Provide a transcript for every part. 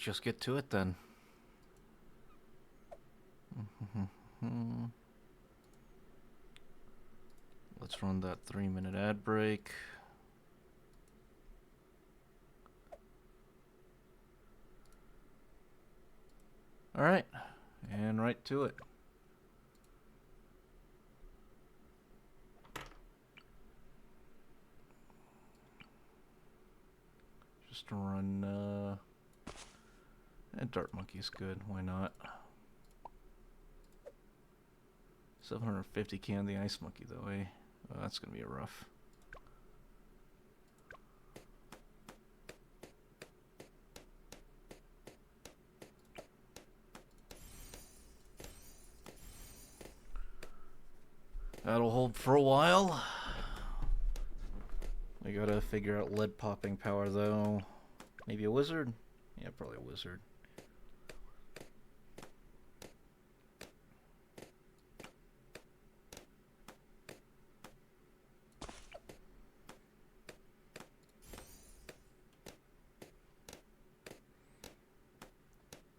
just get to it then. Let's run that 3-minute ad break. Alright, and right to it. Just to run, Dart Monkey's good, why not? 750k on the Ice Monkey though, eh? Oh, that's gonna be a rough. That'll hold for a while. We gotta figure out lead popping power though. Maybe a wizard? Yeah, probably a wizard.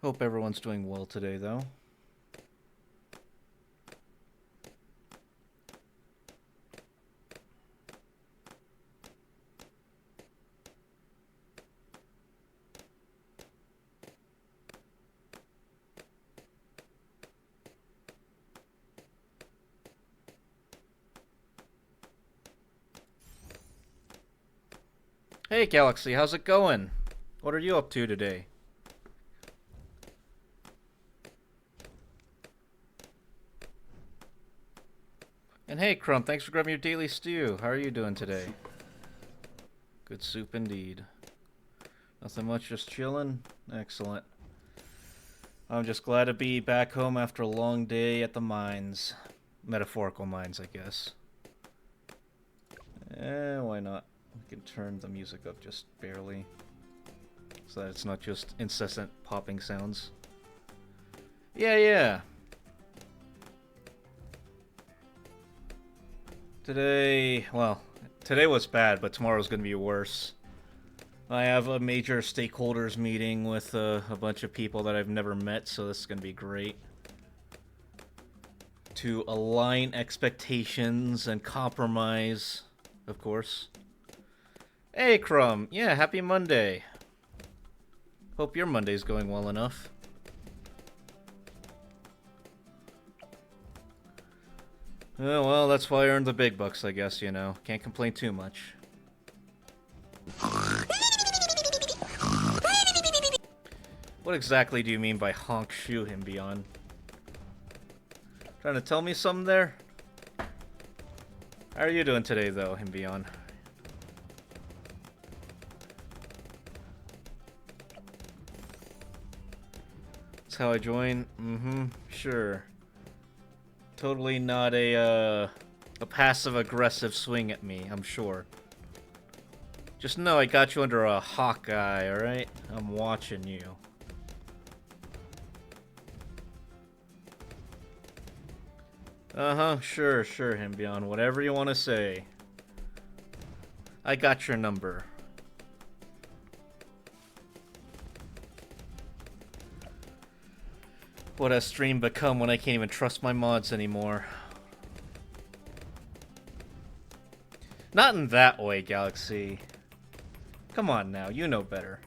Hope everyone's doing well today though. Hey Galaxy, how's it going? What are you up to today? And hey Crump, thanks for grabbing your daily stew. How are you doing today? Good soup indeed. Nothing much, just chilling. Excellent. I'm just glad to be back home after a long day at the mines. Metaphorical mines, I guess. Why not? We can turn the music up just barely, so that it's not just incessant popping sounds. Yeah. Today was bad, but tomorrow's gonna be worse. I have a major stakeholders meeting with a bunch of people that I've never met, so this is gonna be great. To align expectations and compromise, of course. Hey, Crumb. Yeah, happy Monday. Hope your Monday's going well enough. Oh, well, that's why I earned the big bucks, I guess, you know. Can't complain too much. What exactly do you mean by honk shoe him beyond? Trying to tell me something there? How are you doing today, though, him beyond? That's how I join? Sure. Totally not a passive-aggressive swing at me, I'm sure. Just know I got you under a Hawkeye, alright? I'm watching you. Sure, him beyond. Whatever you want to say. I got your number. What has stream become when I can't even trust my mods anymore? Not in that way, Galaxy. Come on now, you know better.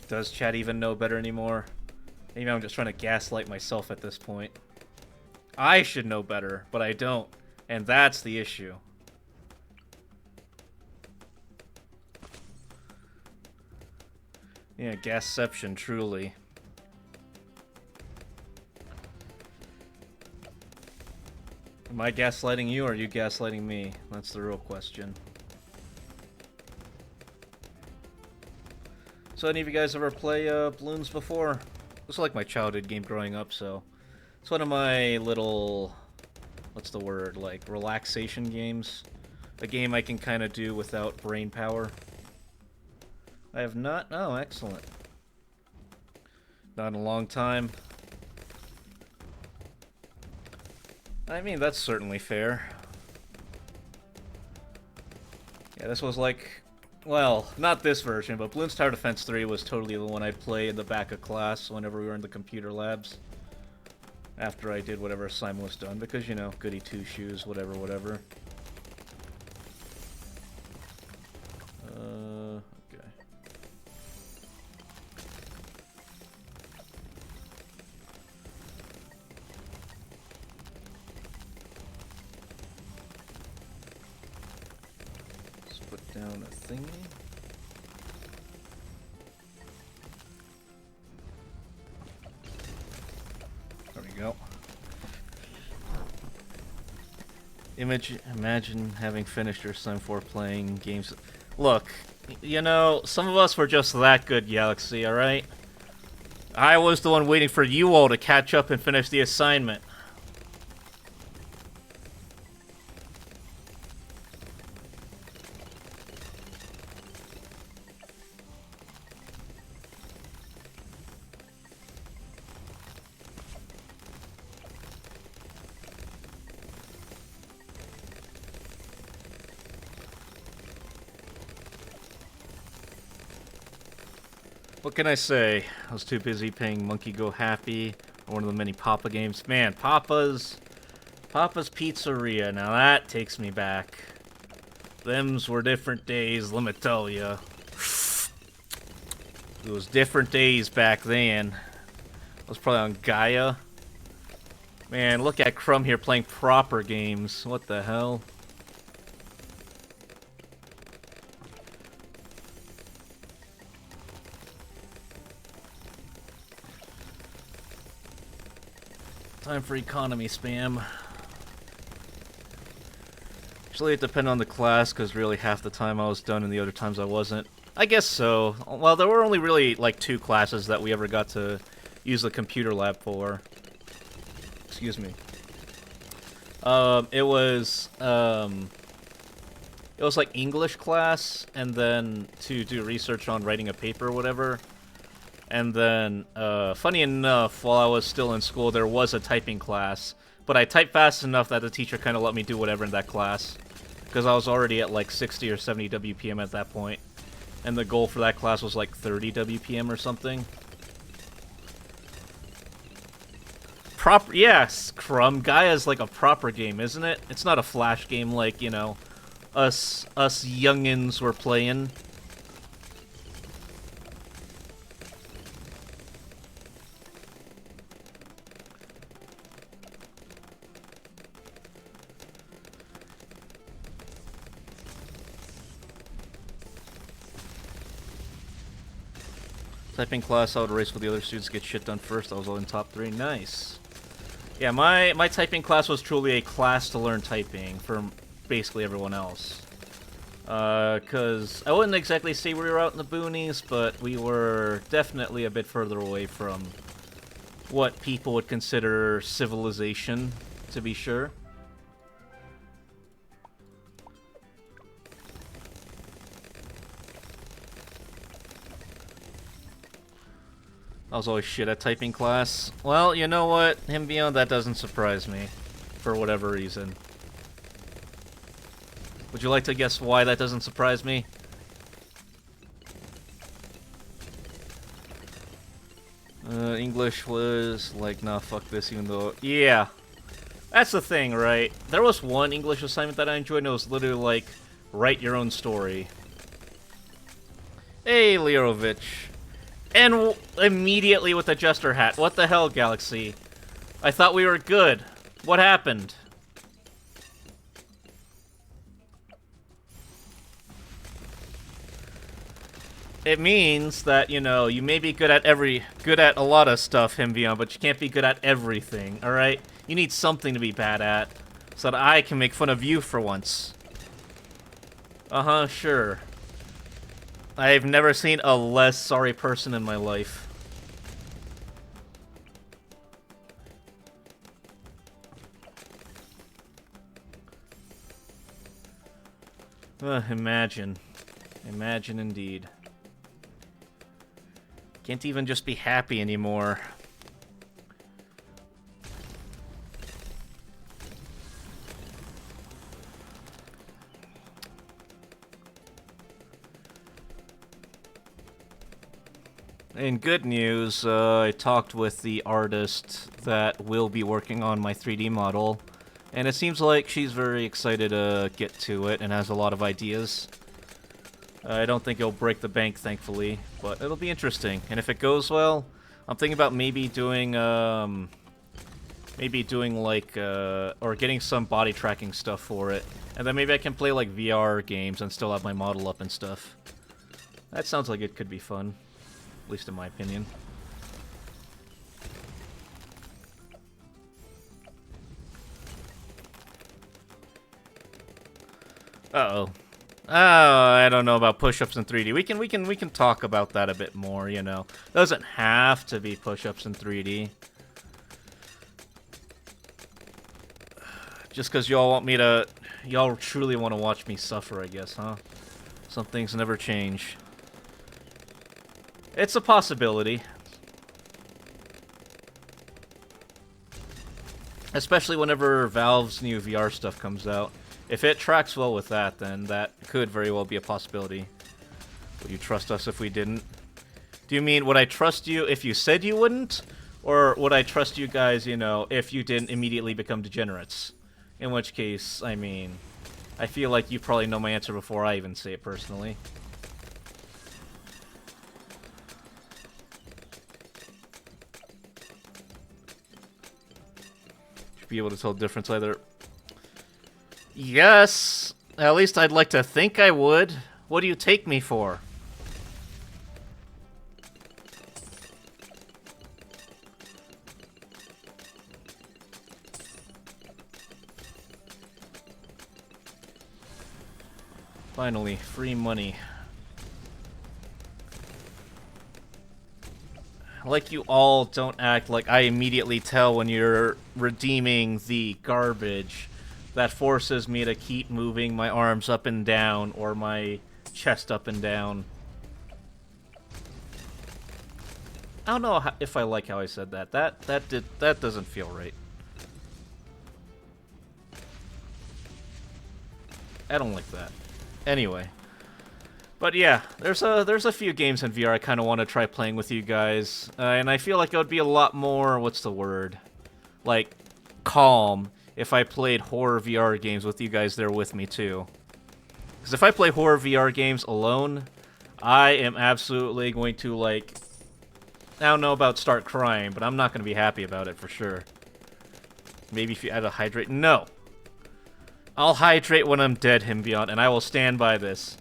Does chat even know better anymore? Maybe I'm just trying to gaslight myself at this point. I should know better, but I don't. And that's the issue. Yeah, gasception, truly. Am I gaslighting you, or are you gaslighting me? That's the real question. So any of you guys ever play Bloons before? This was like my childhood game growing up, so... It's one of my little... What's the word? Like, relaxation games. A game I can kind of do without brain power. I have not... Oh, excellent. Not in a long time. I mean, that's certainly fair. Yeah, this was like, well, not this version, but Bloons Tower Defense 3 was totally the one I'd play in the back of class whenever we were in the computer labs. After I did whatever assignment was done, because, you know, goody two-shoes, whatever, whatever. Okay. Let's put down a thingy. There we go. Imagine having finished your Sim 4 playing games. Look, you know, some of us were just that good, Galaxy, alright? I was the one waiting for you all to catch up and finish the assignment. What can I say? I was too busy playing Monkey Go Happy, or one of the many Papa games. Man, Papa's Pizzeria, now that takes me back. Thems were different days, let me tell ya. It was different days back then. I was probably on Gaia. Man, look at Crumb here playing proper games. What the hell? Time for economy spam. Actually, it depended on the class, because really half the time I was done and the other times I wasn't. I guess so. Well, there were only really, like, 2 classes that we ever got to use the computer lab for. Excuse me. It was like English class, and then to do research on writing a paper or whatever. And then, funny enough, while I was still in school, there was a typing class. But I typed fast enough that the teacher kind of let me do whatever in that class. Because I was already at like 60 or 70 WPM at that point. And the goal for that class was like 30 WPM or something. Yes, Crumb. Gaia's like a proper game, isn't it? It's not a flash game like, you know, us youngins were playing. Typing class, I would race with the other students, get shit done first. I was all in top 3. Nice. Yeah, my typing class was truly a class to learn typing for basically everyone else. Because I wouldn't exactly say we were out in the boonies, but we were definitely a bit further away from what people would consider civilization, to be sure. I was always shit at typing class. Well, you know what? Him beyond that doesn't surprise me. For whatever reason. Would you like to guess why that doesn't surprise me? English was like, nah, fuck this, even though... Yeah. That's the thing, right? There was one English assignment that I enjoyed, and it was literally like, write your own story. Hey, Lirovich. And immediately with the Jester hat. What the hell, Galaxy? I thought we were good. What happened? It means that, you know, you may be good at a lot of stuff, Himbion, but you can't be good at everything, alright? You need something to be bad at, so that I can make fun of you for once. Uh-huh, sure. I've never seen a less sorry person in my life. Imagine. Imagine indeed. Can't even just be happy anymore. In good news, I talked with the artist that will be working on my 3D model, and it seems like she's very excited to get to it and has a lot of ideas. I don't think it'll break the bank, thankfully, but it'll be interesting. And if it goes well, I'm thinking about maybe doing like, or getting some body tracking stuff for it. And then maybe I can play like VR games and still have my model up and stuff. That sounds like it could be fun. At least in my opinion. Uh-oh. Oh, I don't know about push-ups in 3D. We can talk about that a bit more, you know. Doesn't have to be push-ups in 3D. Just because y'all want me to... Y'all truly want to watch me suffer, I guess, huh? Some things never change. It's a possibility. Especially whenever Valve's new VR stuff comes out. If it tracks well with that, then that could very well be a possibility. Would you trust us if we didn't? Do you mean, would I trust you if you said you wouldn't? Or would I trust you guys, you know, if you didn't immediately become degenerates? In which case, I mean, I feel like you probably know my answer before I even say it personally. Should be able to tell the difference either. Yes, at least I'd like to think I would. What do you take me for? Finally, free money. Like you all don't act like I immediately tell when you're redeeming the garbage that forces me to keep moving my arms up and down or my chest up and down. I don't know if I like how I said that. That doesn't feel right. I don't like that. Anyway. But yeah, there's a few games in VR I kind of want to try playing with you guys. And I feel like it would be a lot more, what's the word? Like, calm if I played horror VR games with you guys there with me too. Because if I play horror VR games alone, I am absolutely going to, like, I don't know about start crying, but I'm not going to be happy about it for sure. Maybe if you add a hydrate. No! I'll hydrate when I'm dead, Hymbiont, and I will stand by this.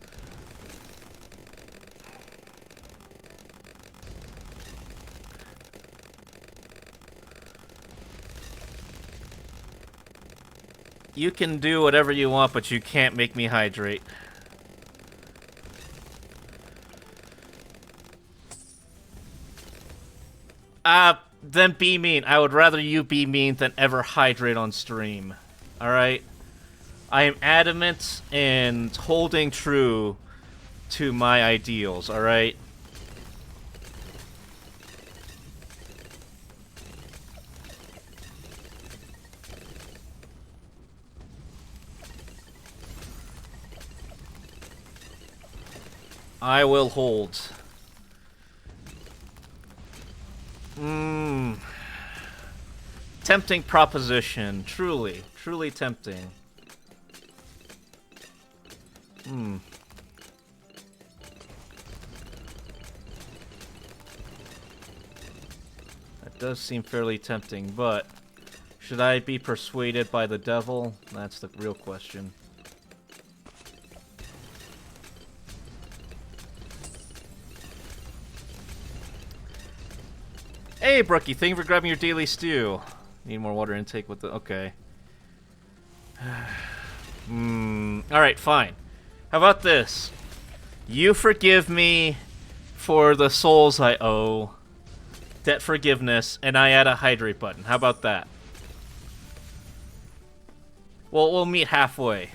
You can do whatever you want, but you can't make me hydrate. Then be mean. I would rather you be mean than ever hydrate on stream. Alright? I am adamant and holding true to my ideals, alright? I will hold. Tempting proposition. Truly. Truly tempting. That does seem fairly tempting, but should I be persuaded by the devil? That's the real question. Hey, Brookie, thank you for grabbing your daily stew. Need more water intake with the... Okay. Alright, fine. How about this? You forgive me for the souls I owe. Debt forgiveness, and I add a hydrate button. How about that? Well, we'll meet halfway.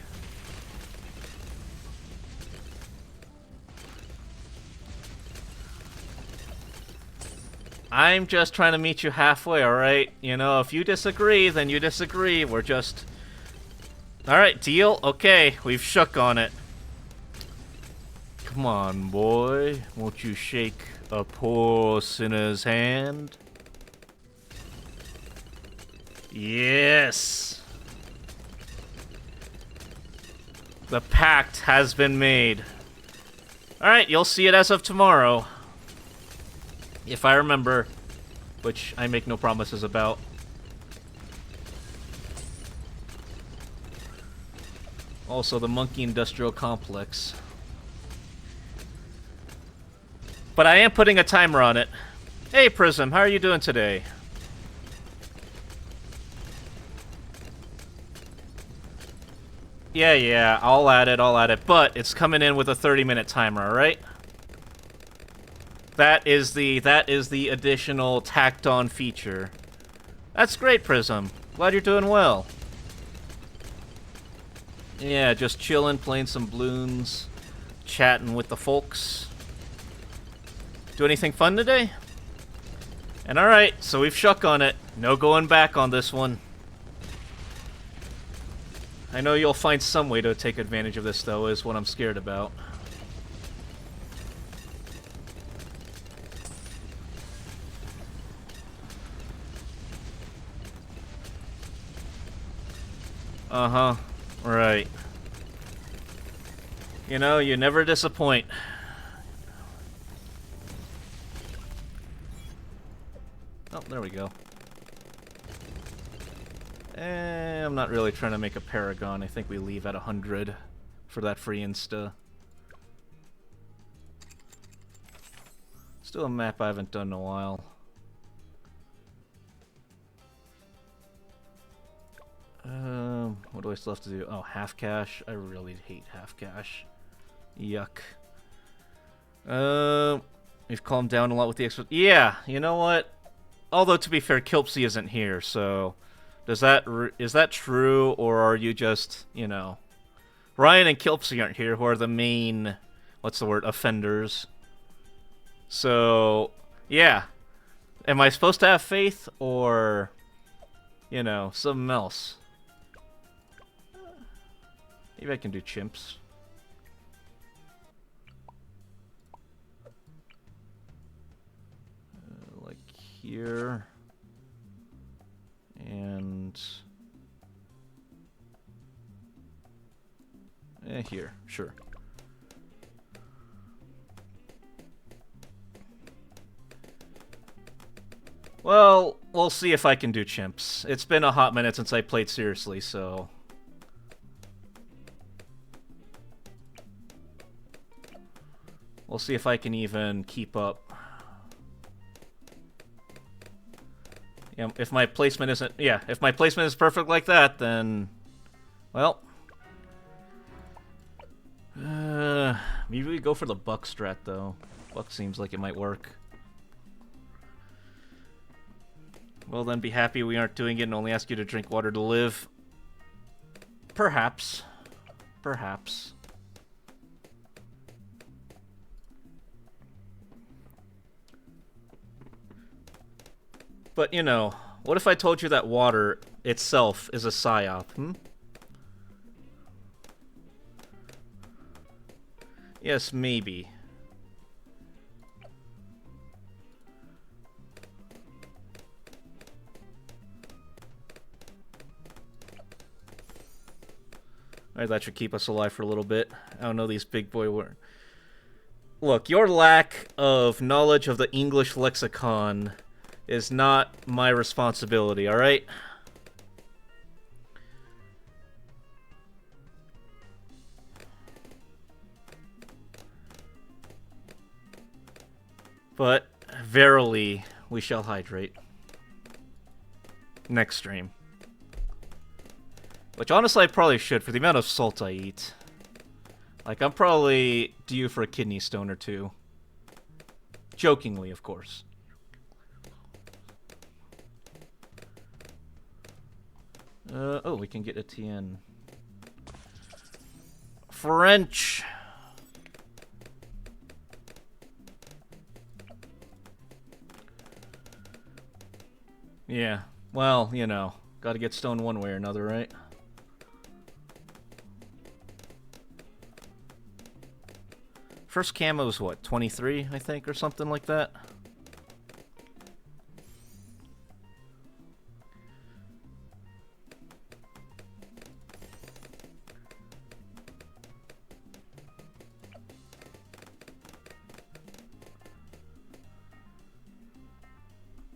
I'm just trying to meet you halfway, alright? You know, if you disagree, then you disagree. We're just... Alright, deal? Okay, we've shook on it. Come on, boy. Won't you shake a poor sinner's hand? Yes! The pact has been made. Alright, you'll see it as of tomorrow. If I remember. Which I make no promises about. Also, the Monkey Industrial Complex. But I am putting a timer on it. Hey, Prism, how are you doing today? Yeah, I'll add it, but it's coming in with a 30-minute timer, alright? That is the additional tacked-on feature. That's great, Prism. Glad you're doing well. Yeah, just chilling, playing some Bloons, chatting with the folks. Do anything fun today? And alright, so we've shuck on it. No going back on this one. I know you'll find some way to take advantage of this, though, is what I'm scared about. Uh-huh. Right. You know, you never disappoint. Oh, there we go. I'm not really trying to make a Paragon. I think we leave at 100 for that free insta. Still a map I haven't done in a while. What do I still have to do? Oh, half cash. I really hate half cash. Yuck. We've calmed down a lot with the expo. Yeah, you know what? Although to be fair, Kilpsy isn't here, so is that true, or are you just, you know, Ryan and Kilpsy aren't here, who are the main, what's the word, offenders. So yeah, am I supposed to have faith, or, you know, something else? Maybe I can do chimps. Like here. And... here, sure. Well, we'll see if I can do chimps. It's been a hot minute since I played seriously, so... we'll see if I can even keep up. Yeah, if my placement isn't... yeah, if my placement is perfect like that, then... well... maybe we go for the Buck strat, though. Buck seems like it might work. Well, then be happy we aren't doing it and only ask you to drink water to live. Perhaps. Perhaps. But, you know, what if I told you that water itself is a psyop, hmm? Yes, maybe. Alright, that should keep us alive for a little bit. I don't know these big boy words. Look, your lack of knowledge of the English lexicon is not my responsibility, alright? But, verily, we shall hydrate. Next stream. Which, honestly, I probably should, for the amount of salt I eat. Like, I'm probably due for a kidney stone or two. Jokingly, of course. Oh, we can get a TN. French! Yeah, well, you know, gotta get stone one way or another, right? First camo's what, 23, I think, or something like that?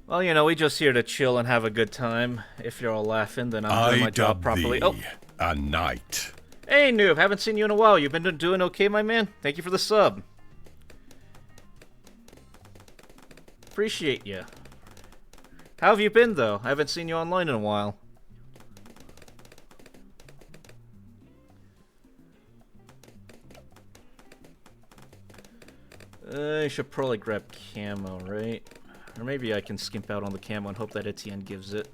Well, you know, we just here to chill and have a good time. If you're all laughing, then I'm doing my job properly. Oh, a knight. Hey, Noob, haven't seen you in a while. You've been doing okay, my man? Thank you for the sub. Appreciate you. How have you been, though? I haven't seen you online in a while. I should probably grab camo, right? Or maybe I can skimp out on the camo and hope that Etienne gives it.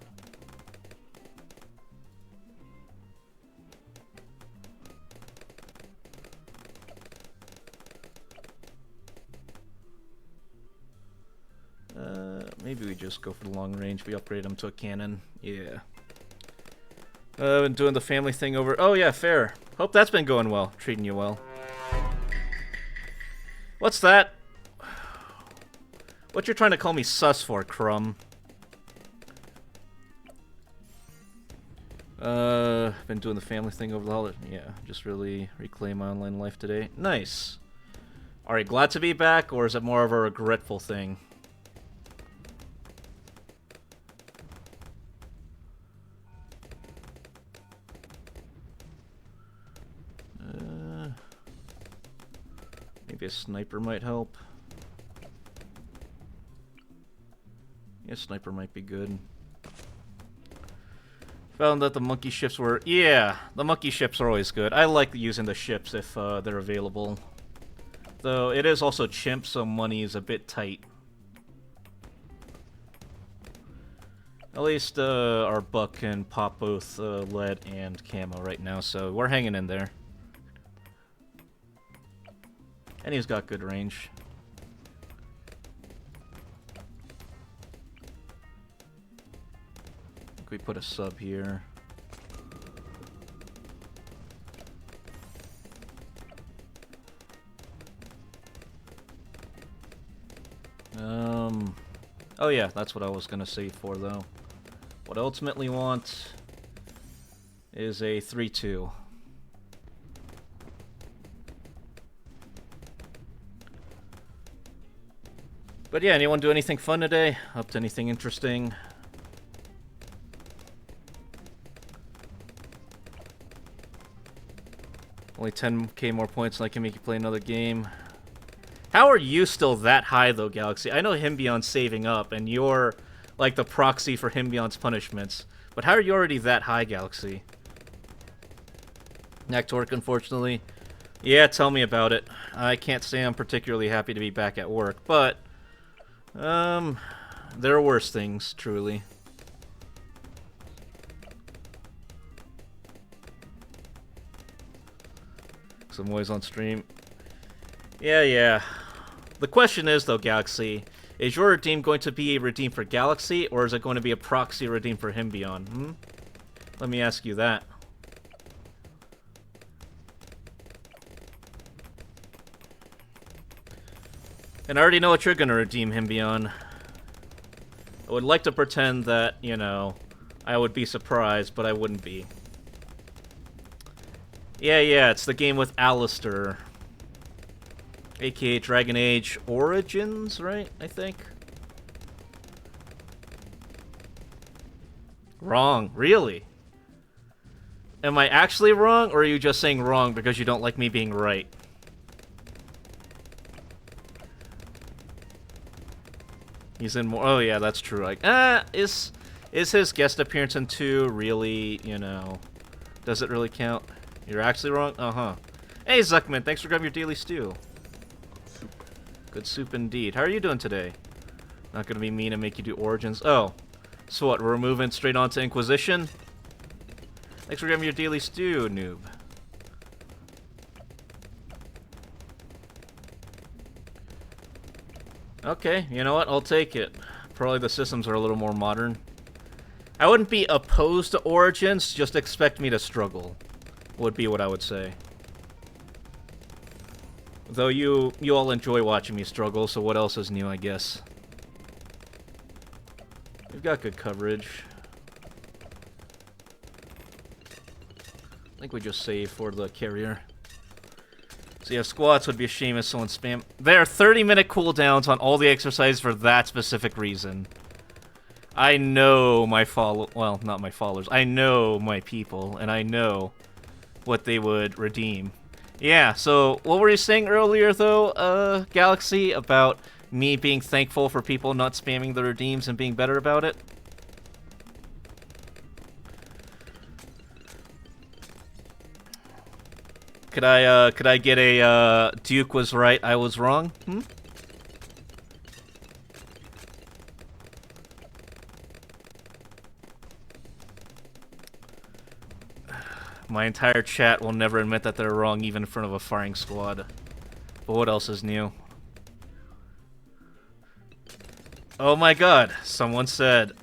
Maybe we just go for the long range. We upgrade him to a cannon. Yeah. I've been doing the family thing over... Oh, yeah, fair. Hope that's been going well. Treating you well. What's that? What you're trying to call me sus for, Crumb? Been doing the family thing over the holiday. Yeah, just really reclaim my online life today. Nice. Are you glad to be back, or is it more of a regretful thing? Maybe a sniper might help. Yeah, sniper might be good. Found that the monkey ships were... Yeah, the monkey ships are always good. I like using the ships if they're available. Though it is also chimp, so money is a bit tight. At least our buck can pop both lead and camo right now, so we're hanging in there. And he's got good range. I think we put a sub here. Oh yeah, that's what I was gonna save for though. What I ultimately want is a 3-2. But yeah, anyone do anything fun today? Up to anything interesting? Only 10k more points and I can make you play another game. How are you still that high though, Galaxy? I know Hymbion's saving up and you're like the proxy for Hymbion's punishments. But how are you already that high, Galaxy? Naktork, unfortunately. Yeah, tell me about it. I can't say I'm particularly happy to be back at work, but... there are worse things, truly. Some always on stream. Yeah. The question is, though, Galaxy, is your redeem going to be a redeem for Galaxy, or is it going to be a proxy redeem for Hymbion? Let me ask you that. And I already know what you're going to redeem, Hymbion. I would like to pretend that, you know, I would be surprised, but I wouldn't be. Yeah, it's the game with Alistair. AKA Dragon Age Origins, right? I think. Wrong. Really? Am I actually wrong, or are you just saying wrong because you don't like me being right? He's in more... Oh, yeah, that's true. Like, is his guest appearance in 2 really, you know... Does it really count? You're actually wrong? Uh-huh. Hey, Zuckman, thanks for grabbing your daily stew. Good soup indeed. How are you doing today? Not gonna be mean and make you do Origins. Oh. So what, we're moving straight on to Inquisition? Thanks for grabbing your daily stew, noob. Okay, you know what? I'll take it. Probably the systems are a little more modern. I wouldn't be opposed to Origins, just expect me to struggle. Would be what I would say. Though you all enjoy watching me struggle, so what else is new, I guess. We've got good coverage. I think we just save for the carrier. So yeah, squats would be a shame if someone spam. There are 30-minute cooldowns on all the exercises for that specific reason. I know my well, not my followers. I know my people, and I know what they would redeem. Yeah, so what were you saying earlier, though, Galaxy, about me being thankful for people not spamming the redeems and being better about it? Could I get a, Duke was right, I was wrong? Hmm? My entire chat will never admit that they're wrong, even in front of a firing squad. But what else is new? Oh my god, someone said...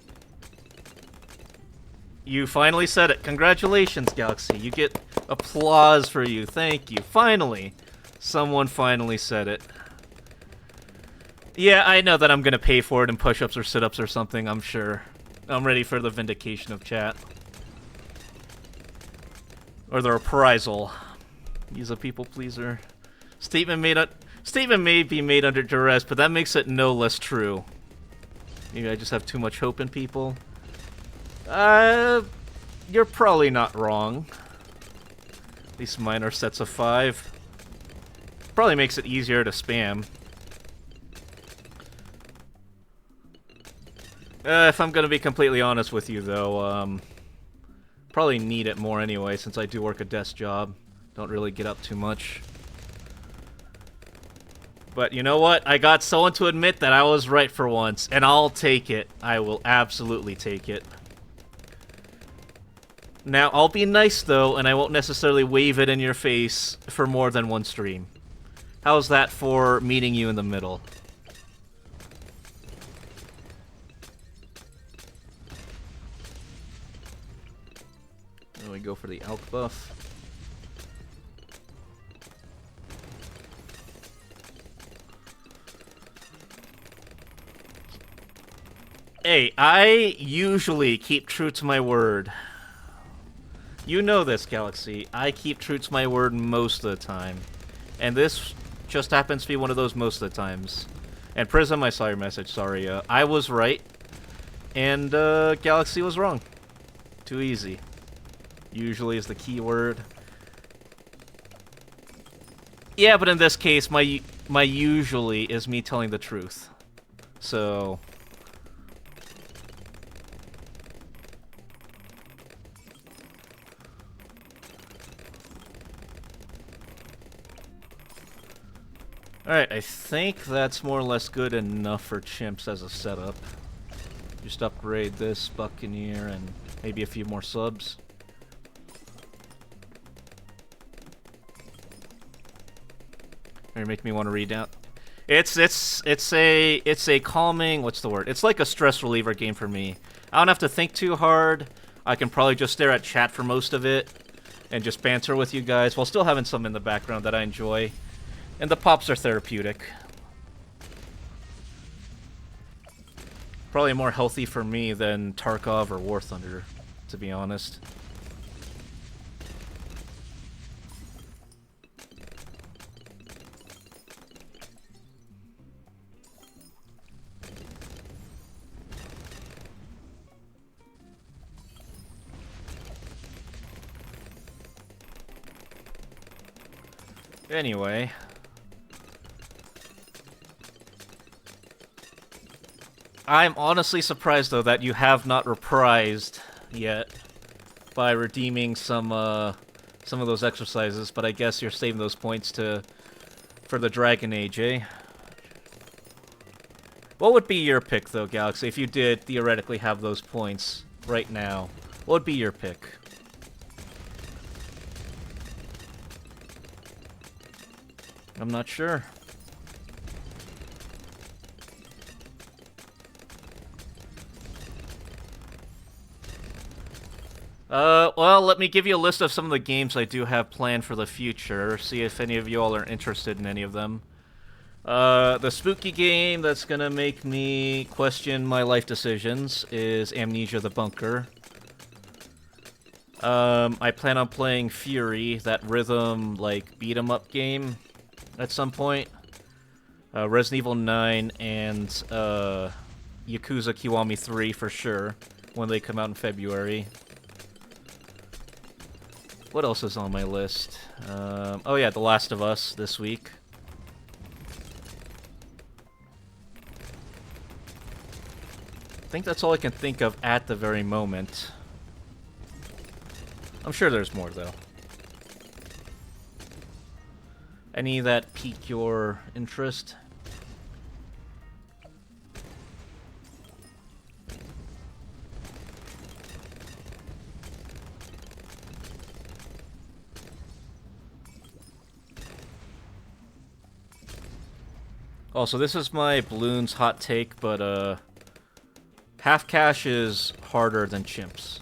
You finally said it. Congratulations, Galaxy. You get applause for you. Thank you. Finally. Someone finally said it. Yeah, I know that I'm gonna pay for it in push-ups or sit-ups or something, I'm sure. I'm ready for the vindication of chat. Or the reprisal. He's a people pleaser. Statement may be made under duress, but that makes it no less true. Maybe I just have too much hope in people. You're probably not wrong. At least mine are sets of 5. Probably makes it easier to spam. If I'm gonna be completely honest with you, though, probably need it more anyway, since I do work a desk job. Don't really get up too much. But you know what? I got someone to admit that I was right for once, and I'll take it. I will absolutely take it. Now, I'll be nice, though, and I won't necessarily wave it in your face for more than one stream. How's that for meeting you in the middle? Then we go for the Alk buff. Hey, I usually keep true to my word. You know this, Galaxy. I keep true to my word most of the time. And this just happens to be one of those most of the times. And Prism, I saw your message, sorry. I was right. And Galaxy was wrong. Too easy. Usually is the key word. Yeah, but in this case, my usually is me telling the truth. So... Alright, I think that's more or less good enough for chimps as a setup. Just upgrade this Buccaneer and maybe a few more subs. Or make me want to read out. It's a calming, what's the word? It's like a stress reliever game for me. I don't have to think too hard. I can probably just stare at chat for most of it and just banter with you guys while still having some in the background that I enjoy. And the pops are therapeutic. Probably more healthy for me than Tarkov or War Thunder, to be honest. Anyway... I'm honestly surprised, though, that you have not reprised yet by redeeming some of those exercises, but I guess you're saving those points for the Dragon Age, eh? What would be your pick, though, Galaxy, if you did theoretically have those points right now? What would be your pick? I'm not sure. Well, let me give you a list of some of the games I do have planned for the future. See if any of you all are interested in any of them. The spooky game that's gonna make me question my life decisions is Amnesia: The Bunker. I plan on playing Fury, that rhythm, like, beat-em-up game at some point. Resident Evil 9 and, Yakuza Kiwami 3 for sure, when they come out in February. What else is on my list? Oh yeah, The Last of Us this week. I think that's all I can think of at the very moment. I'm sure there's more, though. Any that pique your interest? Also, this is my Bloons hot take, but, half cash is harder than chimps.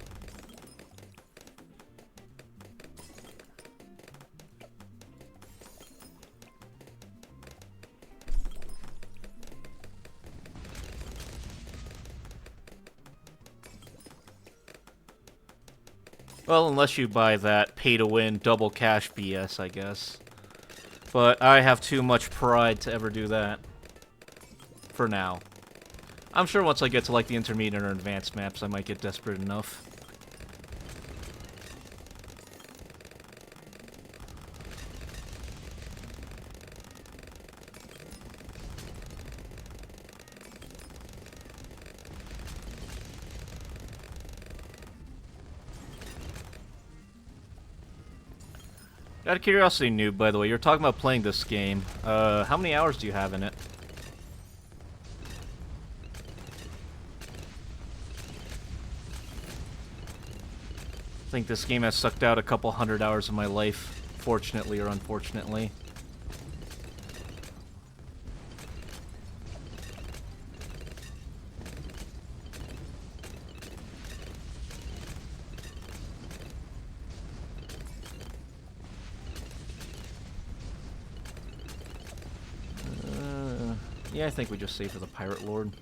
Well, unless you buy that pay-to-win double cash BS, I guess. But I have too much pride to ever do that. For now. I'm sure once I get to, like, the intermediate or advanced maps, I might get desperate enough. Out of curiosity, noob, by the way, you're talking about playing this game. How many hours do you have in it? I think this game has sucked out a couple hundred hours of my life, fortunately or unfortunately. Yeah, I think we just save for the Pirate Lord.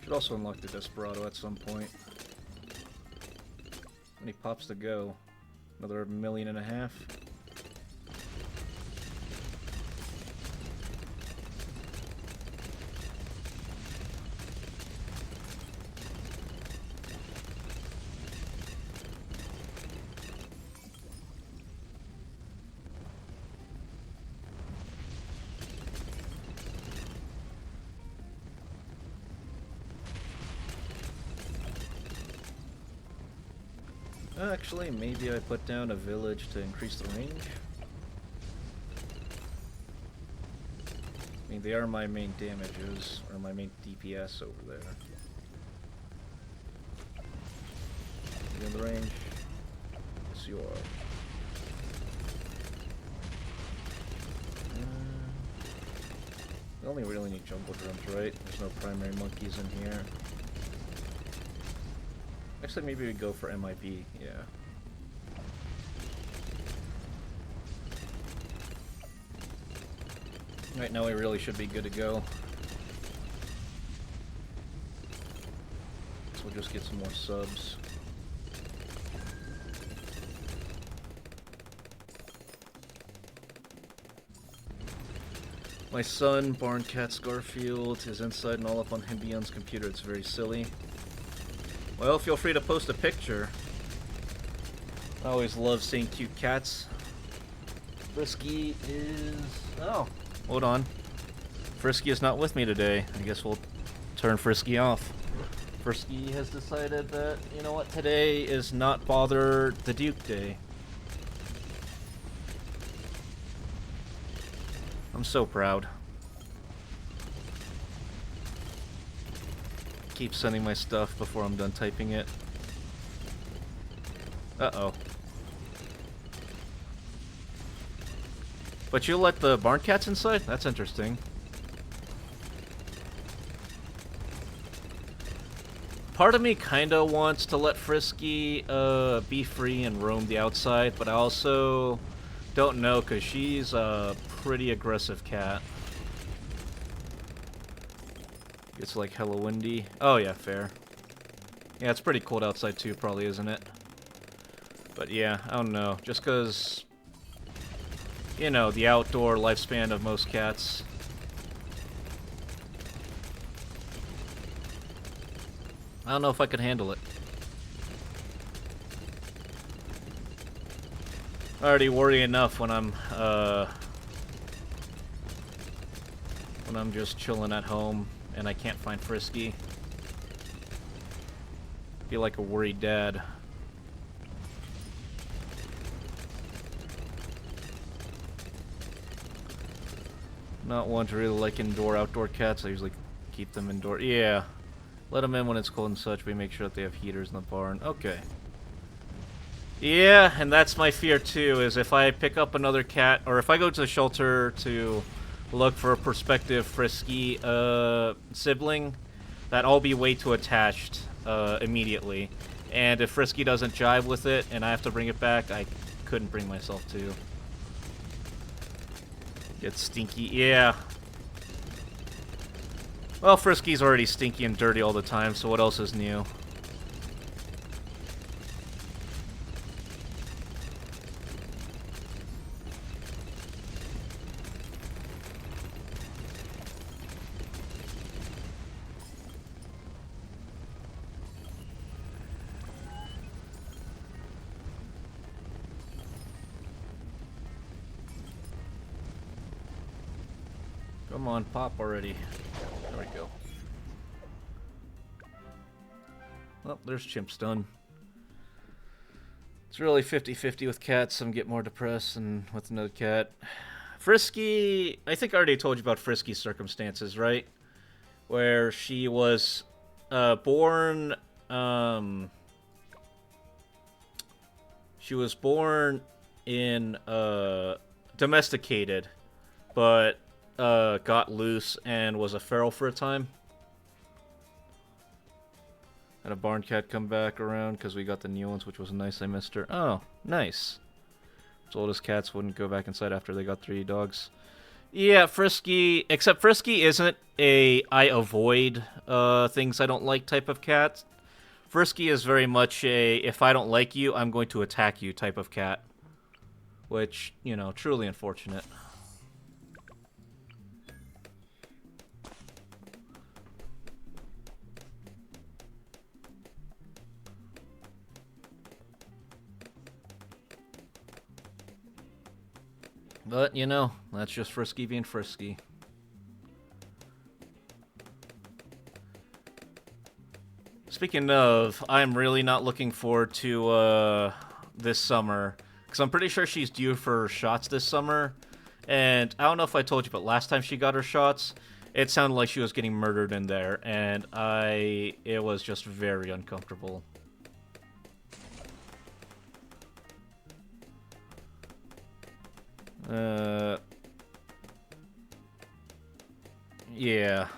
Should also unlock the Desperado at some point. How many pops to go? Another 1.5 million? Actually, maybe I put down a village to increase the range. I mean, they are my main damages, or my main DPS over there. You in the range? Yes, you are. We only really need jungle drums, right? There's no primary monkeys in here. Actually, maybe we go for MIB, yeah. Right now we really should be good to go. So we'll just get some more subs. My son, Barncat Scarfield, is inside and all up on Hymbion's computer. It's very silly. Well, feel free to post a picture. I always love seeing cute cats. Frisky is... oh, hold on. Frisky is not with me today. I guess we'll turn Frisky off. Frisky has decided that, you know what, today is not bother the Duke Day. I'm so proud. Keep sending my stuff before I'm done typing it. Uh-oh. But you'll let the barn cats inside? That's interesting. Part of me kinda wants to let Frisky be free and roam the outside, but I also don't know because she's a pretty aggressive cat. It's like hella windy. Oh yeah, fair. Yeah, it's pretty cold outside too, probably, isn't it? But yeah, I don't know. Just because, you know, the outdoor lifespan of most cats. I don't know if I could handle it. I already worry enough when I'm just chilling at home and I can't find Frisky. Feel like a worried dad. Not one to really like outdoor cats. I usually keep them indoor. Yeah. Let them in when it's cold and such. We make sure that they have heaters in the barn. Okay. Yeah, and that's my fear too, is if I pick up another cat, or if I go to the shelter to look for a prospective Frisky sibling, that I'll be way too attached immediately. And if Frisky doesn't jive with it and I have to bring it back, I couldn't bring myself to. Get stinky. Yeah. Well, Frisky's already stinky and dirty all the time, so what else is new? Come on, pop already. There we go. Well, there's Chimp's done. It's really 50-50 with cats. Some get more depressed than with another cat. Frisky, I think I already told you about Frisky's circumstances, right? Where she was born... she was born in... domesticated, but got loose and was a feral for a time. Had a barn cat come back around because we got the new ones, which was nice. I missed her. Oh, nice. Told us cats wouldn't go back inside after they got 3 dogs. Yeah, Frisky, except Frisky isn't a I avoid things I don't like type of cat. Frisky is very much a if I don't like you, I'm going to attack you type of cat. Which, you know, truly unfortunate. But, you know, that's just Frisky being Frisky. Speaking of, I'm really not looking forward to this summer. Because I'm pretty sure she's due for her shots this summer. And I don't know if I told you, but last time she got her shots, it sounded like she was getting murdered in there. And it was just very uncomfortable. Yeah.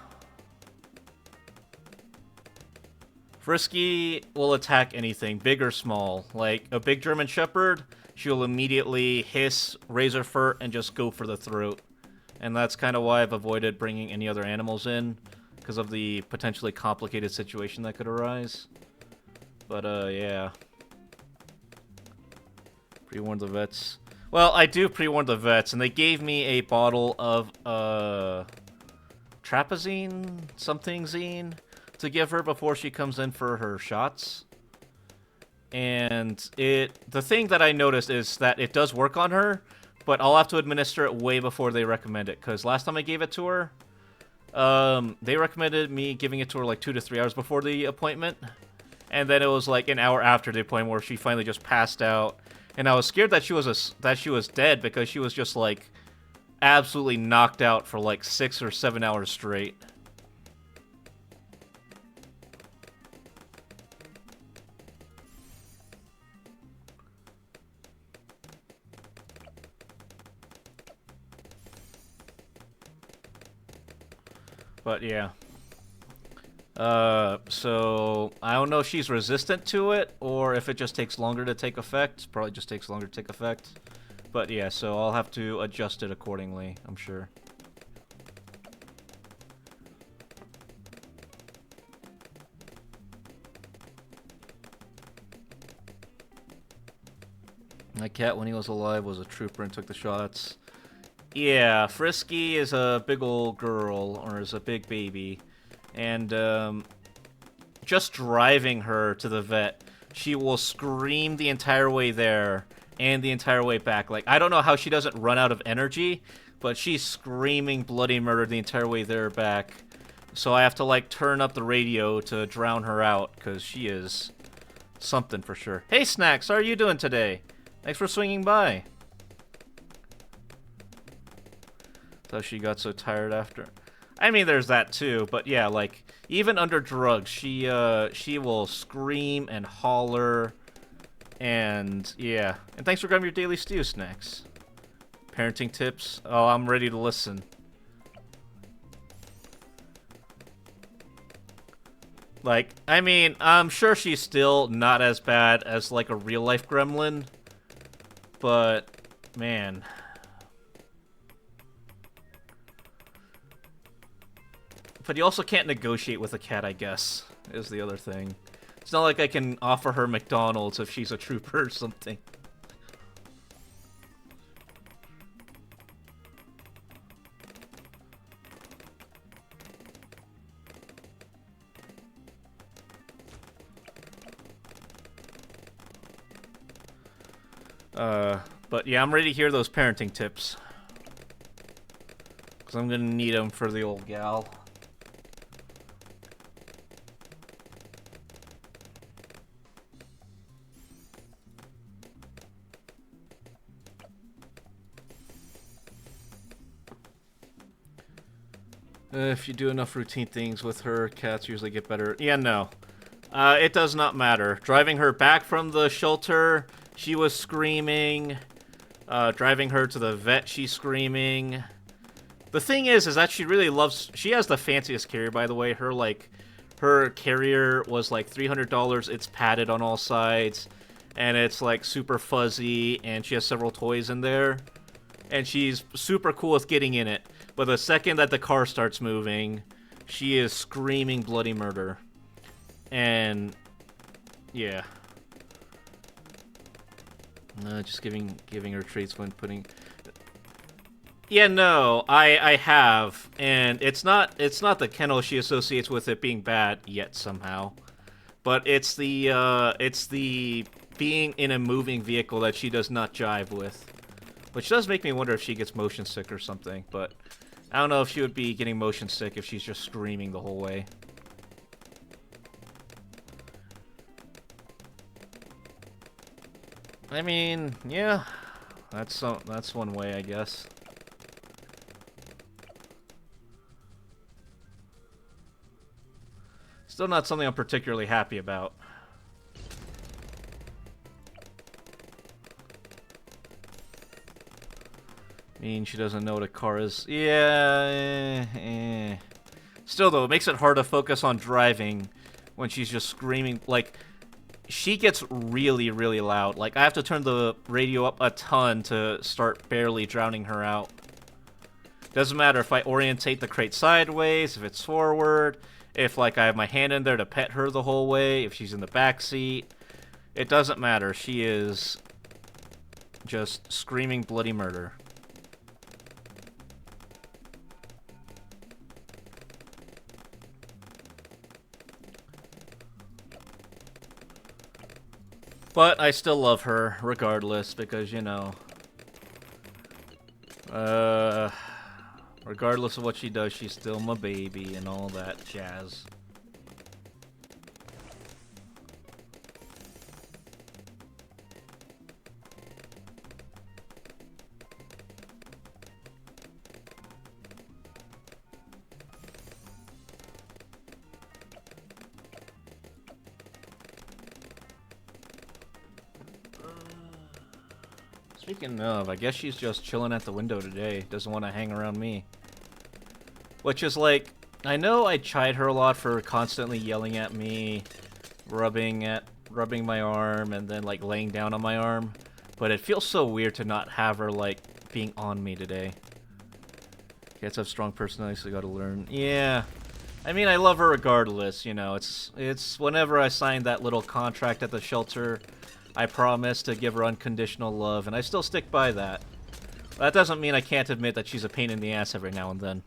Frisky will attack anything, big or small. Like, a big German Shepherd, she'll immediately hiss, raise her fur, and just go for the throat. And that's kind of why I've avoided bringing any other animals in, because of the potentially complicated situation that could arise. But, yeah. Pre-warn the vets. Well, I do pre-warn the vets, and they gave me a bottle of, Trapazine? Something zine? To give her before she comes in for her shots. And the thing that I noticed is that it does work on her, but I'll have to administer it way before they recommend it, because last time I gave it to her, they recommended me giving it to her like 2 to 3 hours before the appointment, and then it was like an hour after the appointment where she finally just passed out, and I was scared that she was dead because she was just like absolutely knocked out for like 6 or 7 hours straight. But yeah. So I don't know if she's resistant to it or if it just takes longer to take effect. Probably just takes longer to take effect. But yeah, so I'll have to adjust it accordingly, I'm sure. My cat, when he was alive, was a trooper and took the shots. Yeah, Frisky is a big old girl, or is a big baby. And, just driving her to the vet, she will scream the entire way there and the entire way back. Like, I don't know how she doesn't run out of energy, but she's screaming bloody murder the entire way there back. So I have to, like, turn up the radio to drown her out, because she is something for sure. Hey, Snacks, how are you doing today? Thanks for swinging by. Thought she got so tired after. I mean, there's that too, but yeah, like, even under drugs, she will scream and holler, and yeah. And thanks for grabbing your daily stew, Snacks. Parenting tips? Oh, I'm ready to listen. Like, I mean, I'm sure she's still not as bad as, like, a real-life gremlin, but, man... But you also can't negotiate with a cat, I guess, is the other thing. It's not like I can offer her McDonald's if she's a trooper or something. But yeah, I'm ready to hear those parenting tips. Because I'm gonna need them for the old gal. If you do enough routine things with her, cats usually get better. Yeah, no. It does not matter. Driving her back from the shelter, she was screaming. Driving her to the vet, she's screaming. The thing is that she really loves... She has the fanciest carrier, by the way. Her carrier was like $300. It's padded on all sides. And it's like super fuzzy. And she has several toys in there. And she's super cool with getting in it. But the second that the car starts moving, she is screaming bloody murder. And... yeah. Just giving her treats when putting... Yeah, no, I have, and it's not the kennel she associates with it being bad yet somehow, but it's the being in a moving vehicle that she does not jive with, which does make me wonder if she gets motion sick or something. But I don't know if she would be getting motion sick if she's just screaming the whole way. I mean, yeah, that's one way, I guess. Still not something I'm particularly happy about. I mean, she doesn't know what a car is. Yeah, Still, though, it makes it hard to focus on driving when she's just screaming. Like, she gets really, really loud. Like, I have to turn the radio up a ton to start barely drowning her out. Doesn't matter if I orientate the crate sideways, if it's forward... If, like, I have my hand in there to pet her the whole way, if she's in the back seat, it doesn't matter. She is just screaming bloody murder. But I still love her, regardless, because, you know... regardless of what she does, she's still my baby and all that jazz. Speaking of, I guess she's just chilling at the window today. Doesn't want to hang around me. Which is like, I know I chide her a lot for constantly yelling at me, rubbing my arm, and then like laying down on my arm. But it feels so weird to not have her like being on me today. Cats have strong personalities, so you gotta learn. Yeah. I mean, I love her regardless, you know. It's whenever I signed that little contract at the shelter, I promised to give her unconditional love, and I still stick by that. That doesn't mean I can't admit that she's a pain in the ass every now and then.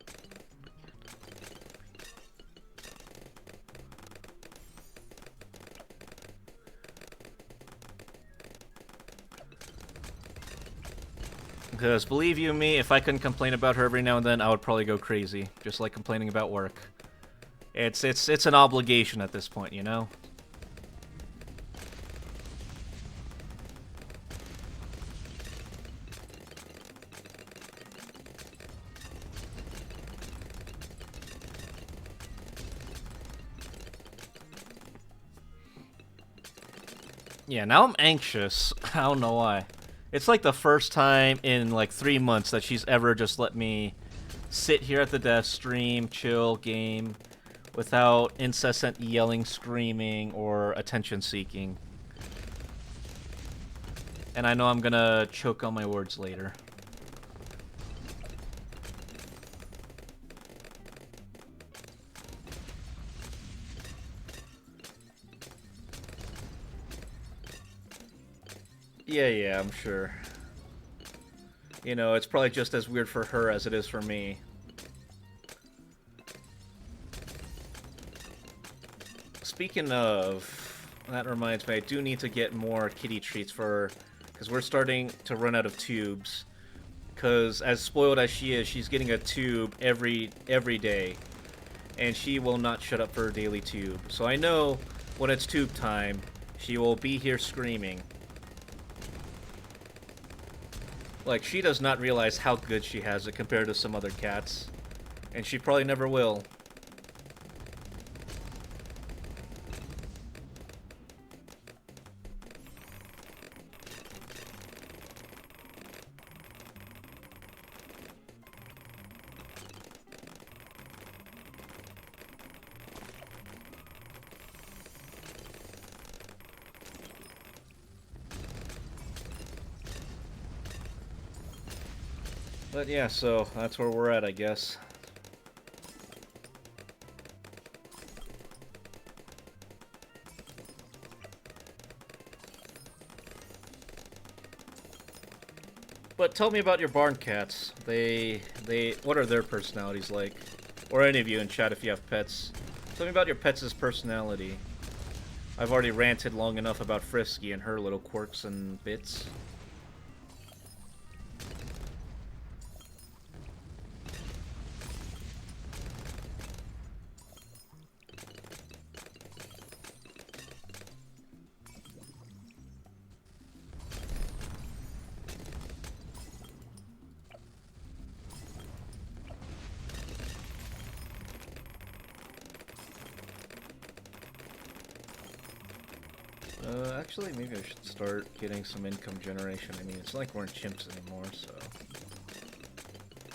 Because believe you me, if I couldn't complain about her every now and then, I would probably go crazy, just like complaining about work. It's an obligation at this point, you know? Yeah, now I'm anxious. I don't know why. It's like the first time in like 3 months that she's ever just let me sit here at the desk, stream, chill, game, without incessant yelling, screaming, or attention seeking. And I know I'm gonna choke on my words later. Yeah, I'm sure. You know, it's probably just as weird for her as it is for me. Speaking of, that reminds me, I do need to get more kitty treats for her, because we're starting to run out of tubes. Because as spoiled as she is, she's getting a tube every day. And she will not shut up for her daily tube. So I know when it's tube time, she will be here screaming. Like, she does not realize how good she has it compared to some other cats. And she probably never will. But yeah, so that's where we're at, I guess. But tell me about your barn cats. What are their personalities like? Or any of you in chat if you have pets. Tell me about your pets' personality. I've already ranted long enough about Frisky and her little quirks and bits. Actually, maybe I should start getting some income generation. I mean, it's not like we're in chimps anymore, so...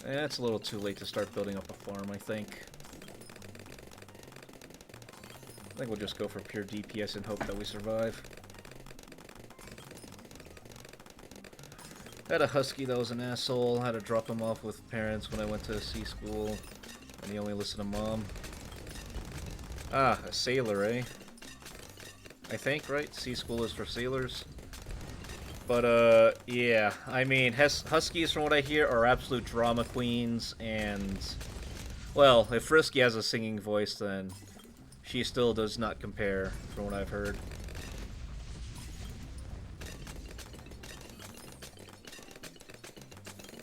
it's a little too late to start building up a farm, I think. I think we'll just go for pure DPS and hope that we survive. Had a husky that was an asshole. Had to drop him off with parents when I went to C school. And he only listened to mom. Ah, a sailor, eh? I think, right? C school is for sailors. But, yeah. I mean, Huskies, from what I hear, are absolute drama queens, and... well, if Frisky has a singing voice, then she still does not compare, from what I've heard.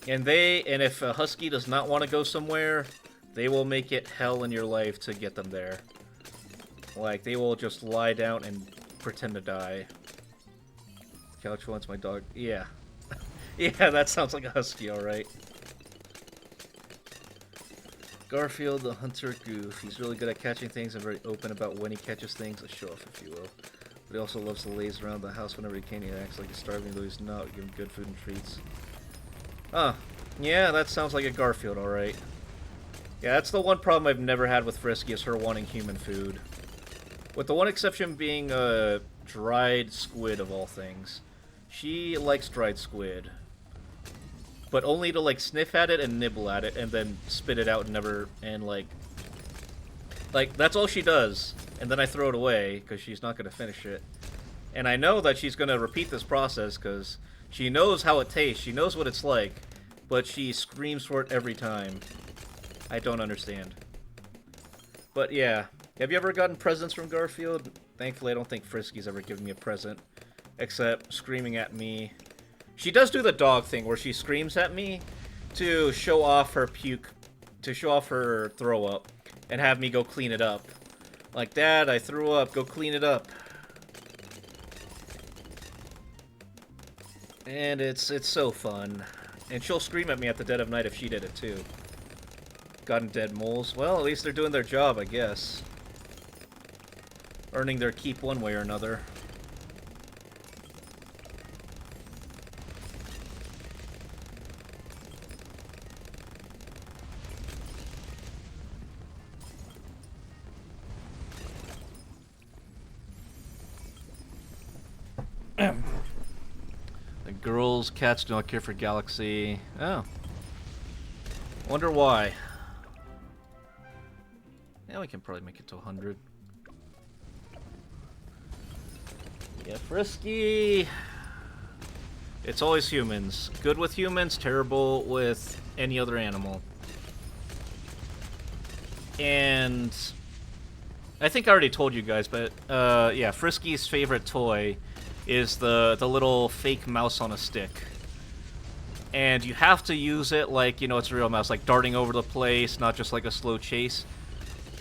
And if a Husky does not want to go somewhere, they will make it hell in your life to get them there. Like, they will just lie down and pretend to die. Couch wants my dog. Yeah. Yeah, that sounds like a husky, alright. Garfield, the hunter goof. He's really good at catching things and very open about when he catches things. A show-off, if you will. But he also loves to laze around the house whenever he can. He acts like he's starving, though he's not. Give him good food and treats. Ah, yeah, that sounds like a Garfield, alright. Yeah, that's the one problem I've never had with Frisky, is her wanting human food. With the one exception being dried squid, of all things. She likes dried squid. But only to, like, sniff at it and nibble at it, and then spit it out and never, and, like, that's all she does. And then I throw it away, because she's not going to finish it. And I know that she's going to repeat this process, because she knows how it tastes, she knows what it's like, but she screams for it every time. I don't understand. But yeah, have you ever gotten presents from Garfield? Thankfully, I don't think Frisky's ever given me a present, except screaming at me. She does do the dog thing, where she screams at me to show off her puke, to show off her throw up, and have me go clean it up. Like, Dad, I threw up, go clean it up. And it's so fun. And she'll scream at me at the dead of night if she did it too. Gotten dead moles. Well, at least they're doing their job, I guess. Earning their keep one way or another. The girls, cats do not care for Galaxy. Oh. Wonder why. Yeah, we can probably make it to 100. Yeah, Frisky. It's always humans. Good with humans, terrible with any other animal. And I think I already told you guys, but yeah, Frisky's favorite toy is the little fake mouse on a stick. And you have to use it like, you know, it's a real mouse, like darting over the place, not just like a slow chase.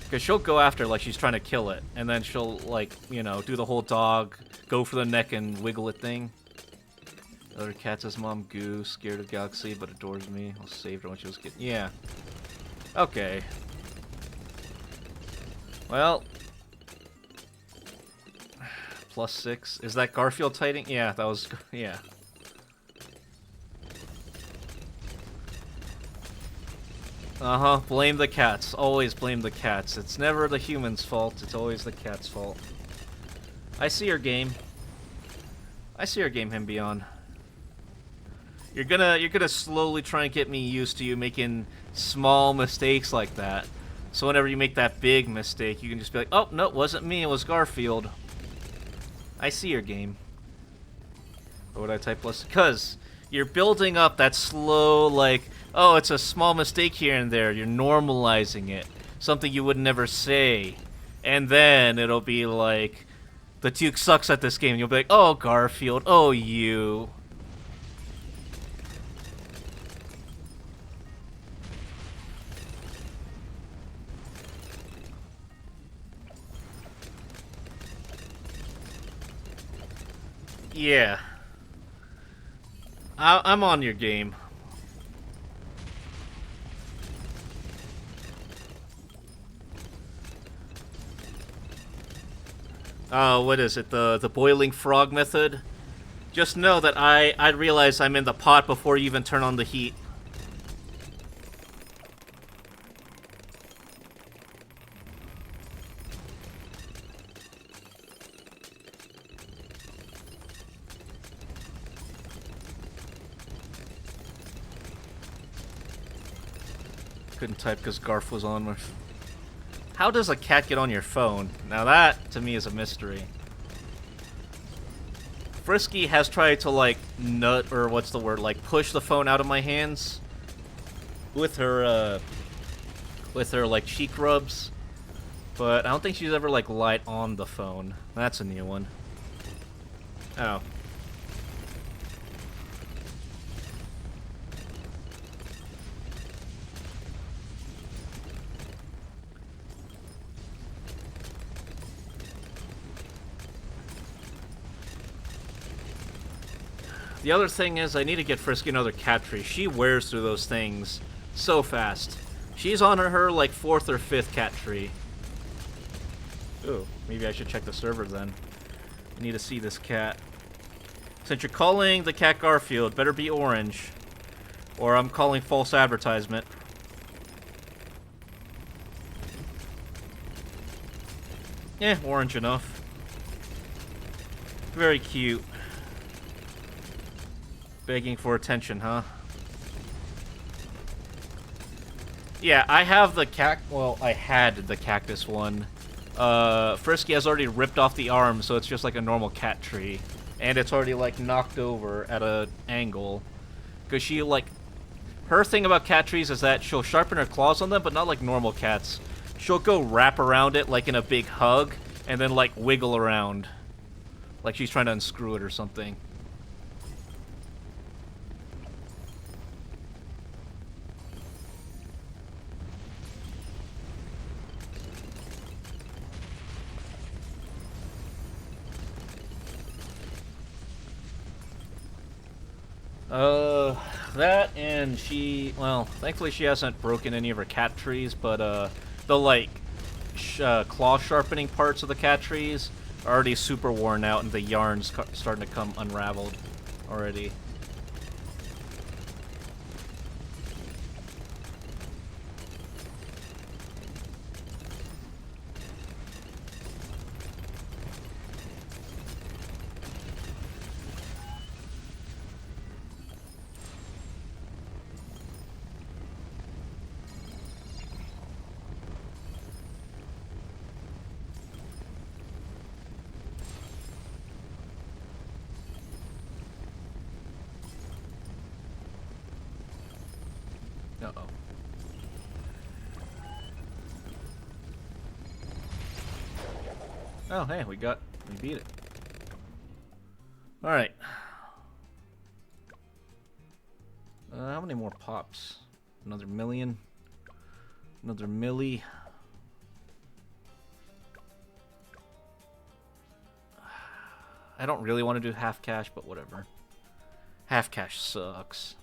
Because she'll go after it like she's trying to kill it, and then she'll, like, you know, do the whole dog, go for the neck and wiggle it thing. The other cat says, Mom Goose, scared of Galaxy, but adores me. I'll save her when she was getting... Yeah. Okay. Well. +6. Is that Garfield tighting? Yeah, that was... Yeah. Uh-huh, blame the cats. Always blame the cats. It's never the human's fault, it's always the cat's fault. I see your game. I see your game, Himbion. You're gonna slowly try and get me used to you making small mistakes like that. So whenever you make that big mistake, you can just be like, oh, no, it wasn't me, it was Garfield. I see your game. What would I type less? Because you're building up that slow, like, oh, it's a small mistake here and there. You're normalizing it. Something you would never say. And then it'll be like, the Duke sucks at this game. You'll be like, oh, Garfield. Oh, you. Yeah. I'm on your game. What is it? The boiling frog method? Just know that I realize I'm in the pot before you even turn on the heat. Couldn't type because Garf was on my... How does a cat get on your phone? Now that, to me, is a mystery. Frisky has tried to, like, nut, or what's the word, like, push the phone out of my hands with her, like, cheek rubs. But I don't think she's ever, like, lied on the phone. That's a new one. Oh. The other thing is, I need to get Frisky another cat tree. She wears through those things so fast. She's on her like, 4th or 5th cat tree. Ooh, maybe I should check the server then. I need to see this cat. Since you're calling the cat Garfield, better be orange. Or I'm calling false advertisement. Orange enough. Very cute. Begging for attention, huh? Yeah, I have the well, I had the cactus one. Frisky has already ripped off the arm, so it's just like a normal cat tree. And it's already, like, knocked over at an angle. Because she, like... Her thing about cat trees is that she'll sharpen her claws on them, but not like normal cats. She'll go wrap around it, like, in a big hug, and then, like, wiggle around. Like she's trying to unscrew it or something. That and she, well, thankfully she hasn't broken any of her cat trees, but, the, like, claw sharpening parts of the cat trees are already super worn out and the yarn's starting to come unraveled already. Uh-oh. Oh, hey, we beat it. Alright. How many more pops? Another million? Another milli? I don't really want to do half cash, but whatever. Half cash sucks.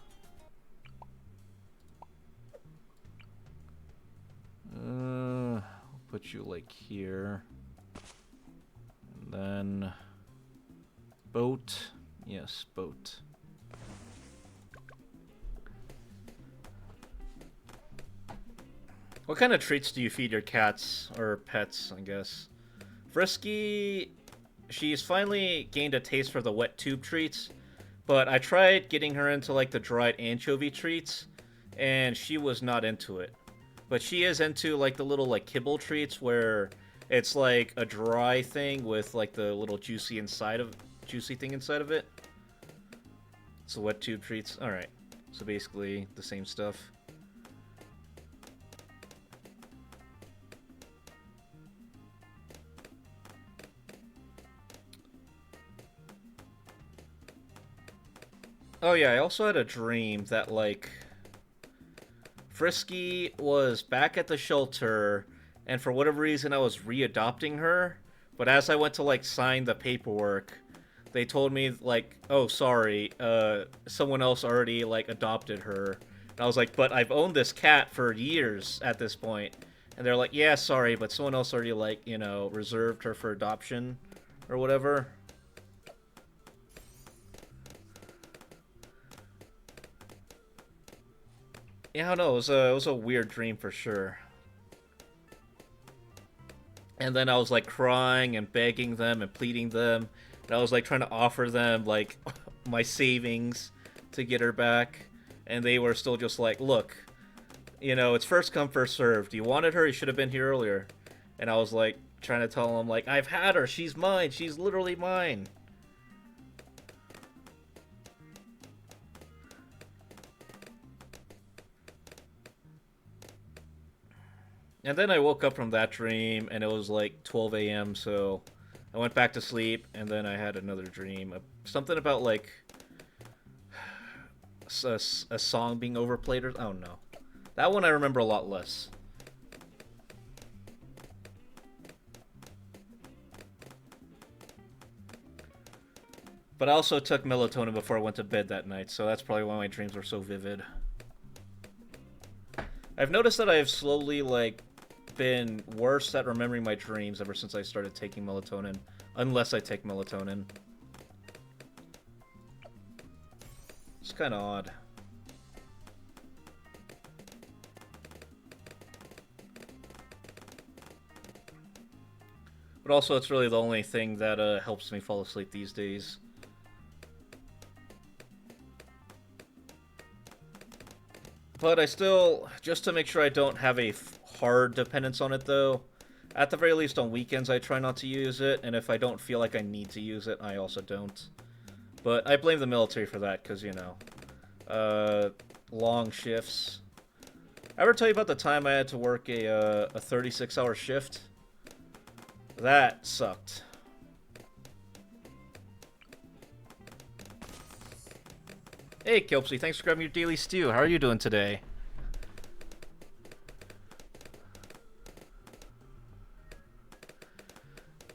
I'll put you like here. And then boat. Yes, boat. What kind of treats do you feed your cats or pets, I guess? Frisky, she's finally gained a taste for the wet tube treats, but I tried getting her into like the dried anchovy treats, and she was not into it. But she is into like the little like kibble treats where it's like a dry thing with like the little juicy thing inside of it. So wet tube treats. All right. So basically the same stuff. Oh yeah, I also had a dream that like Frisky was back at the shelter, and for whatever reason I was readopting her, but as I went to, like, sign the paperwork, they told me, like, oh, sorry, someone else already, like, adopted her. And I was like, but I've owned this cat for years at this point. And they're like, yeah, sorry, but someone else already, like, you know, reserved her for adoption, or whatever. Yeah, I don't know, it was a weird dream for sure. And then I was, like, crying and begging them and pleading them. And I was, like, trying to offer them, like, my savings to get her back. And they were still just like, look, you know, it's first come, first served. You wanted her, you should have been here earlier. And I was, like, trying to tell them, like, I've had her, she's mine, she's literally mine. And then I woke up from that dream, and it was like 12 a.m., so I went back to sleep, and then I had another dream. Something about, like, a song being overplayed, or... oh, no. That one I remember a lot less. But I also took melatonin before I went to bed that night, so that's probably why my dreams were so vivid. I've noticed that I've slowly, like, been worse at remembering my dreams ever since I started taking melatonin. Unless I take melatonin. It's kind of odd. But also, it's really the only thing that helps me fall asleep these days. But I still, just to make sure I don't have a hard dependence on it though, at the very least on weekends I try not to use it, and if I don't feel like I need to use it, I also don't. But I blame the military for that, because, you know, long shifts. I ever tell you about the time I had to work a 36-hour shift? That sucked. Hey, Kilpsy, thanks for grabbing your daily stew. How are you doing today?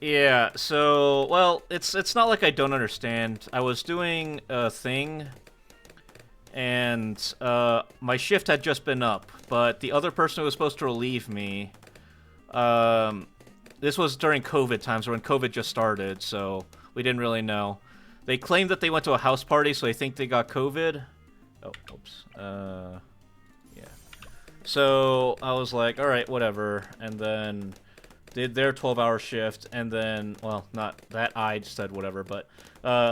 Yeah, so, well, it's not like I don't understand. I was doing a thing, and my shift had just been up, but the other person who was supposed to relieve me, this was during COVID times, or when COVID just started, so we didn't really know. They claimed that they went to a house party, so I think they got COVID. Oh, oops. Yeah. So I was like, alright, whatever. And then did their 12-hour shift, and then, well, not that I just said whatever, but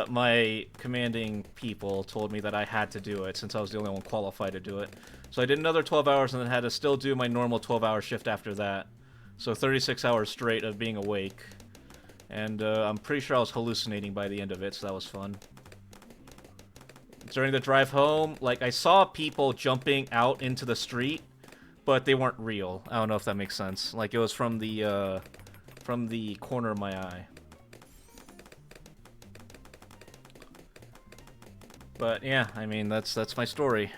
my commanding people told me that I had to do it, since I was the only one qualified to do it. So I did another 12 hours, and then had to still do my normal 12-hour shift after that. So 36 hours straight of being awake. And I'm pretty sure I was hallucinating by the end of it, so that was fun. During the drive home, like, I saw people jumping out into the street, but they weren't real. I don't know if that makes sense. Like, it was from the corner of my eye. But, yeah, I mean, that's my story.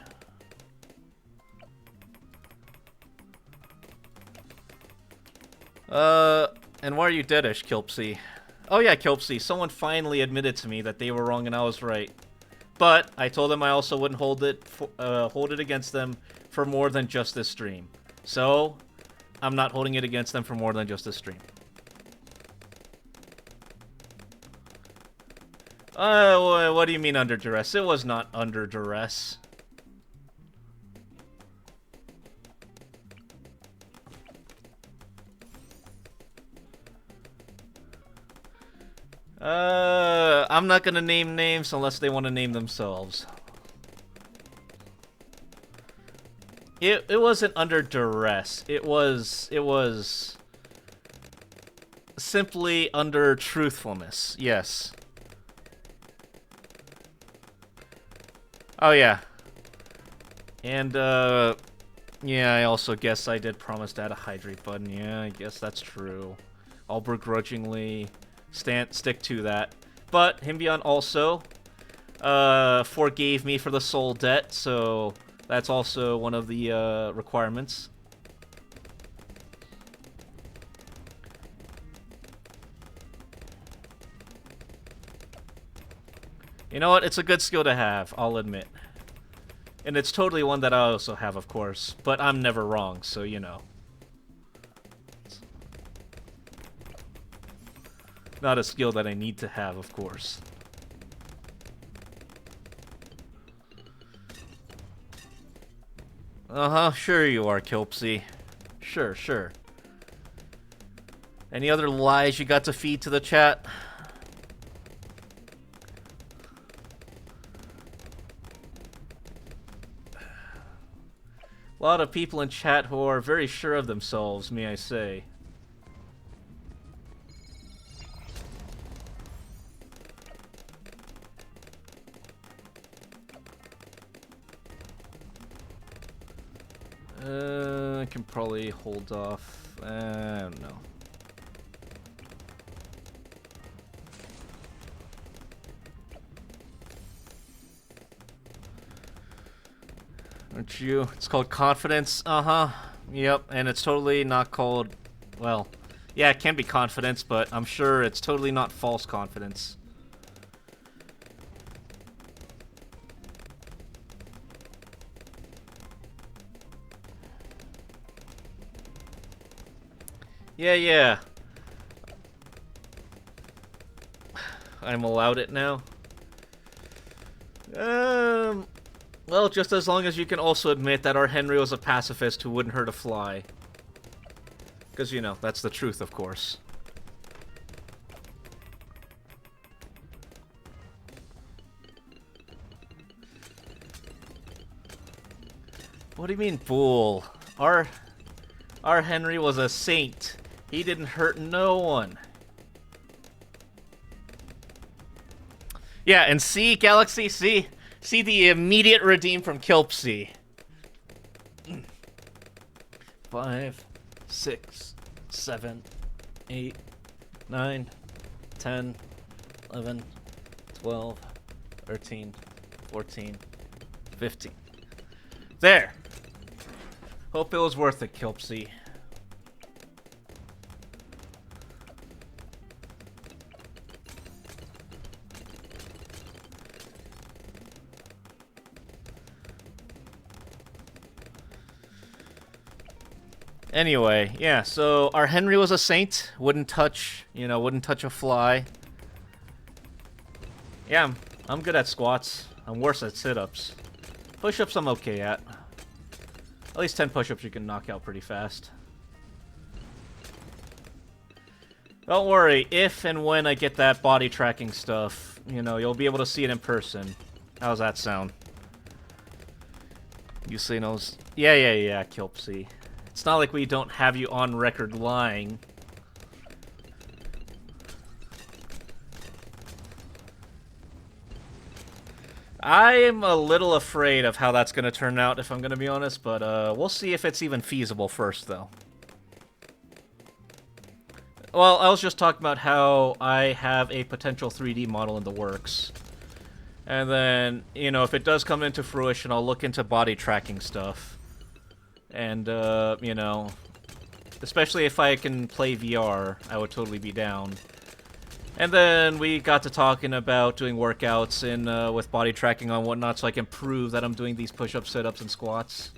And why are you deadish, Kilpsy? Oh yeah, Kilpsy, someone finally admitted to me that they were wrong and I was right. But I told them I also wouldn't hold it against them for more than just this stream. So, I'm not holding it against them for more than just this stream. What do you mean under duress? It was not under duress. I'm not gonna name names unless they want to name themselves. It wasn't under duress. It was simply under truthfulness. Yes. Oh yeah. And yeah, I also guess I did promise to add a hydrate button. Yeah, I guess that's true. I'll begrudgingly stick to that. But Himbion also forgave me for the soul debt, so that's also one of the requirements. You know what? It's a good skill to have, I'll admit. And it's totally one that I also have, of course. But I'm never wrong, so you know. Not a skill that I need to have, of course. Uh-huh, sure you are, Kilpsy. Sure, sure. Any other lies you got to feed to the chat? A lot of people in chat who are very sure of themselves, may I say. I can probably hold off. I don't know. Aren't you? It's called confidence. Uh-huh. Yep, and it's totally not called... Well, yeah, it can be confidence, but I'm sure it's totally not false confidence. Yeah. I'm allowed it now. Well, just as long as you can also admit that our Henry was a pacifist who wouldn't hurt a fly. Because, you know, that's the truth, of course. What do you mean, bull? Our Henry was a saint. He didn't hurt no one. Yeah, and see, Galaxy, see the immediate redeem from Kilpsy. 5, 6, 7, 8, 9, 10, 11, 12, 13, 14, 15. There! Hope it was worth it, Kilpsy. Anyway, yeah, so our Henry was a saint. Wouldn't touch, wouldn't touch a fly. Yeah, I'm good at squats. I'm worse at sit-ups. Push-ups I'm okay at. At least 10 push-ups you can knock out pretty fast. Don't worry, if and when I get that body tracking stuff, you'll be able to see it in person. How's that sound? You see those? Yeah, Kilpsy. It's not like we don't have you on record lying. I'm a little afraid of how that's going to turn out, if I'm going to be honest, but we'll see if it's even feasible first, though. Well, I was just talking about how I have a potential 3D model in the works. And then, if it does come into fruition, I'll look into body tracking stuff. And, especially if I can play VR, I would totally be down. And then we got to talking about doing workouts with body tracking and whatnot, so I can prove that I'm doing these push-ups, sit-ups, and squats.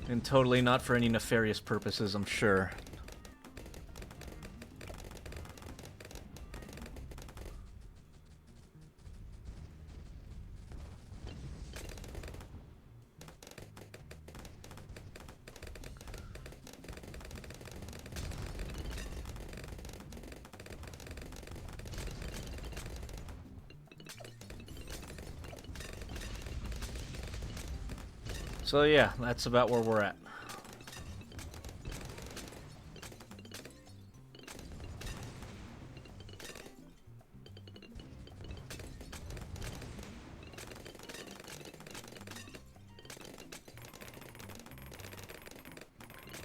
And totally not for any nefarious purposes, I'm sure. So yeah, that's about where we're at.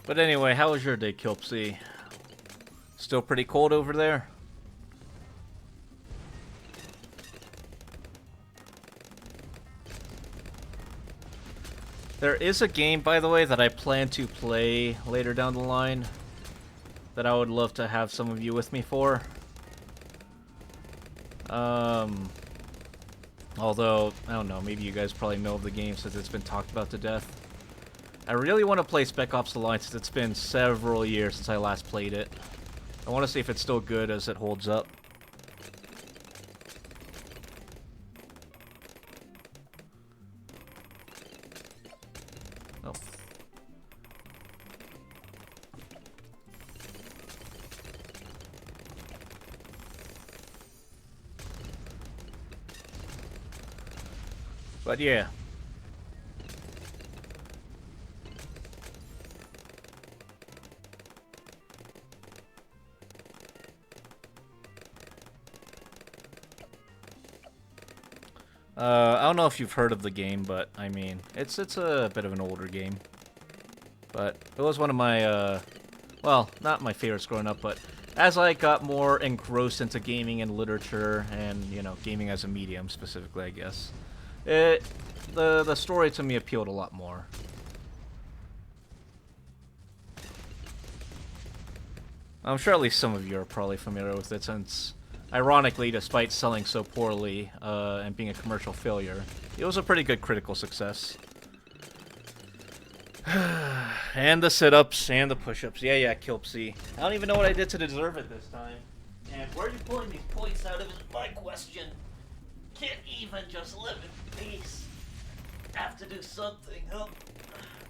But anyway, how was your day, Kilpsy? Still pretty cold over there? There is a game, by the way, that I plan to play later down the line that I would love to have some of you with me for. Although, I don't know, maybe you guys probably know of the game since it's been talked about to death. I really want to play Spec Ops: The Line since it's been several years since I last played it. I want to see if it's still good as it holds up. Oh. But yeah. I don't know if you've heard of the game, but I mean, it's a bit of an older game. But it was one of my, well, not my favorites growing up, but as I got more engrossed into gaming and literature and, gaming as a medium specifically, I guess, the story to me appealed a lot more. I'm sure at least some of you are probably familiar with it since, ironically, despite selling so poorly and being a commercial failure, it was a pretty good critical success. And the sit-ups and the push-ups. Yeah, Kilpsy. I don't even know what I did to deserve it this time. And where are you pulling these points out of is my question. Can't even just live in peace. Have to do something, huh?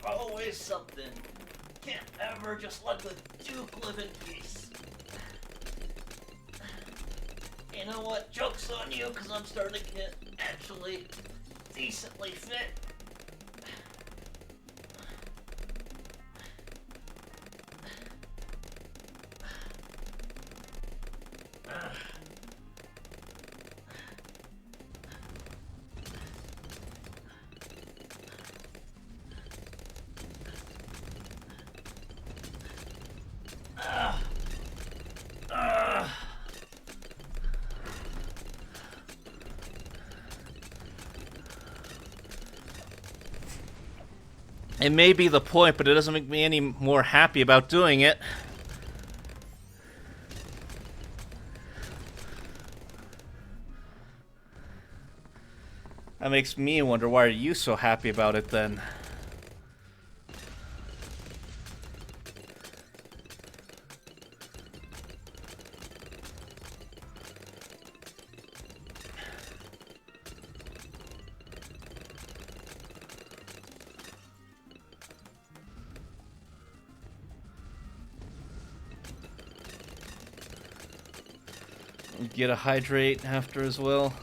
Always something. Can't ever just let the Duke live in peace. you know what? Joke's on you, because I'm starting to get actually decently fit. It may be the point, but it doesn't make me any more happy about doing it. That makes me wonder, why are you so happy about it then? Get a hydrate after as well,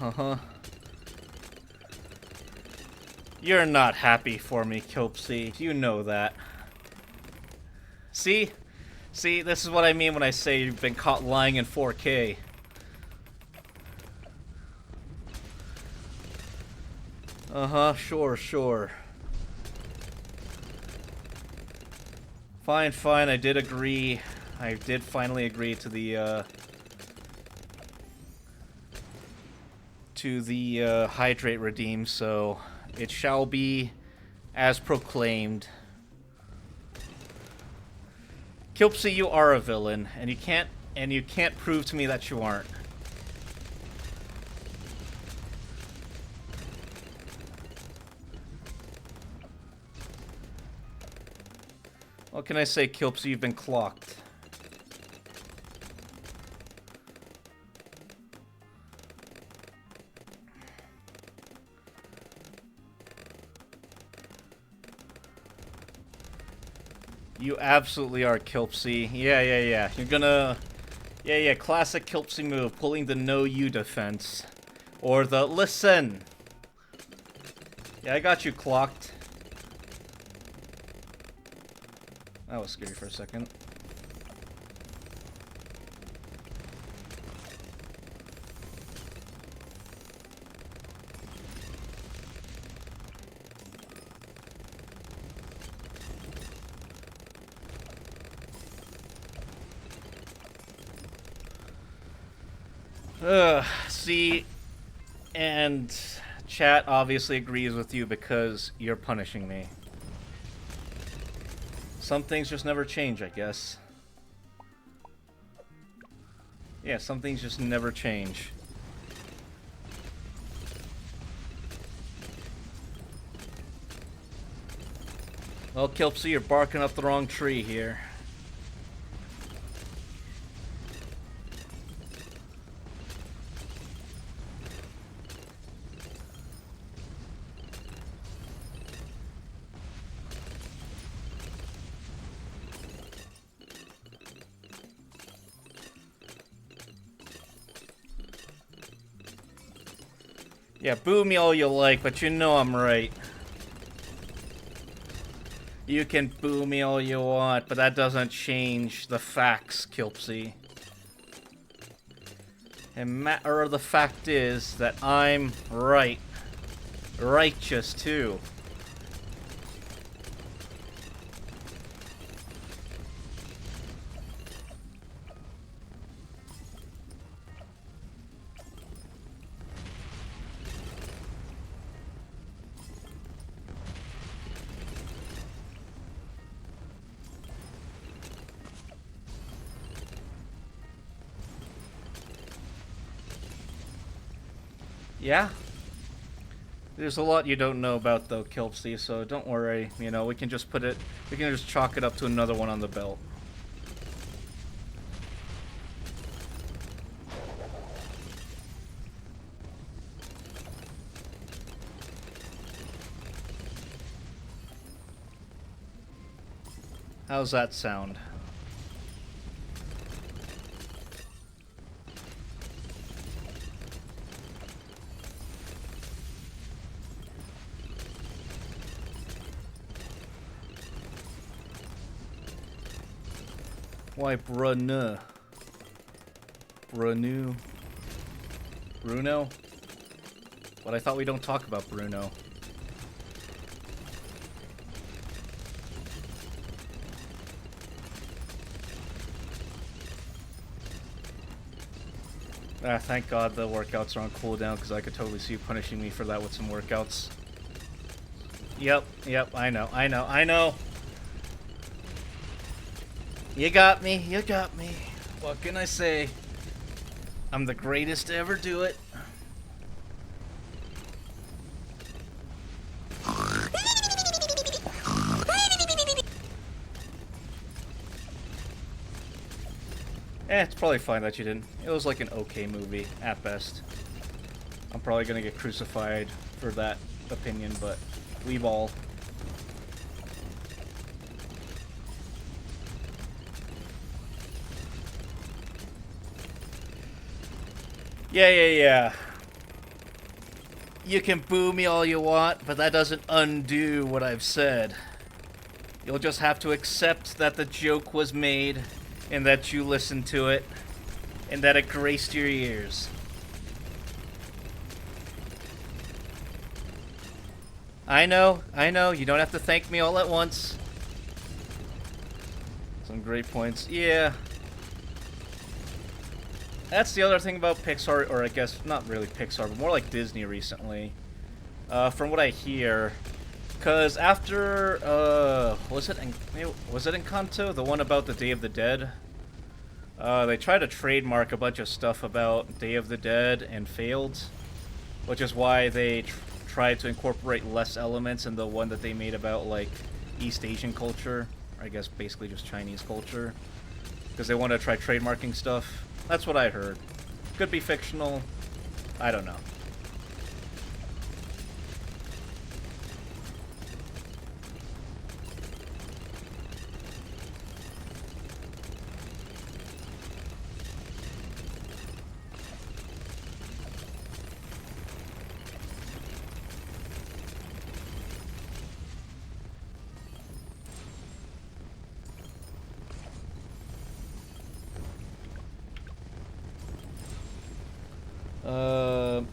You're not happy for me, Kilpsy. You know that. See? See, this is what I mean when I say you've been caught lying in 4K. Sure. Fine, I did agree. I did finally agree to the hydrate redeem, so it shall be as proclaimed. Kilpsy, you are a villain, and you can't prove to me that you aren't. What can I say, Kilpsy? You've been clocked. You absolutely are, Kilpsy. Yeah. You're gonna... Yeah, classic Kilpsy move, pulling the no you defense. Or the listen! Yeah, I got you clocked. That was scary for a second. See, and chat obviously agrees with you because you're punishing me. Some things just never change, I guess. Yeah, some things just never change. Well, Kilpsy, you're barking up the wrong tree here. Yeah, boo me all you like, but you know I'm right. You can boo me all you want, but that doesn't change the facts, Kilpsy. And the fact is that I'm right. Righteous, too. Yeah? There's a lot you don't know about, though, Kilpsy, so don't worry. You know, we can just chalk it up to another one on the belt. How's that sound? Why Bruno? Bruno? Bruno? But I thought we don't talk about Bruno. Ah, thank God the workouts are on cooldown, because I could totally see you punishing me for that with some workouts. Yep, I know. You got me. What can I say? I'm the greatest to ever do it. It's probably fine that you didn't. It was like an okay movie, at best. I'm probably gonna get crucified for that opinion, but we ball. Yeah. You can boo me all you want, but that doesn't undo what I've said. You'll just have to accept that the joke was made, and that you listened to it, and that it graced your ears. I know, you don't have to thank me all at once. Some great points. Yeah. That's the other thing about Pixar, or I guess not really Pixar, but more like Disney recently. From what I hear, because after was it Encanto, the one about the Day of the Dead? They tried to trademark a bunch of stuff about Day of the Dead and failed, which is why they tried to incorporate less elements in the one that they made about like East Asian culture, or I guess basically just Chinese culture, because they want to try trademarking stuff. That's what I heard. Could be fictional. I don't know.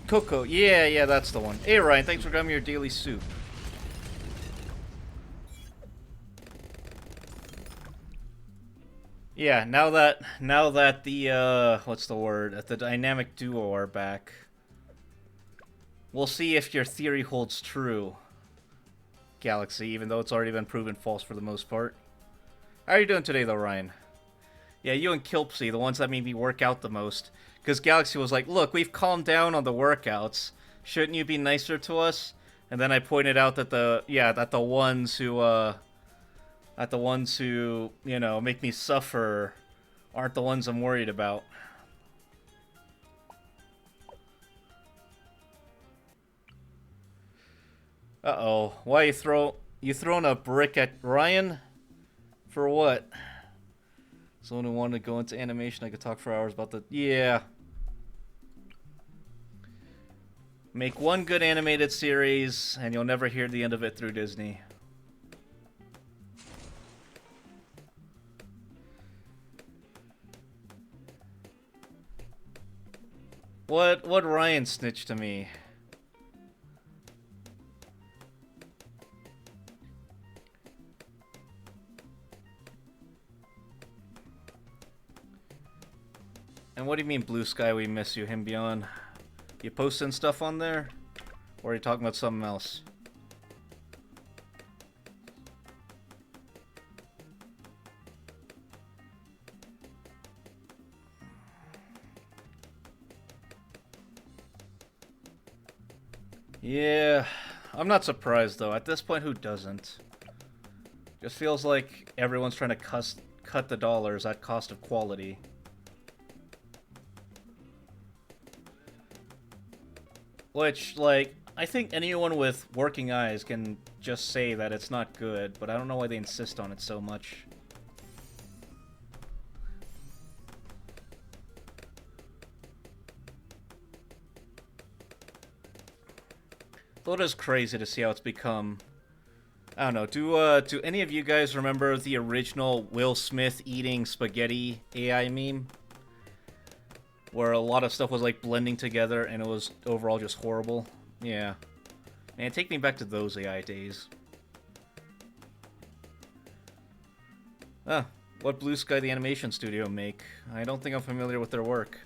Coco. Yeah, that's the one. Hey, Ryan, thanks for grabbing your daily soup. Yeah, now that the, what's the word? That the dynamic duo are back, we'll see if your theory holds true, Galaxy, even though it's already been proven false for the most part. How are you doing today, though, Ryan? Yeah, you and Kilpsy, the ones that made me work out the most. Because Galaxy was like, look, we've calmed down on the workouts. Shouldn't you be nicer to us? And then I pointed out that the ones who, you know, make me suffer aren't the ones I'm worried about. Uh-oh. Why you throwing a brick at Ryan? For what? Someone who wanted to go into animation, I could talk for hours about the... Yeah. Make one good animated series, and you'll never hear the end of it through Disney. What Ryan snitched to me? And what do you mean, Blue Sky, we miss you, him beyond? You posting stuff on there? Or are you talking about something else? Yeah, I'm not surprised though. At this point, who doesn't? Just feels like everyone's trying to cut the dollars at cost of quality. Which, like, I think anyone with working eyes can just say that it's not good, but I don't know why they insist on it so much. Though it is crazy to see how it's become I don't know. Do any of you guys remember the original Will Smith eating spaghetti AI meme? Where a lot of stuff was like blending together and it was overall just horrible. Yeah. Man, take me back to those AI days. Ah, what Blue Sky the animation studio make? I don't think I'm familiar with their work.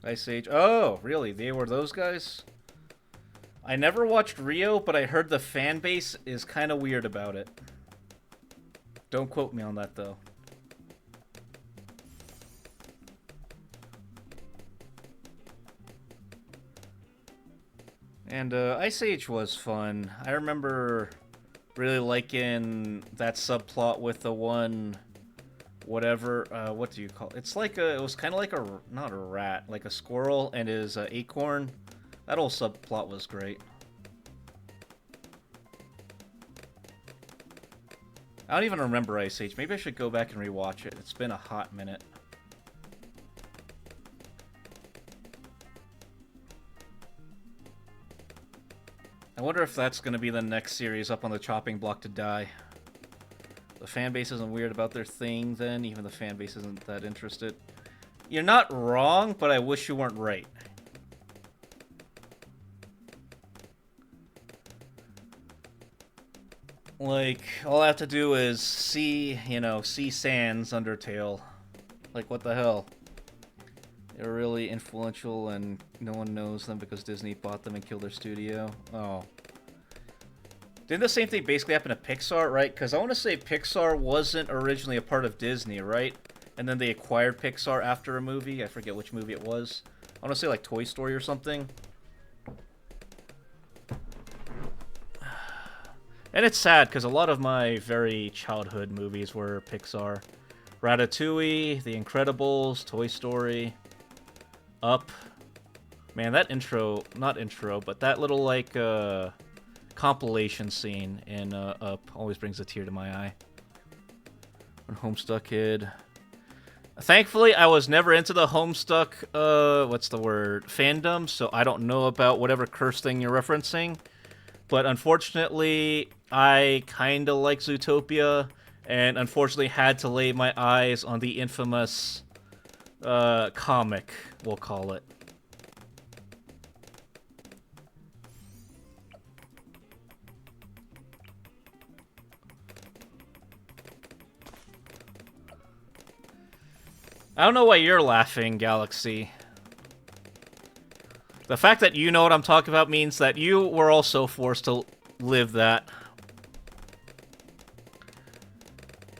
Ice Age. Oh, really? They were those guys? I never watched Rio, but I heard the fan base is kind of weird about it. Don't quote me on that, though. And Ice Age was fun. I remember really liking that subplot with the one, whatever, what do you call it? It's like it was kind of like not a rat, like a squirrel and his acorn. That whole subplot was great. I don't even remember Ice Age. Maybe I should go back and rewatch it. It's been a hot minute. I wonder if that's going to be the next series up on the chopping block to die. The fan base isn't weird about their thing, then. Even the fan base isn't that interested. You're not wrong, but I wish you weren't right. Like, all I have to do is see, see Sans Undertale. Like, what the hell? They're really influential and no one knows them because Disney bought them and killed their studio. Oh. Didn't the same thing basically happen to Pixar, right? Because I want to say Pixar wasn't originally a part of Disney, right? And then they acquired Pixar after a movie. I forget which movie it was. I want to say like Toy Story or something. And it's sad because a lot of my very childhood movies were Pixar. Ratatouille, The Incredibles, Toy Story... Up. Man, that intro, not intro, but that little, like, compilation scene in Up always brings a tear to my eye. When Homestuck Kid. Thankfully, I was never into the Homestuck, what's the word, fandom, so I don't know about whatever curse thing you're referencing. But unfortunately, I kinda like Zootopia, and unfortunately had to lay my eyes on the infamous... comic, we'll call it. I don't know why you're laughing, Galaxy. The fact that you know what I'm talking about means that you were also forced to live that.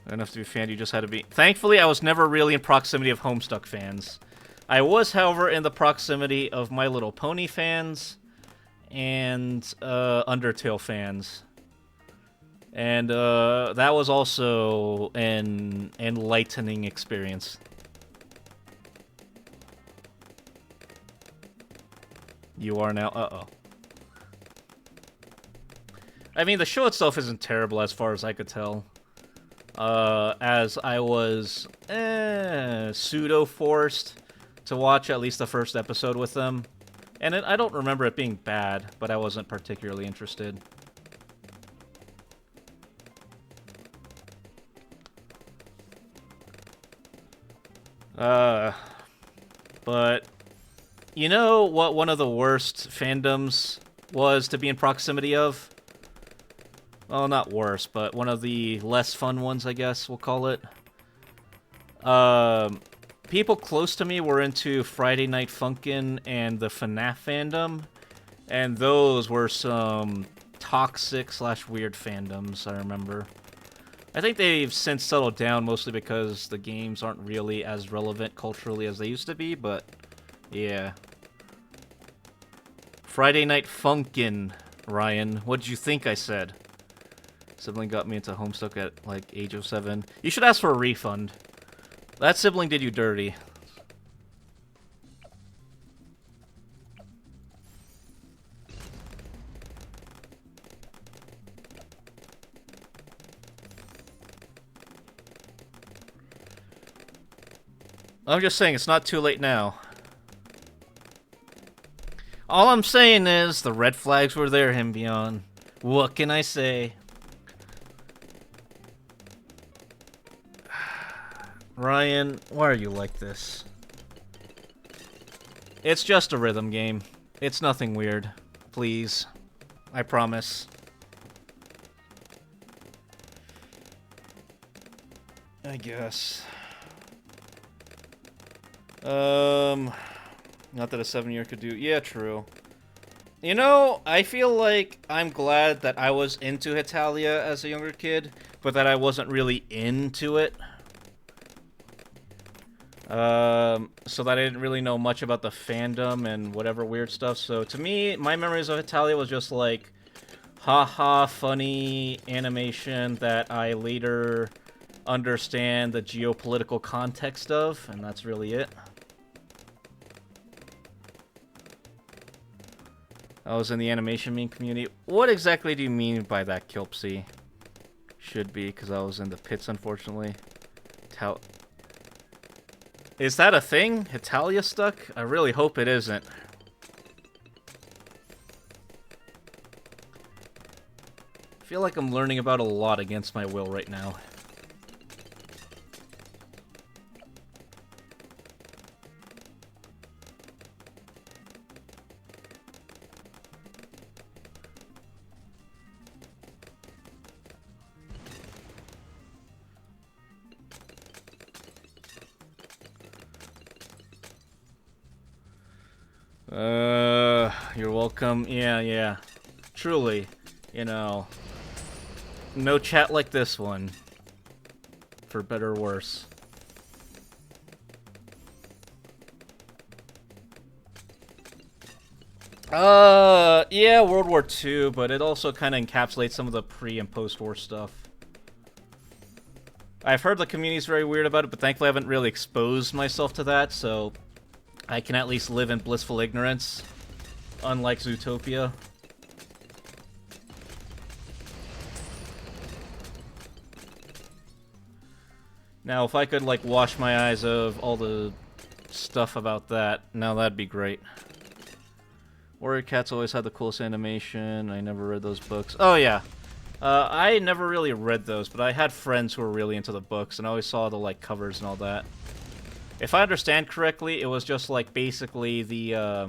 Enough to be a fan, you just had to be... Thankfully, I was never really in proximity of Homestuck fans. I was, however, in the proximity of My Little Pony fans and Undertale fans. And that was also an enlightening experience. You are now... Uh-oh. I mean, the show itself isn't terrible as far as I could tell. As I was pseudo-forced to watch at least the first episode with them. And I don't remember it being bad, but I wasn't particularly interested. But you know what one of the worst fandoms was to be in proximity of? Well, not worse, but one of the less fun ones, I guess we'll call it. People close to me were into Friday Night Funkin' and the FNAF fandom, and those were some toxic/weird fandoms, I remember. I think they've since settled down, mostly because the games aren't really as relevant culturally as they used to be, but yeah. Friday Night Funkin', Ryan. What did you think I said? Sibling got me into Homestuck at, like, age of 7. You should ask for a refund. That sibling did you dirty. I'm just saying, it's not too late now. All I'm saying is the red flags were there, Himbion. What can I say? Ryan, why are you like this? It's just a rhythm game. It's nothing weird. Please. I promise. I guess. Not that a 7-year could do. Yeah, true. You know, I feel like I'm glad that I was into Hetalia as a younger kid, but that I wasn't really into it. So that I didn't really know much about the fandom and whatever weird stuff. So to me, my memories of Hetalia was just like, haha, funny animation that I later understand the geopolitical context of, and that's really it. I was in the animation meme community. What exactly do you mean by that, Kilpsy? Should be, because I was in the pits, unfortunately. Is that a thing? Hetalia stuck? I really hope it isn't. I feel like I'm learning about a lot against my will right now. You're welcome. Yeah. Truly, you know, no chat like this one. For better or worse. Yeah, World War II, but it also kind of encapsulates some of the pre- and post-war stuff. I've heard the community's very weird about it, but thankfully I haven't really exposed myself to that, so I can at least live in blissful ignorance, unlike Zootopia. Now, if I could, like, wash my eyes of all the stuff about that, now that'd be great. Warrior Cats always had the coolest animation. I never read those books. Oh, yeah. I never really read those, but I had friends who were really into the books, and I always saw the, like, covers and all that. If I understand correctly, it was just, like, basically the,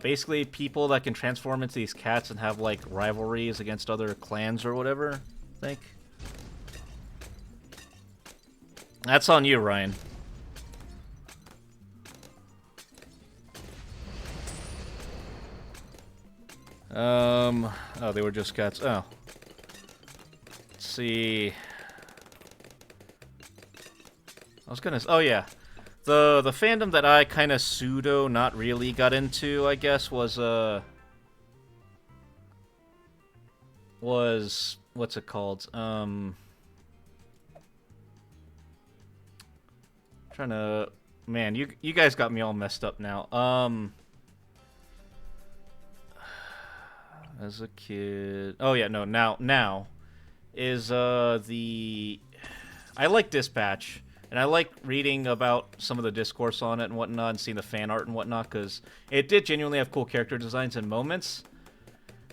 basically people that can transform into these cats and have, like, rivalries against other clans or whatever, I think. That's on you, Ryan. Oh, they were just cats. Oh. Let's see. I was gonna... Oh, yeah. The fandom that I kind of pseudo, not really, got into, I guess, was, what's it called? Trying to... Man, you guys got me all messed up now. As a kid... Oh, yeah, no, now is, the... I like Dispatch, and I like reading about some of the discourse on it and whatnot, and seeing the fan art and whatnot, because it did genuinely have cool character designs and moments.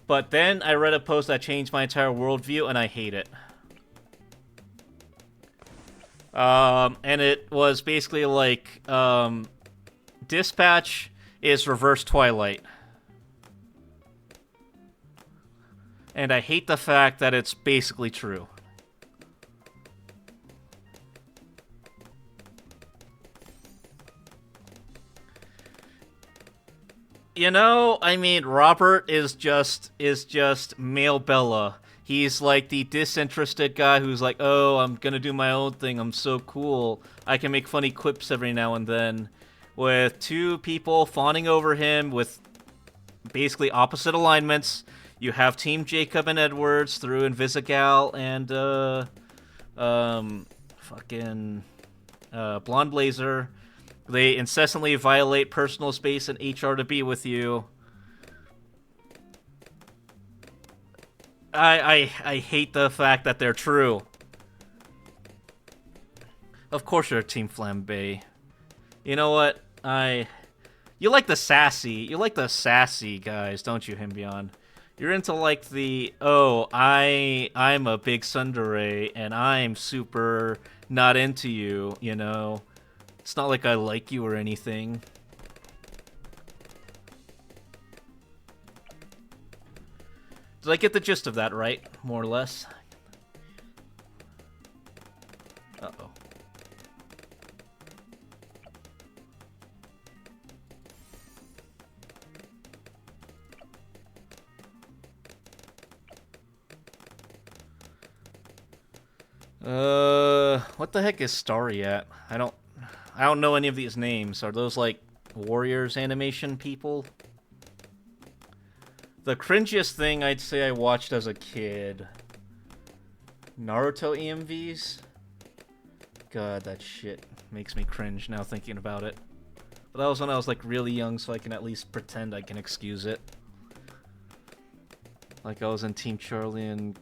But then I read a post that changed my entire worldview, and I hate it. And it was basically like, Dispatch is reverse Twilight. And I hate the fact that it's basically true. You know, I mean, Robert is just male Bella. He's like the disinterested guy who's like, oh, I'm gonna do my own thing, I'm so cool. I can make funny quips every now and then. With two people fawning over him with basically opposite alignments. You have Team Jacob and Edwards through Invisigal and, Blonde Blazer. They incessantly violate personal space and HR to be with you. I hate the fact that they're true. Of course you're Team Flambe. You know what? You like the sassy guys, don't you, Himbion? You're into like the, oh, I'm a big tsundere and I'm super not into you, you know. It's not like I like you or anything. Did I get the gist of that right, more or less? Uh-oh. What the heck is Starry at? I don't know any of these names. Are those like Warriors animation people? The cringiest thing I'd say I watched as a kid. Naruto EMVs? God, that shit makes me cringe now thinking about it. But that was when I was like really young, so I can at least pretend I can excuse it. Like I was in Team Charlie and...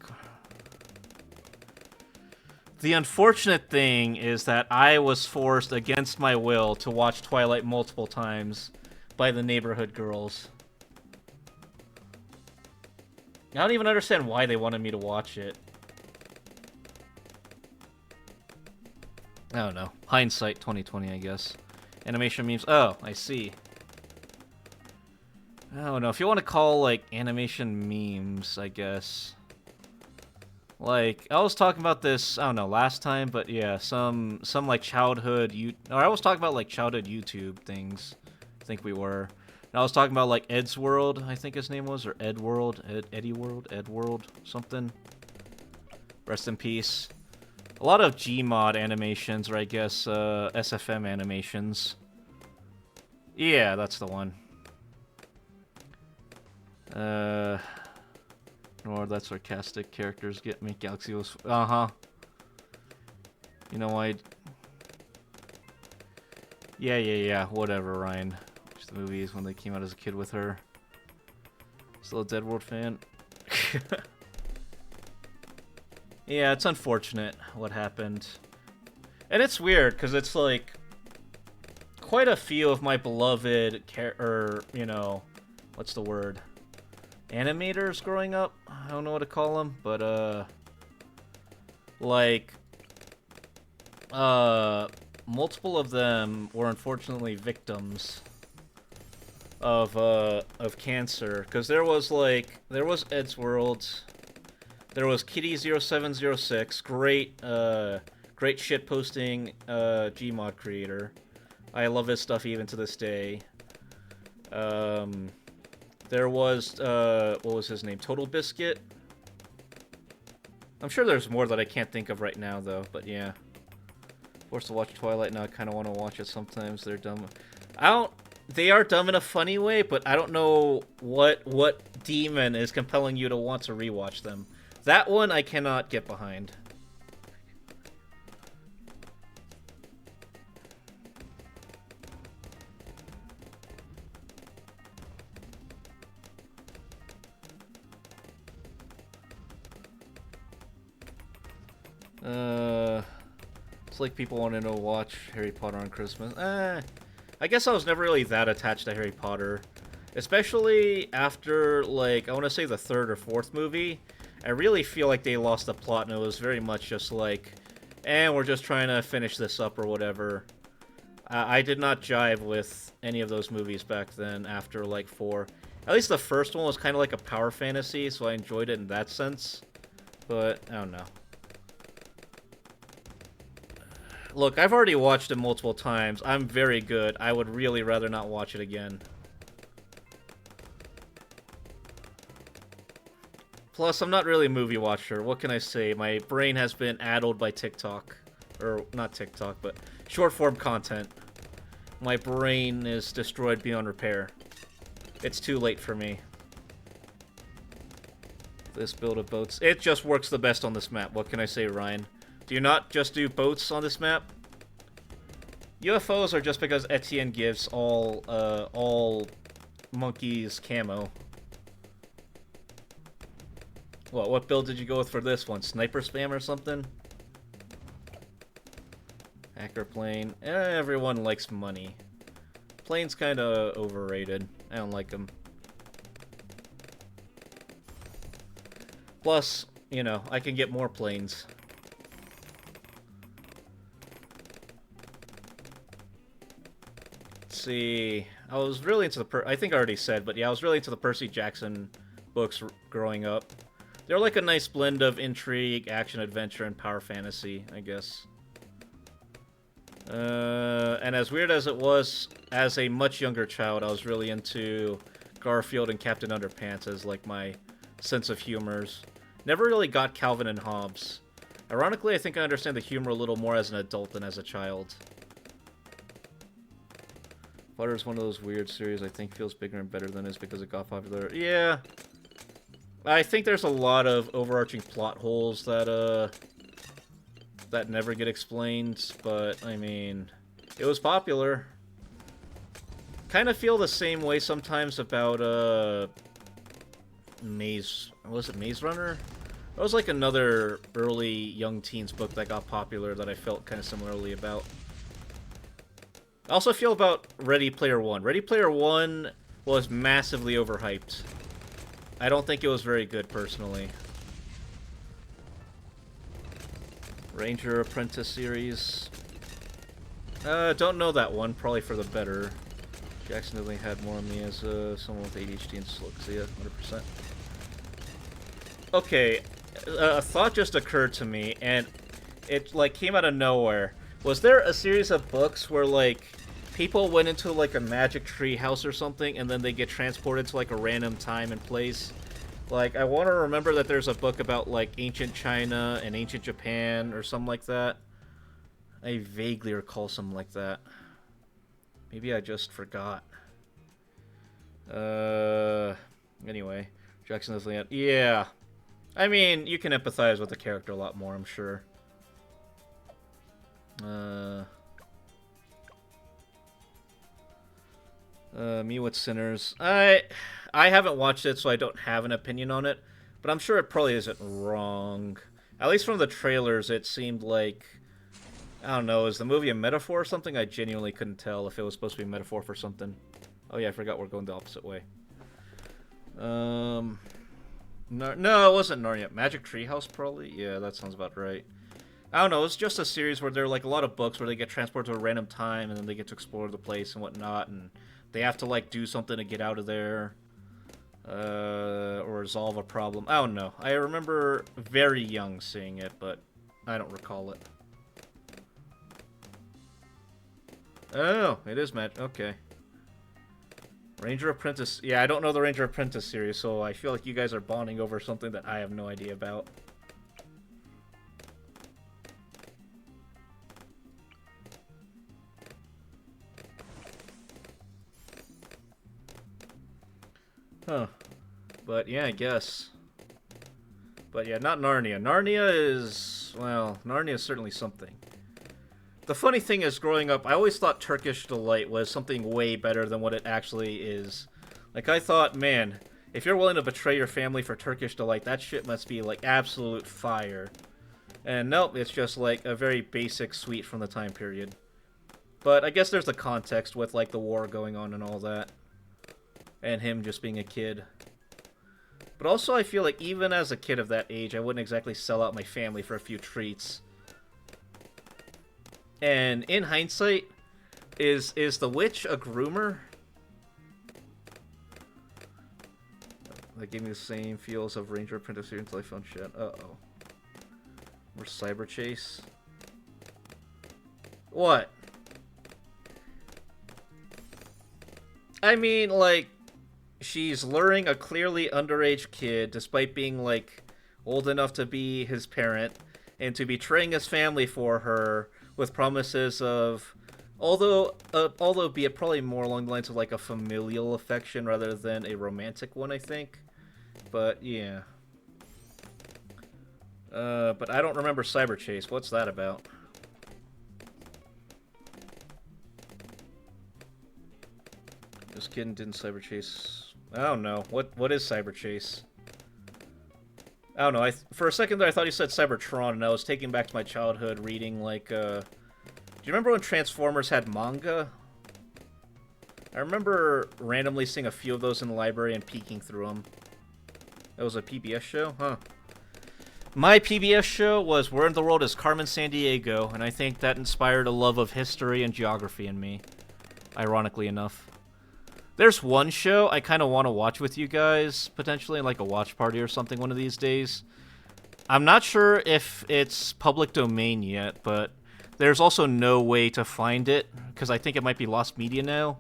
The unfortunate thing is that I was forced against my will to watch Twilight multiple times by the neighborhood girls. I don't even understand why they wanted me to watch it. I don't know. Hindsight 2020, I guess. Animation memes. Oh, I see. I don't know. If you want to call, like, animation memes, I guess. Like, I was talking about this, I don't know, last time, but yeah, some like, childhood... Or I was talking about, like, childhood YouTube things. I think we were. And I was talking about, like, Ed's World, I think his name was, or Ed World, Eddie World, Ed World, something. Rest in peace. A lot of Gmod animations, or I guess, SFM animations. Yeah, that's the one. Nor that sarcastic characters get me. Galaxy was... Uh-huh. You know, Yeah, whatever, Ryan. Watch the movies when they came out as a kid with her. Still a Dead World fan. Yeah, it's unfortunate what happened. And it's weird, because it's like... Quite a few of my beloved, you know... What's the word? Animators growing up? I don't know what to call them, but, like... multiple of them were unfortunately victims of cancer. Because there was Ed's World... There was Kitty0706, great shitposting Gmod creator. I love his stuff even to this day. There was, what was his name? Total Biscuit? I'm sure there's more that I can't think of right now, though, but yeah. Forced to watch Twilight now, I kind of want to watch it sometimes. They're dumb. They are dumb in a funny way, but I don't know what demon is compelling you to want to rewatch them. That one I cannot get behind. It's like people wanting to watch Harry Potter on Christmas. I guess I was never really that attached to Harry Potter. Especially after, like, I want to say the third or fourth movie. I really feel like they lost the plot, and it was very much just like, we're just trying to finish this up or whatever. I did not jive with any of those movies back then after, like, 4. At least the first one was kind of like a power fantasy, so I enjoyed it in that sense. But, I don't know. Look, I've already watched it multiple times. I'm very good. I would really rather not watch it again. Plus, I'm not really a movie watcher. What can I say? My brain has been addled by TikTok. Or, not TikTok, but short-form content. My brain is destroyed beyond repair. It's too late for me. This build of boats. It just works the best on this map. What can I say, Ryan? Do you not just do boats on this map? UFOs are just because Etienne gives all monkeys camo. What build did you go with for this one? Sniper spam or something? Hacker plane. Everyone likes money. Planes kind of overrated. I don't like them. Plus, you know, I can get more planes. Let's see. I was really into the I think I already said, but yeah, I was really into the Percy Jackson books growing up. They're like a nice blend of intrigue, action, adventure, and power fantasy, I guess. And as weird as it was, as a much younger child, I was really into Garfield and Captain Underpants as like my sense of humors. Never really got Calvin and Hobbes. Ironically, I think I understand the humor a little more as an adult than as a child. Flutter is one of those weird series I think feels bigger and better than it is because it got popular. Yeah. I think there's a lot of overarching plot holes that, that never get explained, but, I mean, it was popular. Kind of feel the same way sometimes about, Maze... Was it Maze Runner? That was like another early young teens book that got popular that I felt kind of similarly about. I also feel about Ready Player One. Ready Player One was massively overhyped. I don't think it was very good, personally. Ranger Apprentice series. Don't know that one. Probably for the better. Jackson definitely had more on me as someone with ADHD and dyslexia, 100%. Okay, a thought just occurred to me, and it, like, came out of nowhere. Was there a series of books where, like, people went into, like, a magic tree house or something, and then they get transported to, like, a random time and place? Like, I want to remember that there's a book about, like, ancient China and ancient Japan or something like that. I vaguely recall something like that. Maybe I just forgot. Anyway. Jackson is Leon. Yeah. I mean, you can empathize with the character a lot more, I'm sure. Me with Sinners. I haven't watched it, so I don't have an opinion on it. But I'm sure it probably isn't wrong. At least from the trailers, it seemed like... I don't know, is the movie a metaphor or something? I genuinely couldn't tell if it was supposed to be a metaphor for something. Oh yeah, I forgot we're going the opposite way. No, it wasn't Narnia. Magic Treehouse, probably? Yeah, that sounds about right. I don't know, it's just a series where there are like a lot of books where they get transported to a random time and then they get to explore the place and whatnot, and they have to like do something to get out of there. Or resolve a problem. I don't know. I remember very young seeing it, but I don't recall it. Oh, it is Magic. Okay. Ranger Apprentice. Yeah, I don't know the Ranger Apprentice series, so I feel like you guys are bonding over something that I have no idea about. Huh. But yeah, I guess. But yeah, not Narnia. Narnia is... well, Narnia is certainly something. The funny thing is, growing up, I always thought Turkish Delight was something way better than what it actually is. Like, I thought, man, if you're willing to betray your family for Turkish Delight, that shit must be, like, absolute fire. And nope, it's just, like, a very basic sweet from the time period. But I guess there's the context with, like, the war going on and all that. And him just being a kid. But also, I feel like even as a kid of that age, I wouldn't exactly sell out my family for a few treats. And in hindsight, is the witch a groomer? That gave me the same feels of Ranger Apprentice here until I found shit. Uh-oh. More Cyber Chase. What? I mean, like, she's luring a clearly underage kid, despite being, like, old enough to be his parent, into betraying his family for her, with promises of, although be it probably more along the lines of like a familial affection rather than a romantic one, I think. But yeah. But I don't remember Cyber Chase. What's that about? Just kidding, didn't Cyber Chase? I don't know. What is Cyber Chase? I don't know. For a second there, I thought you said Cybertron, and I was taken back to my childhood reading, like, do you remember when Transformers had manga? I remember randomly seeing a few of those in the library and peeking through them. That was a PBS show? Huh. My PBS show was Where in the World is Carmen Sandiego, and I think that inspired a love of history and geography in me, ironically enough. There's one show I kind of want to watch with you guys, potentially in like a watch party or something one of these days. I'm not sure if it's public domain yet, but there's also no way to find it, because I think it might be lost media now.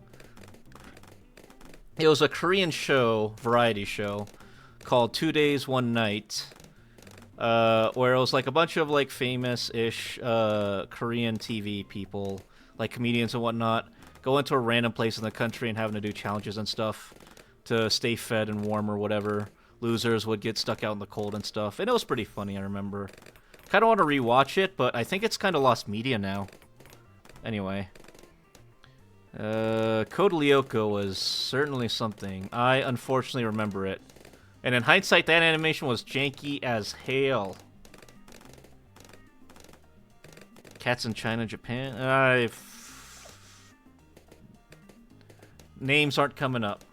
It was a Korean show, variety show, called 2 Days, 1 Night, where it was like a bunch of like famous-ish Korean TV people, like comedians and whatnot, go into a random place in the country and having to do challenges and stuff to stay fed and warm or whatever. Losers would get stuck out in the cold and stuff, and it was pretty funny, I remember. Kind of want to rewatch it, but I think it's kind of lost media now. Anyway. Code Lyoko was certainly something. I unfortunately remember it. And in hindsight, that animation was janky as hell. Cats in China, Japan. Names aren't coming up.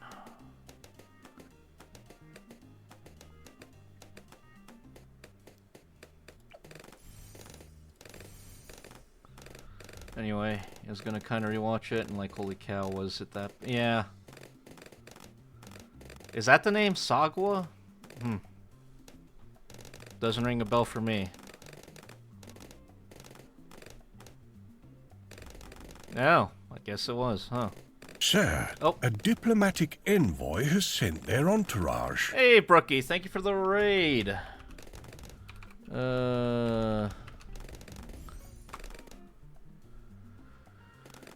Anyway, I was gonna kind of rewatch it, and like, holy cow, was it that? Yeah. Is that the name? Sagwa? Doesn't ring a bell for me. No, I guess it was, huh? Sir, a diplomatic envoy has sent their entourage. Hey, Brookie, thank you for the raid.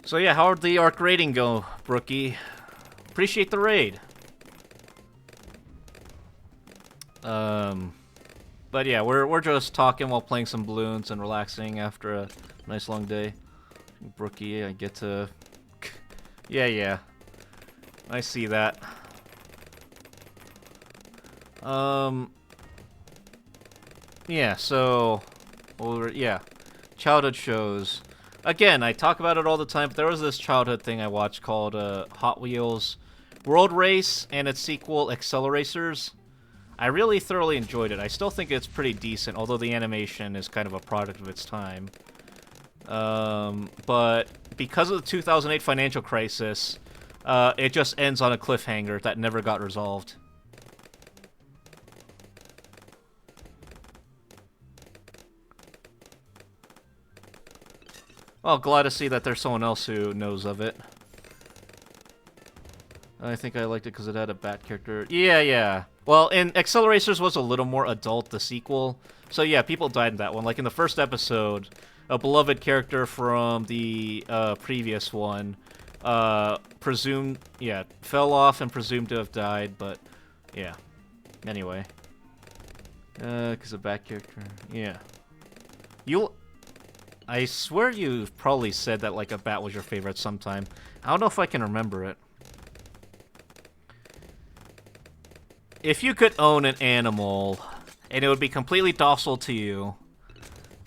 So yeah, how'd the arc raiding go, Brookie? Appreciate the raid. But yeah, we're just talking while playing some Bloons and relaxing after a nice long day. Brookie, I get to... yeah. I see that. Yeah, so... Well, yeah. Childhood shows. Again, I talk about it all the time, but there was this childhood thing I watched called Hot Wheels World Race and its sequel, Acceleracers. I really thoroughly enjoyed it. I still think it's pretty decent, although the animation is kind of a product of its time. But because of the 2008 financial crisis, it just ends on a cliffhanger that never got resolved. Well, glad to see that there's someone else who knows of it. I think I liked it because it had a bat character. Yeah. Well, and Acceleracers was a little more adult, the sequel. So yeah, people died in that one. Like in the first episode, a beloved character from the previous one fell off and presumed to have died, but yeah. Anyway. Because a bat character. Yeah. I swear you've probably said that like a bat was your favorite sometime. I don't know if I can remember it. If you could own an animal, and it would be completely docile to you,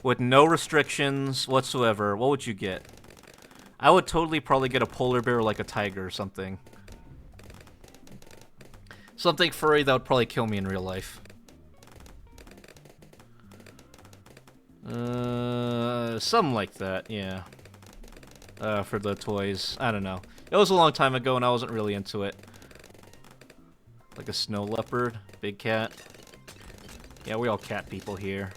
with no restrictions whatsoever, what would you get? I would totally probably get a polar bear or like a tiger or something. Something furry that would probably kill me in real life. Something like that, yeah. For the toys. I don't know. It was a long time ago and I wasn't really into it. Like a snow leopard, big cat. Yeah, we all cat people here.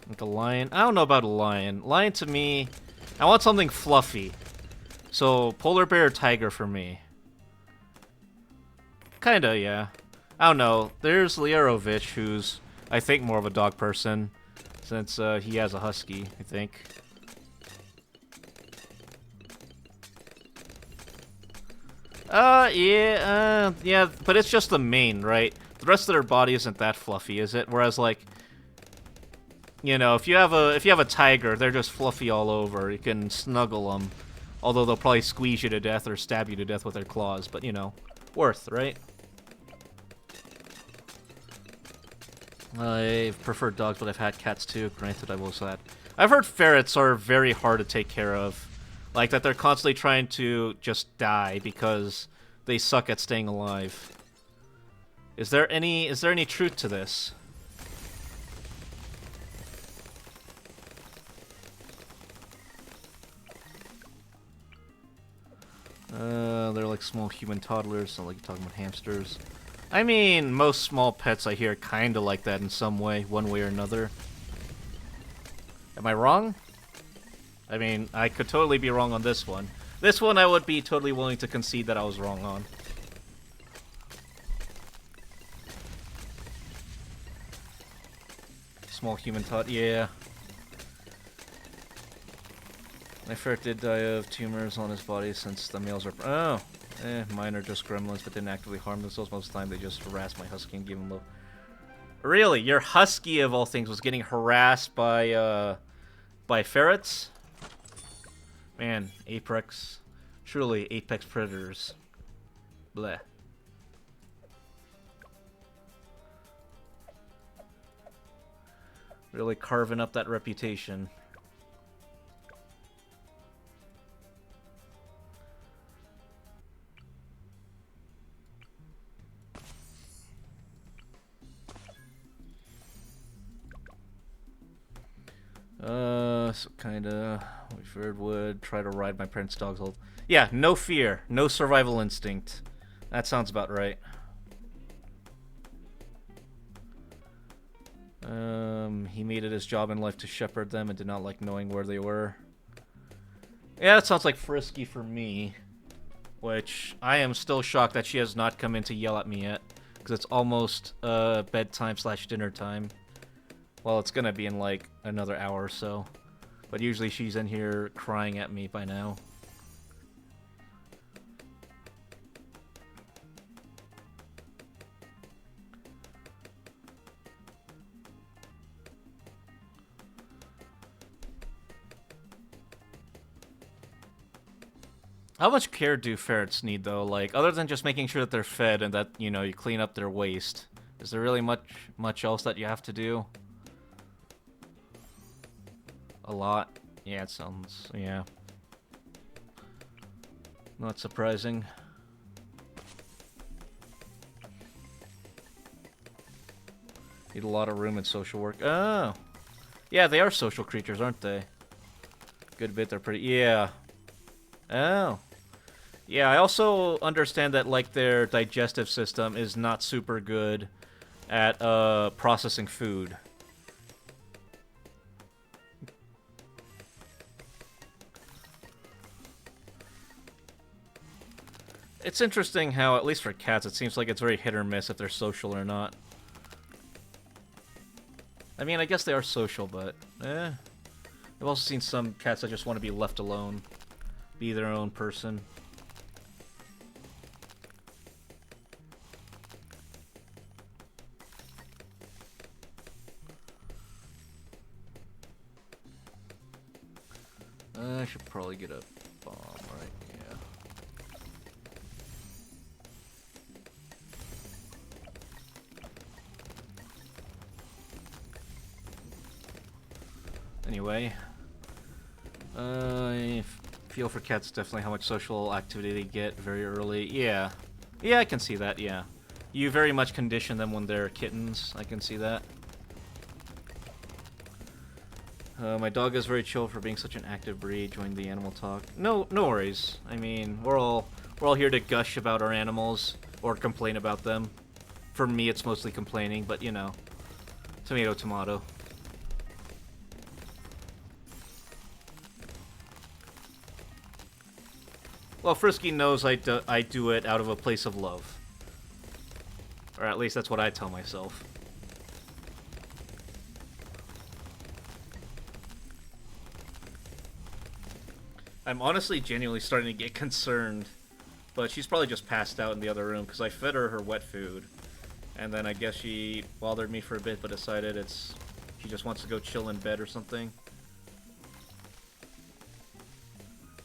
Like a lion. I don't know about a lion. Lion to me, I want something fluffy. So, polar bear or tiger for me. Kinda, yeah. I don't know. There's Lierovich, who's, I think, more of a dog person. Since he has a husky, I think. Yeah, but it's just the mane, right? The rest of their body isn't that fluffy, is it? Whereas, like, you know, if you have a tiger, they're just fluffy all over. You can snuggle them, although they'll probably squeeze you to death or stab you to death with their claws. But you know, worth, right? I've preferred dogs, but I've had cats too. Granted, I will say that. I've heard ferrets are very hard to take care of. Like that they're constantly trying to just die because they suck at staying alive. Is there any truth to this? They're like small human toddlers, so like you're talking about hamsters. I mean, most small pets I hear kinda like that in some way, one way or another. Am I wrong? I mean, I could totally be wrong on this one. This one I would be totally willing to concede that I was wrong on. Small human tot, yeah. My ferret did die of tumors on his body since the males are... Oh! Mine are just gremlins, but didn't actively harm themselves. Most of the time they just harassed my husky and gave him low... Really? Your husky, of all things, was getting harassed by ferrets? Man, Apex. Truly, apex predators. Bleh. Really carving up that reputation. So kinda... We've would try to ride my parents' dogs. Yeah, no fear. No survival instinct. That sounds about right. He made it his job in life to shepherd them and did not like knowing where they were. Yeah, that sounds like Frisky for me. Which, I am still shocked that she has not come in to yell at me yet. Because it's almost bedtime / dinner time. Well, it's gonna be in like another hour or so. But usually she's in here crying at me by now. How much care do ferrets need, though? Like, other than just making sure that they're fed and that, you know, you clean up their waste. Is there really much else that you have to do? A lot. Yeah, it sounds... yeah. Not surprising. Need a lot of room and social work. Oh! Yeah, they are social creatures, aren't they? Good bit, they're pretty... yeah. Oh. Yeah, I also understand that, like, their digestive system is not super good at, processing food. It's interesting how, at least for cats, it seems like it's very hit or miss if they're social or not. I mean, I guess they are social, but, I've also seen some cats that just want to be left alone. Be their own person. I should probably get a bomb, right? Yeah. Anyway, I feel for cats definitely how much social activity they get very early. Yeah. Yeah, I can see that, yeah. You very much condition them when they're kittens. I can see that. My dog is very chill for being such an active breed. Join the animal talk. No worries. I mean, we're all here to gush about our animals or complain about them. For me, it's mostly complaining, but you know, tomato, tomato. Well, Frisky knows I do it out of a place of love. Or at least that's what I tell myself. I'm honestly genuinely starting to get concerned. But she's probably just passed out in the other room because I fed her wet food. And then I guess she bothered me for a bit but decided she just wants to go chill in bed or something.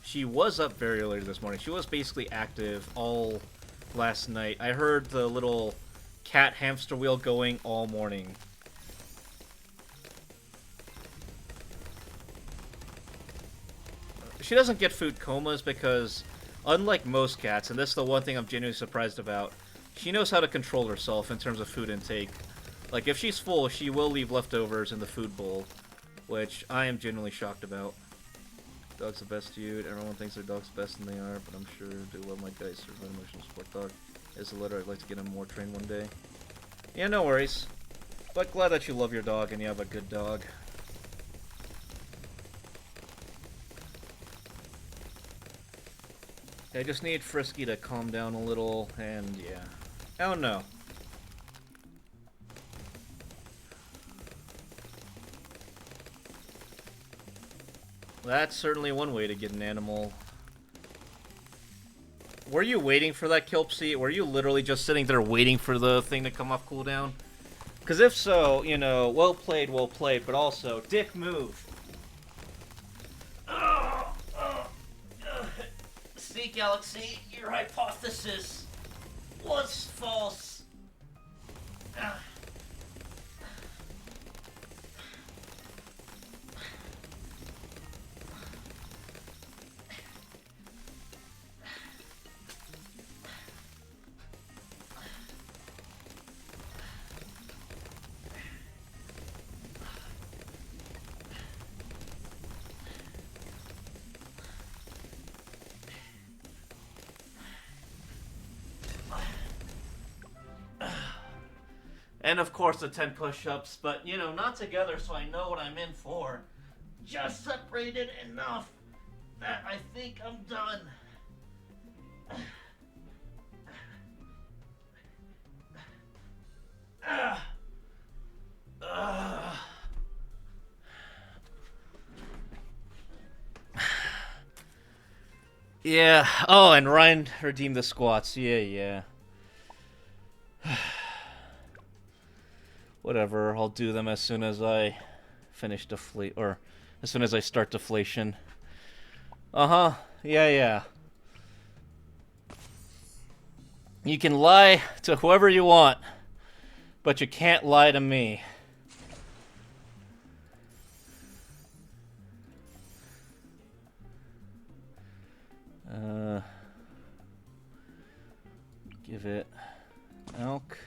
She was up very early this morning. She was basically active all last night. I heard the little cat hamster wheel going all morning. she doesn't get food comas because, unlike most cats, and this is the one thing I'm genuinely surprised about, she knows how to control herself in terms of food intake. Like, if she's full, she will leave leftovers in the food bowl, which I am genuinely shocked about. Dog's the best dude. Everyone thinks their dog's best than they are, but I'm sure do well. My guy's certified emotional support dog is a litter. I'd like to get him more trained one day. Yeah, no worries. But glad that you love your dog and you have a good dog. I just need Frisky to calm down a little, and yeah. Oh no. That's certainly one way to get an animal. Were you waiting for that Kilpsy? Were you literally just sitting there waiting for the thing to come off cooldown? Because if so, you know, well played, but also, dick move. See, Galaxy, your hypothesis was false. And of course the 10 push-ups, but you know, not together so I know what I'm in for. Just separated enough that I think I'm done. Yeah. Oh, and Ryan redeemed the squats. Yeah. Whatever, I'll do them as soon as I finish or as soon as I start deflation. Uh-huh, yeah. You can lie to whoever you want, but you can't lie to me. Give it elk.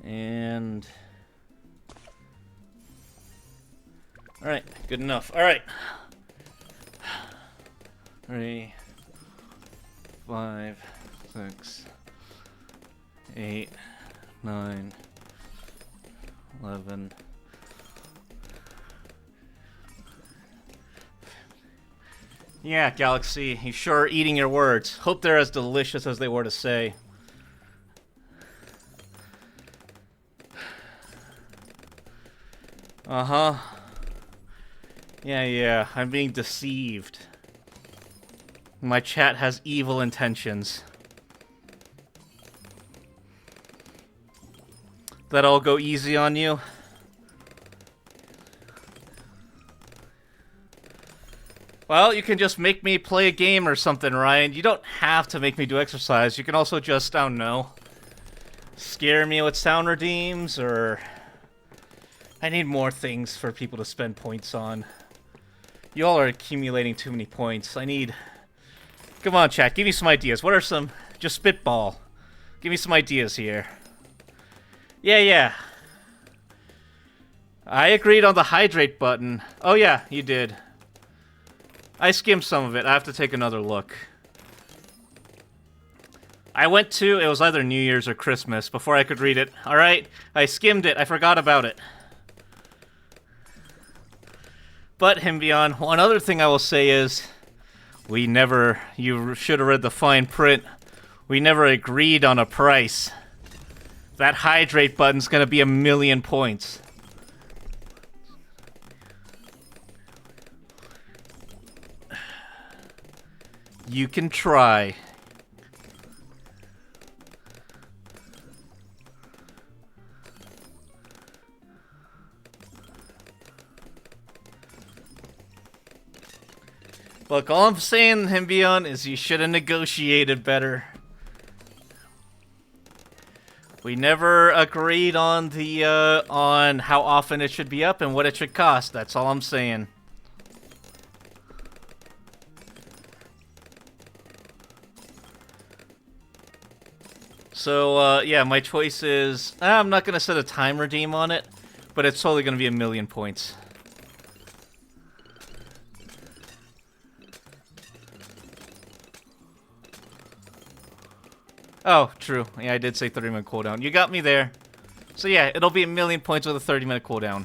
And alright, good enough. Alright. 3, 5, 6, 8, 9, 11. Yeah, Galaxy, you sure are eating your words. Hope they're as delicious as they were to say. Uh-huh. Yeah, I'm being deceived. My chat has evil intentions. That all go easy on you? Well, you can just make me play a game or something, Ryan. You don't have to make me do exercise. You can also just, I don't know, scare me with sound redeems, or... I need more things for people to spend points on. Y'all are accumulating too many points. I need... Come on, chat. Give me some ideas. What are some... Just spitball. Give me some ideas here. Yeah. I agreed on the hydrate button. Oh, yeah, you did. I skimmed some of it. I have to take another look. I went to... It was either New Year's or Christmas before I could read it. Alright? I skimmed it. I forgot about it. But, Hymbion, one other thing I will say is, you should have read the fine print. We never agreed on a price. That hydrate button's gonna be 1,000,000 points. You can try. Look, all I'm saying, Hymbion, is you should have negotiated better. We never agreed on the, on how often it should be up and what it should cost. That's all I'm saying. So, yeah, my choice is... I'm not going to set a time redeem on it, but it's totally going to be 1,000,000 points. Oh, true. Yeah, I did say 30-minute cooldown. You got me there. So yeah, it'll be 1,000,000 points with a 30-minute cooldown.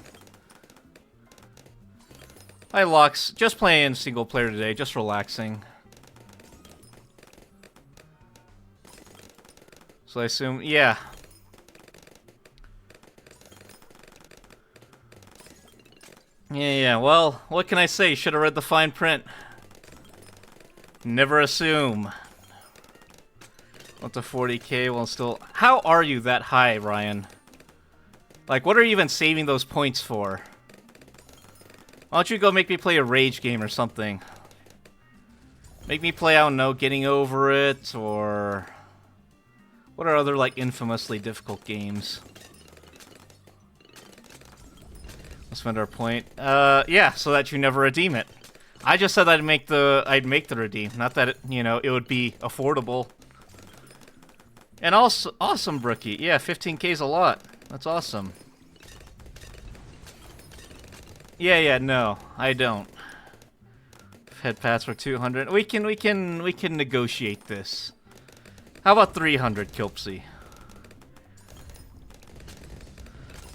Hi, Lux. Just playing single player today, just relaxing. So I assume, yeah. Yeah, well, what can I say? Should have read the fine print. Never assume. Up to 40k while still... How are you that high, Ryan? Like, what are you even saving those points for? Why don't you go make me play a rage game or something? Make me play, I don't know, Getting Over It, or... What are other, like, infamously difficult games? Let's spend our point. Yeah, so that you never redeem it. I just said I'd make the redeem, not that it, you know, it would be affordable. And also, awesome, Brookie. Yeah, 15k is a lot. That's awesome. Yeah, no, I don't. Head pass for 200. We can negotiate this. How about 300, Kilpsy?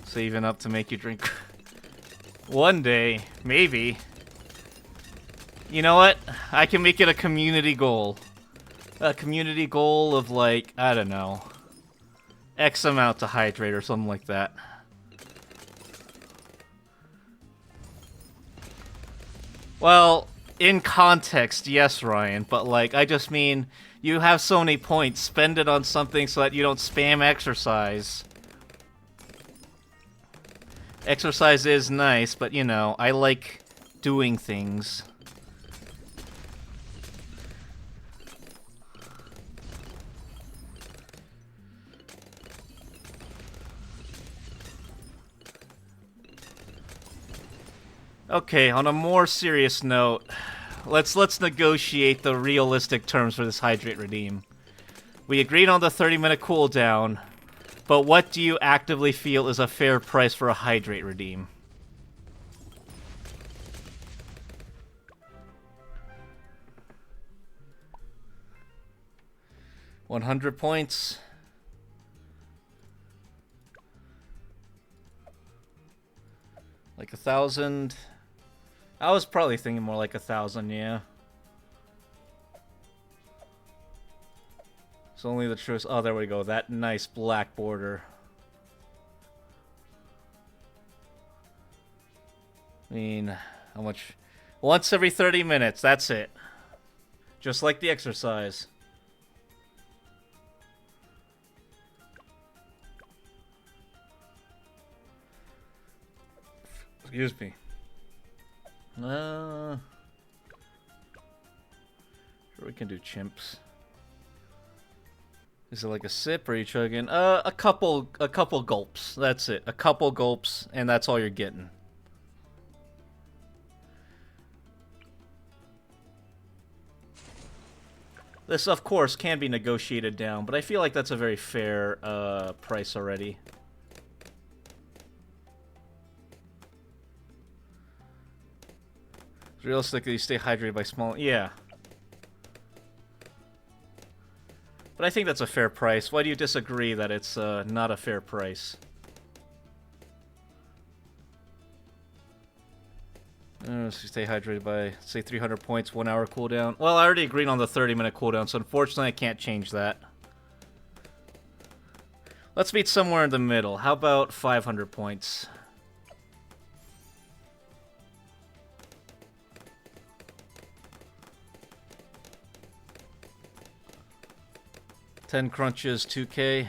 Saving up to make you drink. One day, maybe. You know what? I can make it a community goal. A community goal of, like, I don't know, X amount to hydrate or something like that. Well, in context, yes, Ryan, but, like, I just mean, you have so many points, spend it on something so that you don't spam exercise. Exercise is nice, but, you know, I like doing things. Okay, on a more serious note, let's negotiate the realistic terms for this hydrate redeem. We agreed on the 30-minute cooldown, but what do you actively feel is a fair price for a hydrate redeem? $100 points. Like 1,000. I was probably thinking more like 1,000, yeah. It's only the truth. Oh, there we go. That nice black border. I mean, how much? Once every 30 minutes, that's it. Just like the exercise. Excuse me. Sure, we can do chimps. Is it like a sip or are you chugging? A couple gulps. That's it. A couple gulps, and that's all you're getting. This, of course, can be negotiated down, but I feel like that's a very fair price already. Realistically, stay hydrated by small... Yeah. But I think that's a fair price. Why do you disagree that it's not a fair price? So stay hydrated by, say, 300 points, 1 hour cooldown. Well, I already agreed on the 30-minute cooldown, so unfortunately I can't change that. Let's meet somewhere in the middle. How about 500 points? Ten crunches, 2k.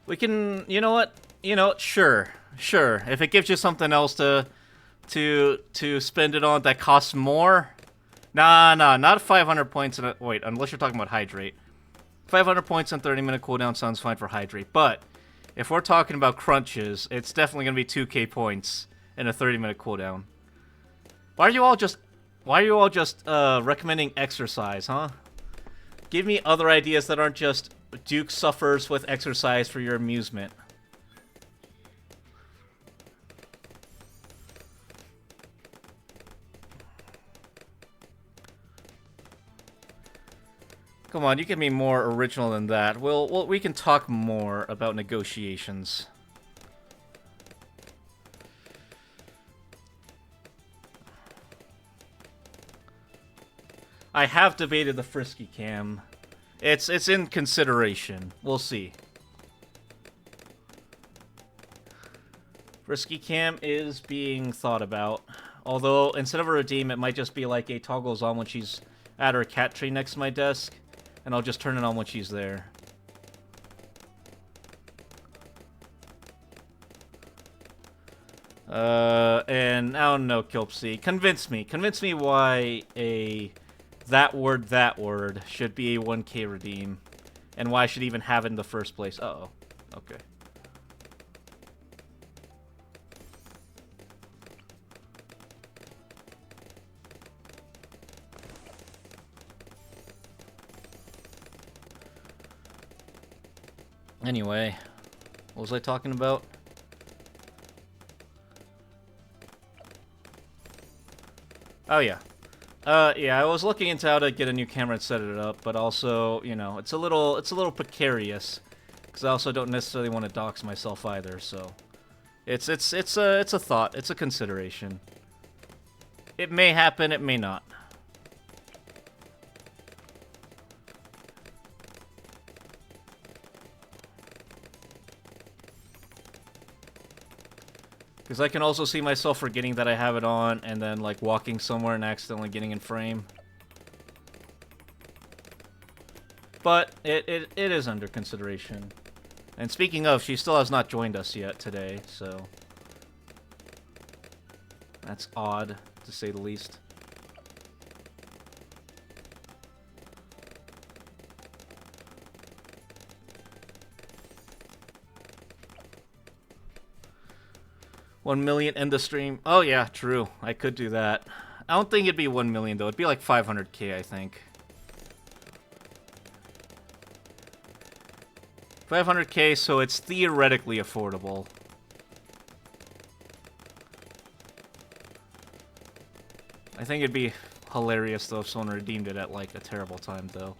We can, you know what? You know, sure. If it gives you something else to spend it on that costs more. Nah, not 500 points. Wait, unless you're talking about hydrate. 500 points and 30-minute cooldown sounds fine for Hydrate, but if we're talking about crunches, it's definitely going to be 2k points and a 30-minute cooldown. Why are you all just recommending exercise, huh? Give me other ideas that aren't just Duke suffers with exercise for your amusement. Come on, you can be more original than that. We can talk more about negotiations. I have debated the frisky cam. It's in consideration. We'll see. Frisky cam is being thought about. Although, instead of a redeem, it might just be like a toggles on when she's at her cat tree next to my desk. And I'll just turn it on when she's there. And I don't know, Kilpsy. Convince me. Convince me why a that word should be a 1k redeem. And why I should even have it in the first place. Uh-oh. Okay. Anyway, what was I talking about? Oh, yeah. Yeah, I was looking into how to get a new camera and set it up, but also, you know, it's a little precarious, because I also don't necessarily want to dox myself either, so it's a thought, it's a consideration. It may happen, it may not. Because I can also see myself forgetting that I have it on, and then, like, walking somewhere and accidentally getting in frame. But it is under consideration. And speaking of, she still has not joined us yet today, so... that's odd, to say the least. $1 million end the stream. Oh yeah, true. I could do that. I don't think it'd be 1 million though. It'd be like 500k, I think. 500k, so it's theoretically affordable. I think it'd be hilarious though if someone redeemed it at like a terrible time though.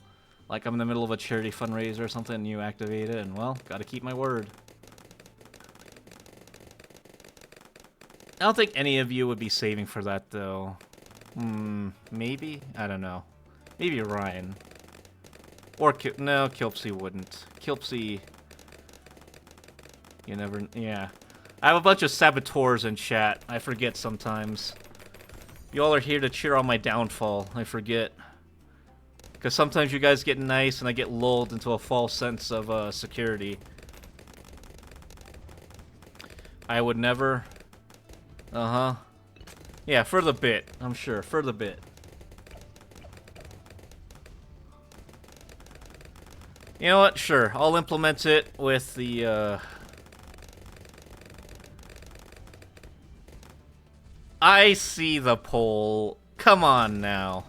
Like I'm in the middle of a charity fundraiser or something and you activate it and well, gotta keep my word. I don't think any of you would be saving for that, though. Maybe? I don't know. Maybe Ryan. Or, no, Kilpsy wouldn't. Kilpsy... you never... yeah. I have a bunch of saboteurs in chat. I forget sometimes. You all are here to cheer on my downfall. I forget. Because sometimes you guys get nice and I get lulled into a false sense of security. I would never... uh-huh. Yeah, for the bit, I'm sure. For the bit. You know what? Sure. I'll implement it with the, I see the poll. Come on now.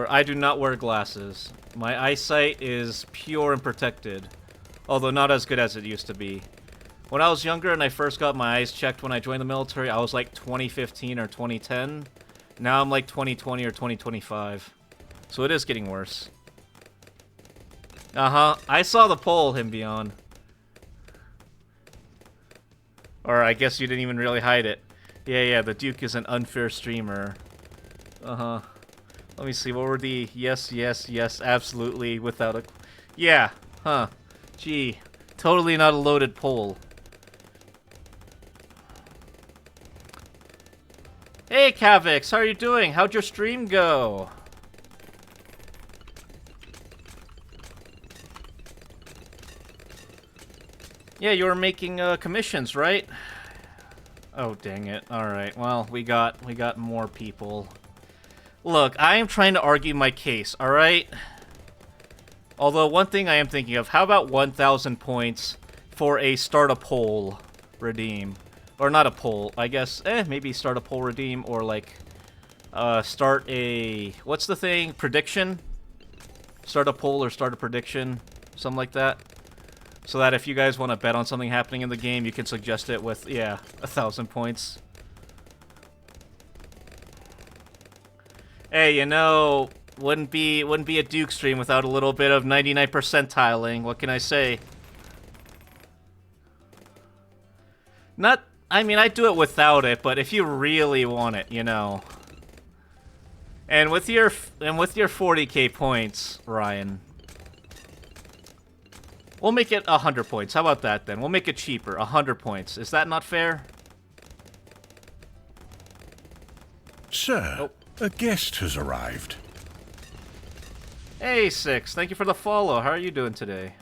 I do not wear glasses. My eyesight is pure and protected. Although not as good as it used to be. When I was younger and I first got my eyes checked when I joined the military, I was like 2015 or 2010. Now I'm like 2020 or 2025. So it is getting worse. Uh-huh. I saw the poll, Himbion. Or I guess you didn't even really hide it. Yeah, the Duke is an unfair streamer. Uh-huh. Let me see, what were the yes, absolutely, without a... yeah, huh. Gee, totally not a loaded poll. Hey, Kavix, how are you doing? How'd your stream go? Yeah, you were making commissions, right? Oh, dang it. All right. Well, we got more people. Look, I am trying to argue my case, alright? Although, one thing I am thinking of, how about 1,000 points for a start a poll redeem? Or not a poll, I guess, maybe start a poll redeem, or like, start a, what's the thing, prediction? Start a poll or start a prediction, something like that. So that if you guys want to bet on something happening in the game, you can suggest it with, yeah, 1,000 points. Hey, you know, wouldn't be a Duke stream without a little bit of 99 percentiling. What can I say? Not, I mean, I'd do it without it, but if you really want it, you know. And with your 40k points, Ryan, we'll make it 100 points. How about that then? We'll make it cheaper, 100 points. Is that not fair? Sir, oh. A guest has arrived. Hey, Six. Thank you for the follow. How are you doing today?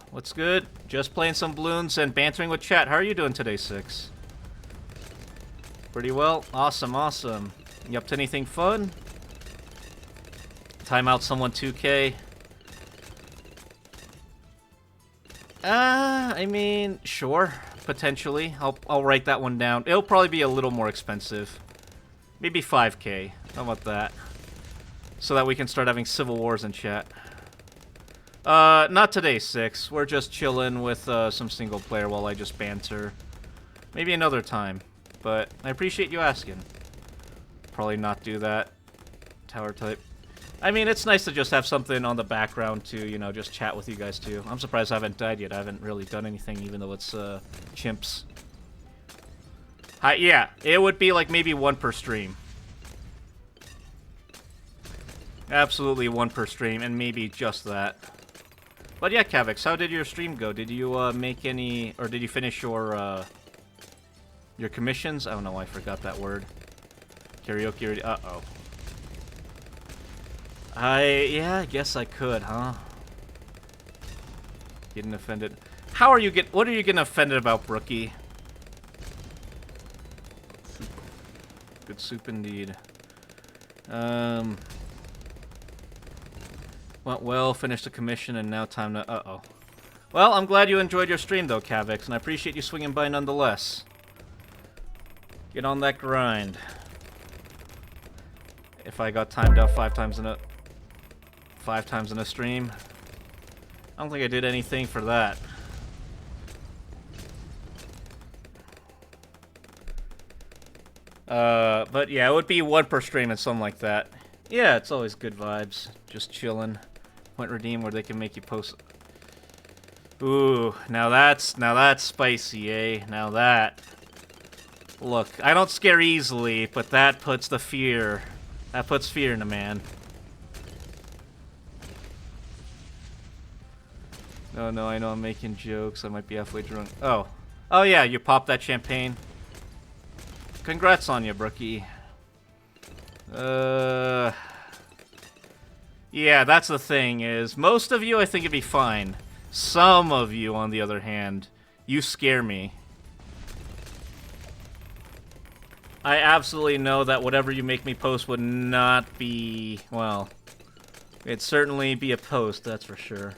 What's good? Just playing some Bloons and bantering with chat. How are you doing today, Six? Pretty well. Awesome, awesome. You up to anything fun? Time out someone 2K. I mean, sure. Potentially. I'll write that one down. It'll probably be a little more expensive. Maybe 5K. How about that? So that we can start having civil wars in chat. Not today, Six. We're just chilling with some single player while I just banter. Maybe another time. But I appreciate you asking. Probably not do that. Tower type. I mean, it's nice to just have something on the background to, you know, just chat with you guys too. I'm surprised I haven't died yet. I haven't really done anything, even though it's chimps. Yeah, it would be like maybe one per stream. Absolutely one per stream, and maybe just that. But yeah, Kavix, how did your stream go? Did you make any, or did you finish your commissions? I don't know why I forgot that word. Karaoke, uh-oh. Yeah, I guess I could, huh? Getting offended. What are you getting offended about, Brookie? Good soup indeed. Went well, finished the commission, and now time to... Uh-oh. Well, I'm glad you enjoyed your stream, though, Kavix, and I appreciate you swinging by nonetheless. Get on that grind. If I got timed out 5 times in a stream. I don't think I did anything for that. But yeah, it would be 1 per stream and something like that. Yeah, it's always good vibes. Just chilling. Point redeem where they can make you post. Ooh, now that's spicy, eh? Now that. Look, I don't scare easily, but that puts the fear. That puts fear in a man. Oh no, I know I'm making jokes. I might be halfway drunk. Oh. Oh yeah, you popped that champagne. Congrats on you, Brookie. Yeah, that's the thing, is most of you I think it'd be fine. Some of you, on the other hand, you scare me. I absolutely know that whatever you make me post would not be, well, it'd certainly be a post, that's for sure.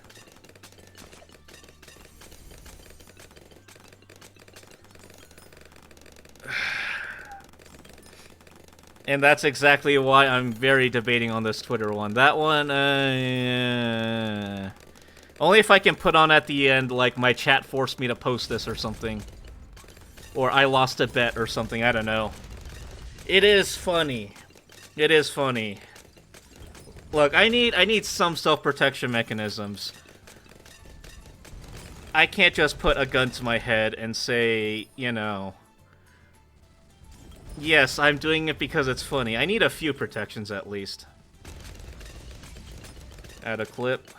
And that's exactly why I'm very debating on this Twitter one. That one, only if I can put on at the end, like, my chat forced me to post this or something. Or I lost a bet or something, I don't know. It is funny. It is funny. Look, I need some self-protection mechanisms. I can't just put a gun to my head and say, you know... Yes, I'm doing it because it's funny. I need a few protections at least. Add a clip.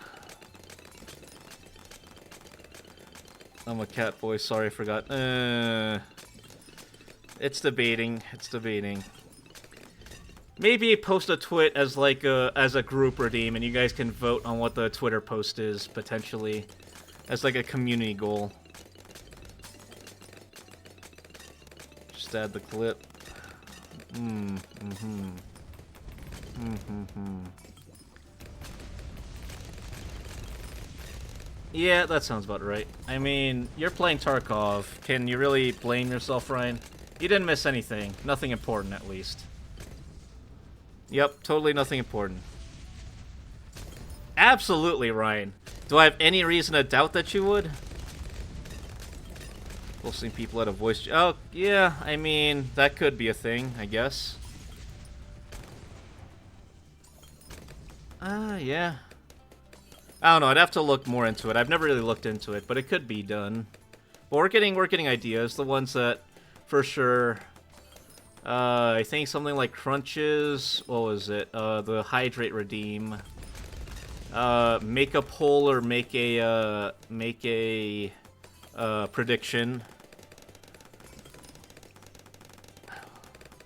I'm a cat boy, sorry I forgot. It's debating. It's debating. Maybe post a twit as like as a group redeem, and you guys can vote on what the Twitter post is, potentially. As like a community goal. Just add the clip. Yeah, that sounds about right. I mean, you're playing Tarkov. Can you really blame yourself, Ryan? You didn't miss anything. Nothing important, at least. Yep, totally nothing important. Absolutely, Ryan. Do I have any reason to doubt that you would? Posting people at a voice... Oh, yeah, I mean, that could be a thing, I guess. Yeah. I don't know, I'd have to look more into it. I've never really looked into it, but it could be done. But we're getting ideas. The ones that, for sure... I think something like Crunches... What was it? The Hydrate Redeem... make a poll or make a prediction.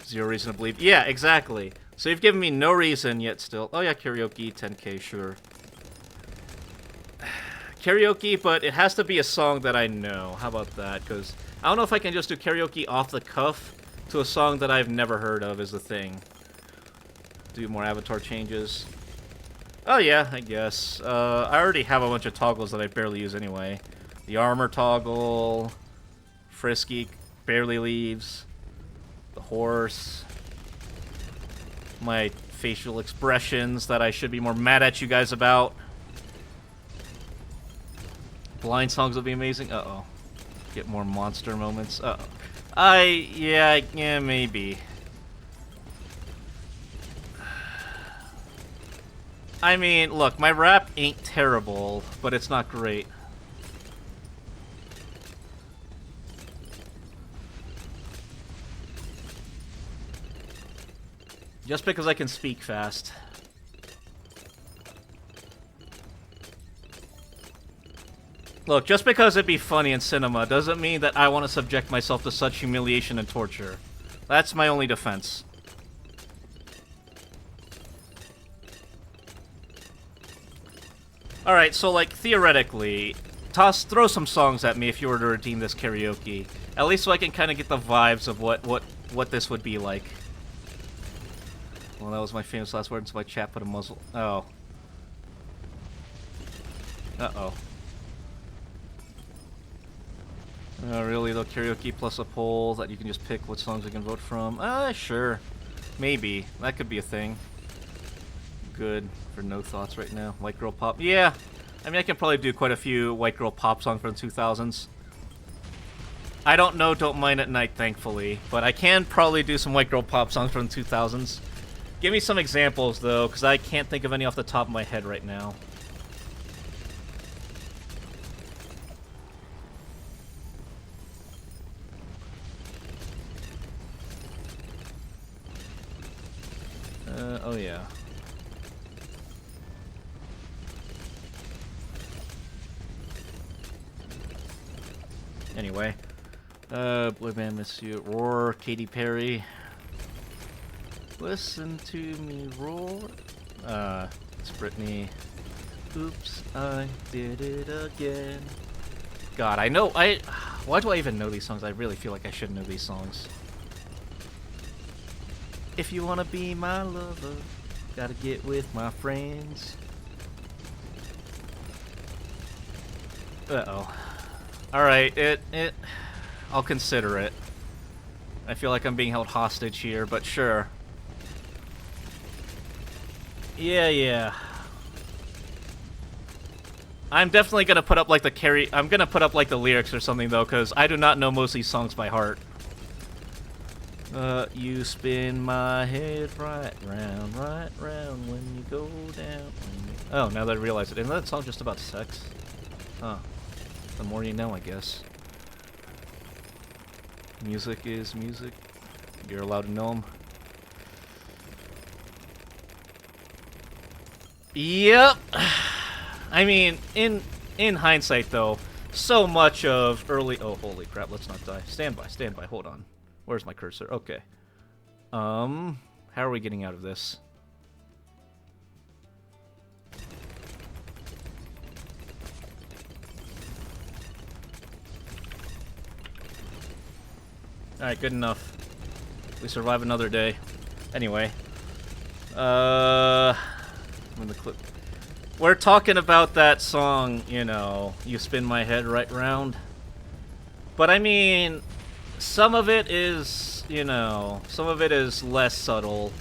Zero reason to believe. Yeah, exactly. So you've given me no reason yet still. Oh yeah, karaoke, 10k, sure. Karaoke, but it has to be a song that I know. How about that? Because I don't know if I can just do karaoke off the cuff to a song that I've never heard of is the thing. Do more avatar changes. Oh yeah, I guess. I already have a bunch of toggles that I barely use anyway. The armor toggle, Frisky barely leaves, the horse, my facial expressions that I should be more mad at you guys about. Blind songs will be amazing. Uh-oh. Get more monster moments. Uh-oh. Yeah, maybe. I mean, look, my rap ain't terrible, but it's not great. Just because I can speak fast. Look, just because it'd be funny in cinema doesn't mean that I want to subject myself to such humiliation and torture. That's my only defense. Alright, so, like, theoretically, throw some songs at me if you were to redeem this karaoke. At least so I can kind of get the vibes of what this would be like. Well, that was my famous last word, so my chat put a muzzle... Oh. Uh-oh. Really, though? Karaoke plus a poll that you can just pick what songs you can vote from? Sure. Maybe. That could be a thing. Good for no thoughts right now. White girl pop. Yeah. I mean, I can probably do quite a few white girl pop songs from the 2000s. I don't know Don't Mind at Night, thankfully. But I can probably do some white girl pop songs from the 2000s. Give me some examples, though, because I can't think of any off the top of my head right now. Oh yeah. Anyway. Boy Band Miss You. Roar, Katy Perry. Listen to me roar. It's Britney. Oops, I did it again. God, I know, why do I even know these songs? I really feel like I should know these songs. If you wanna be my lover, gotta get with my friends. Uh-oh. Alright, I'll consider it. I feel like I'm being held hostage here, but sure. Yeah. I'm definitely gonna put up like I'm gonna put up like the lyrics or something though, because I do not know most of these songs by heart. You spin my head right round when you go down. Oh, now that I realize it. Isn't that song just about sex? Huh. The more you know, I guess. Music is music. You're allowed to know them. Yep. I mean, in hindsight, though, so much of early... Oh, holy crap, let's not die. Stand by, hold on. Where's my cursor? Okay. How are we getting out of this? Alright, good enough. We survive another day. Anyway. I'm in the clip. We're talking about that song, you know, You Spin My Head Right Round. But I mean, some of it is, you know, some of it is less subtle.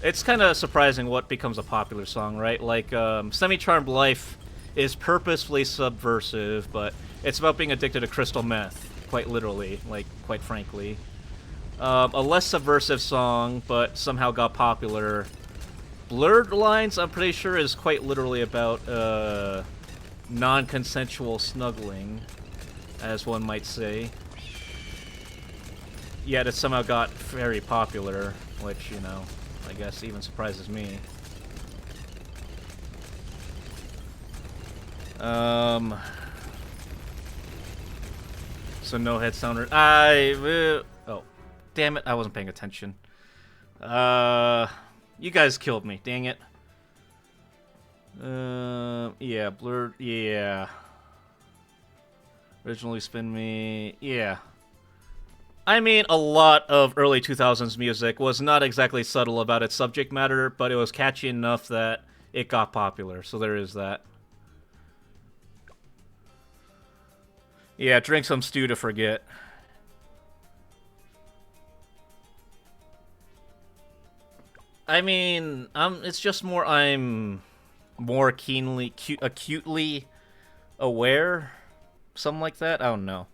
It's kind of surprising what becomes a popular song, right? Like, Semi-Charmed Life is purposefully subversive, but it's about being addicted to crystal meth, quite literally, like, quite frankly. A less subversive song, but somehow got popular. Blurred Lines, I'm pretty sure, is quite literally about, non-consensual snuggling, as one might say. Yet it somehow got very popular, which, you know, I guess even surprises me. So no head sounder. Oh, damn it! I wasn't paying attention. You guys killed me. Dang it. Yeah, blurred. Yeah. Originally Spin Me. Yeah. I mean, a lot of early 2000s music was not exactly subtle about its subject matter, but it was catchy enough that it got popular, so there is that. Yeah, drink some stew to forget. I mean, it's just more I'm more keenly, acutely aware, something like that. I don't know.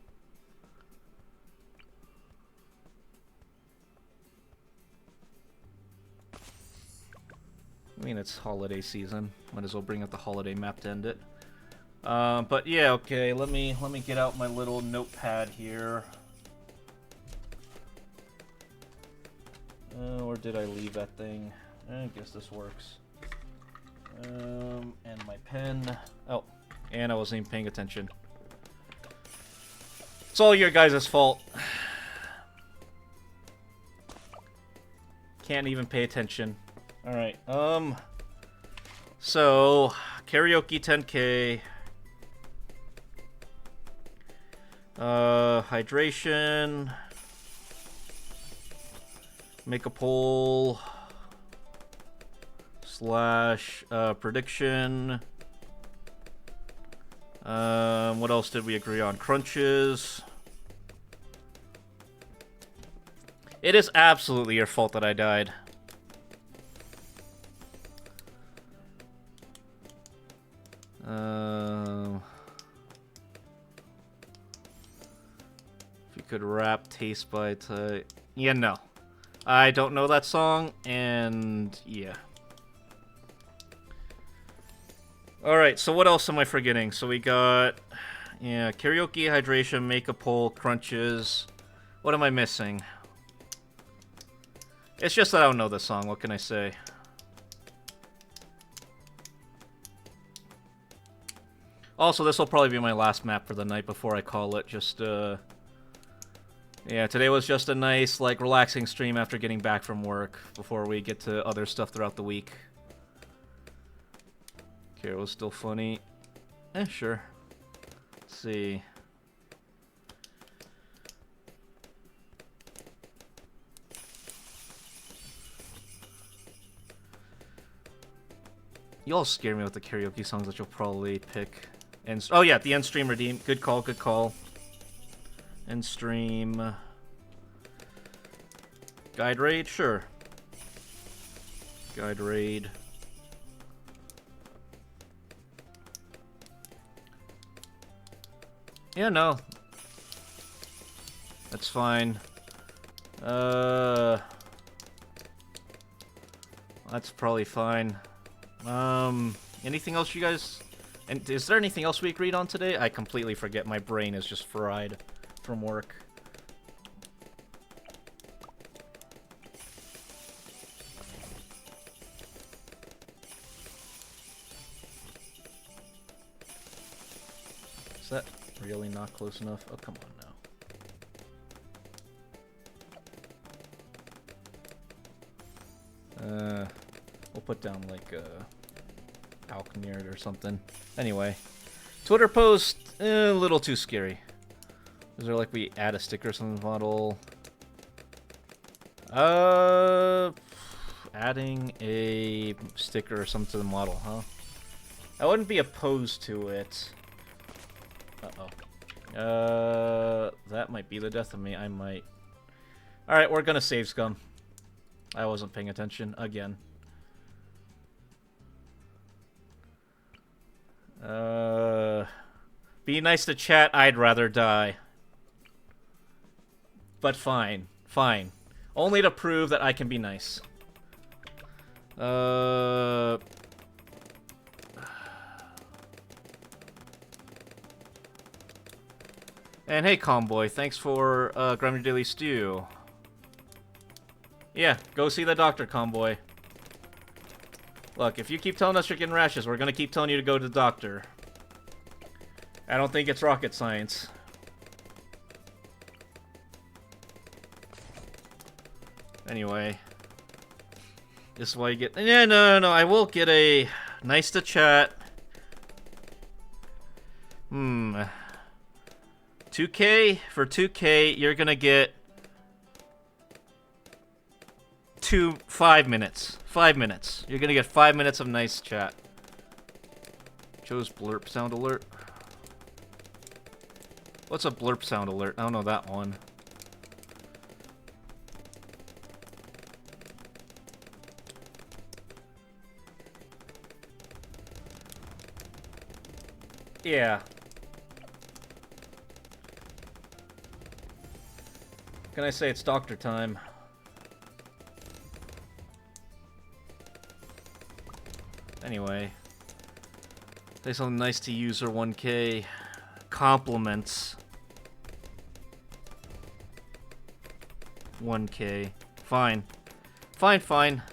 I mean, it's holiday season. Might as well bring up the holiday map to end it. But yeah, okay. Let me get out my little notepad here. Where did I leave that thing? I guess this works. And my pen. Oh, and I wasn't even paying attention. It's all your guys' fault. Can't even pay attention. Alright, so, Karaoke 10K. Hydration. Make a poll. / prediction. What else did we agree on? Crunches. It is absolutely your fault that I died. If you could rap Taste by Type. Yeah, no. I don't know that song, and yeah. Alright, so what else am I forgetting? So we got, yeah, Karaoke, Hydration, Make a Poll, Crunches. What am I missing? It's just that I don't know this song, what can I say? Also, this will probably be my last map for the night before I call it. Just, yeah, today was just a nice, like, relaxing stream after getting back from work before we get to other stuff throughout the week. Carol's still funny. Sure. Let's see. You all scare me with the karaoke songs that you'll probably pick. And oh yeah, the end stream redeem. Good call, good call. End stream. Guide raid, sure. Guide raid. Yeah, no. That's fine. That's probably fine. Anything else you guys... And is there anything else we agreed on today? I completely forget. My brain is just fried from work. Is that really not close enough? Oh, come on now. We'll put down, like, Alchemyard or something. Anyway. Twitter post, a little too scary. Is there, like, we add a sticker or something model? Adding a sticker or something to the model, huh? I wouldn't be opposed to it. That might be the death of me. I might. Alright, we're gonna save scum. I wasn't paying attention again. Be nice to chat, I'd rather die. But fine. Fine. Only to prove that I can be nice. And hey, Comboy, thanks for grabbing your daily stew. Yeah, go see the doctor, Comboy. Look, if you keep telling us you're getting rashes, we're gonna keep telling you to go to the doctor. I don't think it's rocket science. Anyway. This is why you get... Yeah, no, I will get a... Nice to chat. 2K? For 2K, you're gonna get... 5 minutes. 5 minutes. You're gonna get 5 minutes of nice chat. Joe's blurp sound alert. What's a blurp sound alert? I don't know that one. Yeah. Can I say it's doctor time? Anyway. Say something nice to user 1K. Compliments. 1K. Fine. Fine.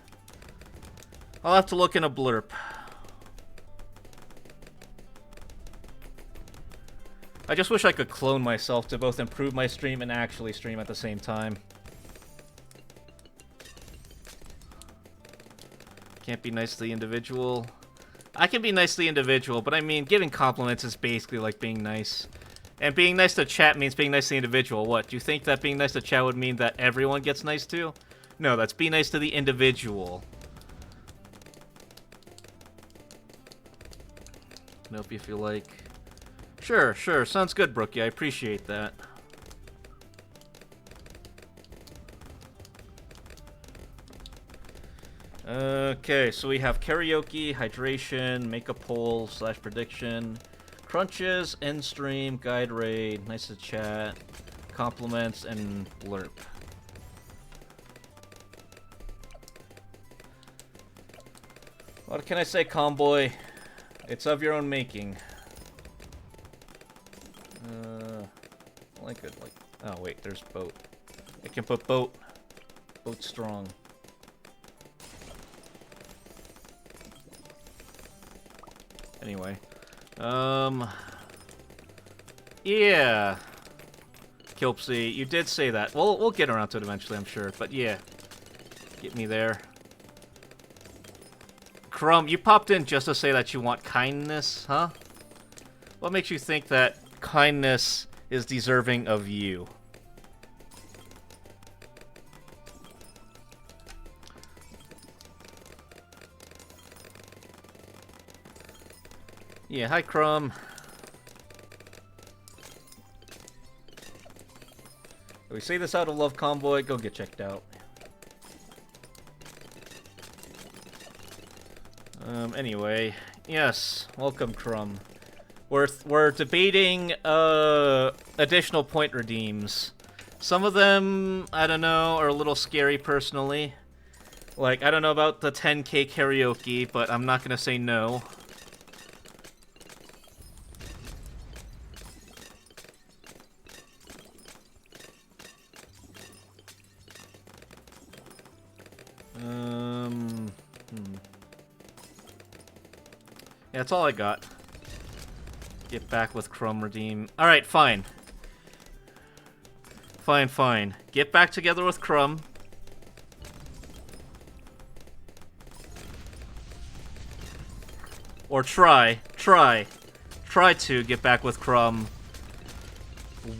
I'll have to look in a blurb. I just wish I could clone myself to both improve my stream and actually stream at the same time. Can't be nice to the individual. I can be nice to the individual, but I mean, giving compliments is basically like being nice. And being nice to chat means being nice to the individual. What, do you think that being nice to chat would mean that everyone gets nice to? No, that's be nice to the individual. Nope, if you like. Sure, sounds good, Brookie, I appreciate that. Okay, so we have karaoke, hydration, make a poll / prediction, crunches, end stream, guide raid, nice to chat, compliments, and blurp. What can I say, Comboy? It's of your own making. Oh wait, there's boat. I can put boat strong. Anyway, yeah, Kilpsy, you did say that. Well, we'll get around to it eventually, I'm sure. But yeah, get me there. Crumb, you popped in just to say that you want kindness, huh? What makes you think that kindness is deserving of you? Yeah, hi, Crumb. If we say this out of love, Comboy, go get checked out. Anyway, yes, welcome, Crumb. We're debating additional point redeems. Some of them, I don't know, are a little scary personally. Like, I don't know about the 10K karaoke, but I'm not gonna say no. Yeah, that's all I got. Get back with Crumb redeem. Alright, fine. Fine. Get back together with Crumb. Or try to get back with Crumb.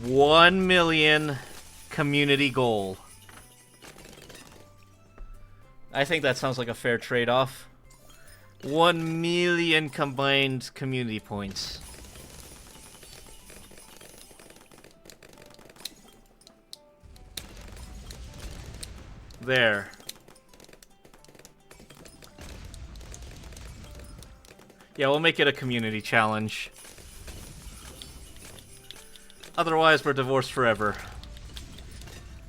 1 million community goal. I think that sounds like a fair trade-off. 1 million combined community points. There. Yeah, we'll make it a community challenge. Otherwise, we're divorced forever.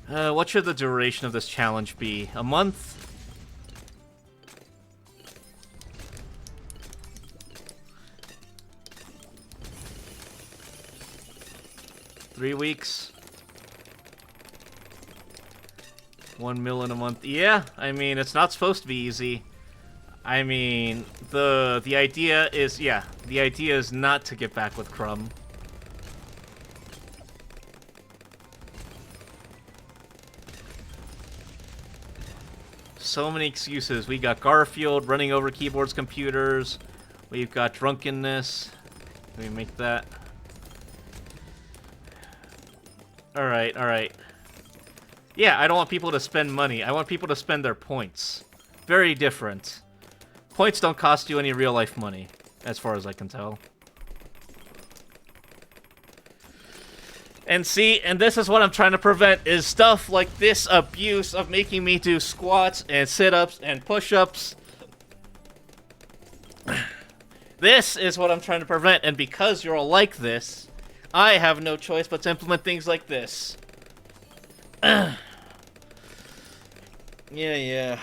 What should the duration of this challenge be? A month? Three weeks? 1 mil in a month? Yeah, I mean, it's not supposed to be easy. I mean, the idea is, yeah, the idea is not to get back with Crumb. So many excuses. We got Garfield running over keyboards, computers. We've got drunkenness. Let me make that. Alright, alright. Yeah, I don't want people to spend money. I want people to spend their points. Very different. Points don't cost you any real-life money, as far as I can tell. And see, and this is what I'm trying to prevent, is stuff like this abuse of making me do squats and sit-ups and push-ups. This is what I'm trying to prevent, and because you're all like this, I have no choice but to implement things like this. Yeah.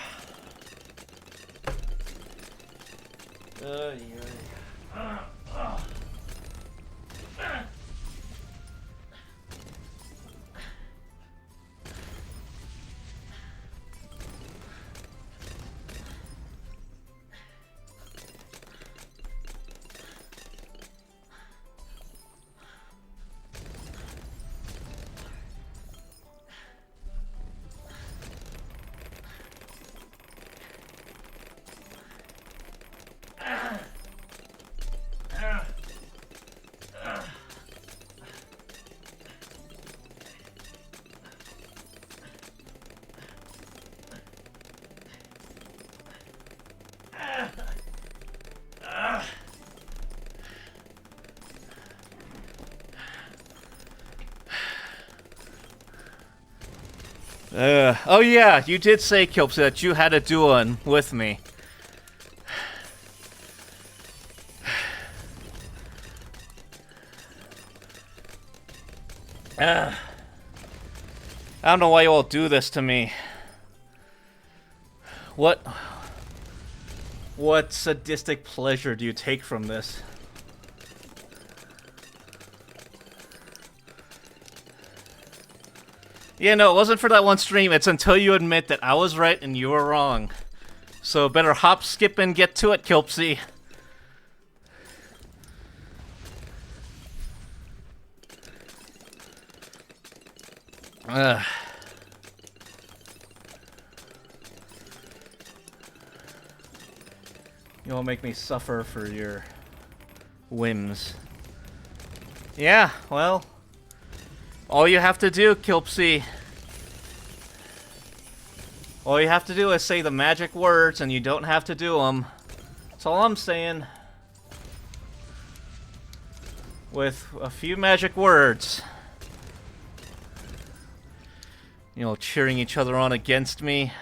Oh yeah, you did say, Kilpsy, that you had a do-one with me. I don't know why you all do this to me. What sadistic pleasure do you take from this? Yeah, no, it wasn't for that one stream. It's until you admit that I was right and you were wrong. So better hop, skip, and get to it, Kilpsy. You won't make me suffer for your whims. Yeah, well, all you have to do, Kilpsy, all you have to do is say the magic words and you don't have to do them. That's all I'm saying. With a few magic words. You know, cheering each other on against me.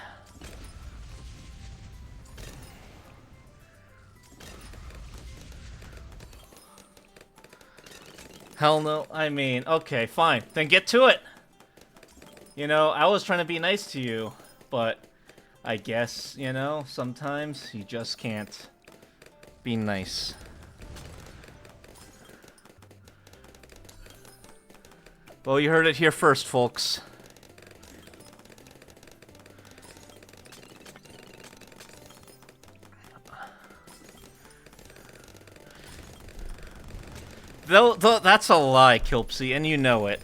Hell no. I mean, okay, fine. Then get to it. You know, I was trying to be nice to you, but I guess, you know, sometimes you just can't be nice. Well, you heard it here first, folks. Though that's a lie, Kilpsy, and you know it.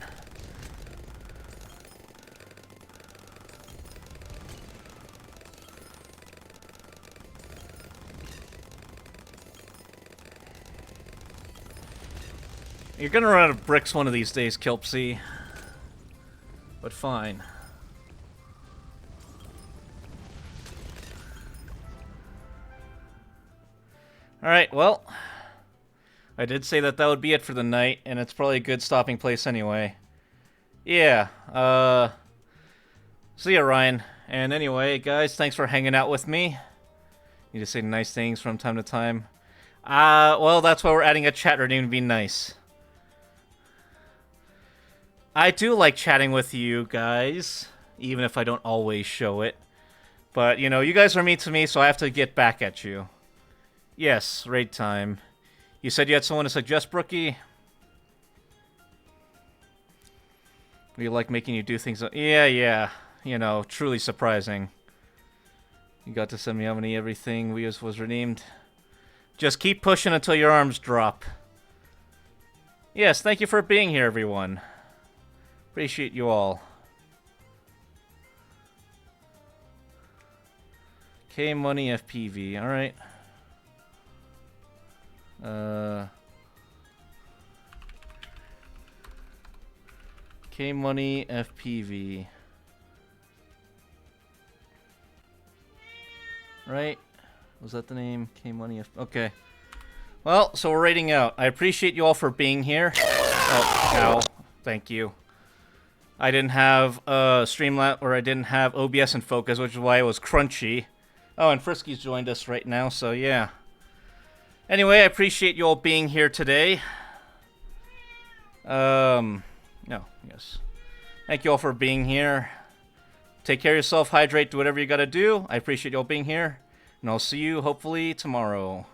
You're gonna run out of bricks one of these days, Kilpsy. But fine. Alright, well, I did say that that would be it for the night, and it's probably a good stopping place anyway. Yeah, see ya, Ryan. And anyway, guys, thanks for hanging out with me. You just say nice things from time to time. Well, that's why we're adding a chat room to be nice. I do like chatting with you guys, even if I don't always show it. But, you know, you guys are mean to me, so I have to get back at you. Yes, raid time. You said you had someone to suggest, Brookie? We like making you do things... Yeah. You know, truly surprising. You got to send me how many everything we was redeemed. Just keep pushing until your arms drop. Yes, thank you for being here, everyone. Appreciate you all. K Money FPV, alright. K Money FPV. Right? Was that the name? K Money F... Okay. Well, so we're raiding out. I appreciate you all for being here. Oh, ow. Thank you. I didn't have Streamlabs, or I didn't have OBS in focus, which is why it was crunchy. Oh, and Frisky's joined us right now, so yeah. Anyway, I appreciate you all being here today. No, yes. Thank you all for being here. Take care of yourself, hydrate, do whatever you gotta do. I appreciate you all being here. And I'll see you, hopefully, tomorrow.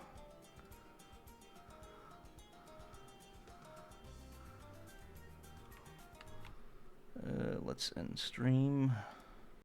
Let's end stream.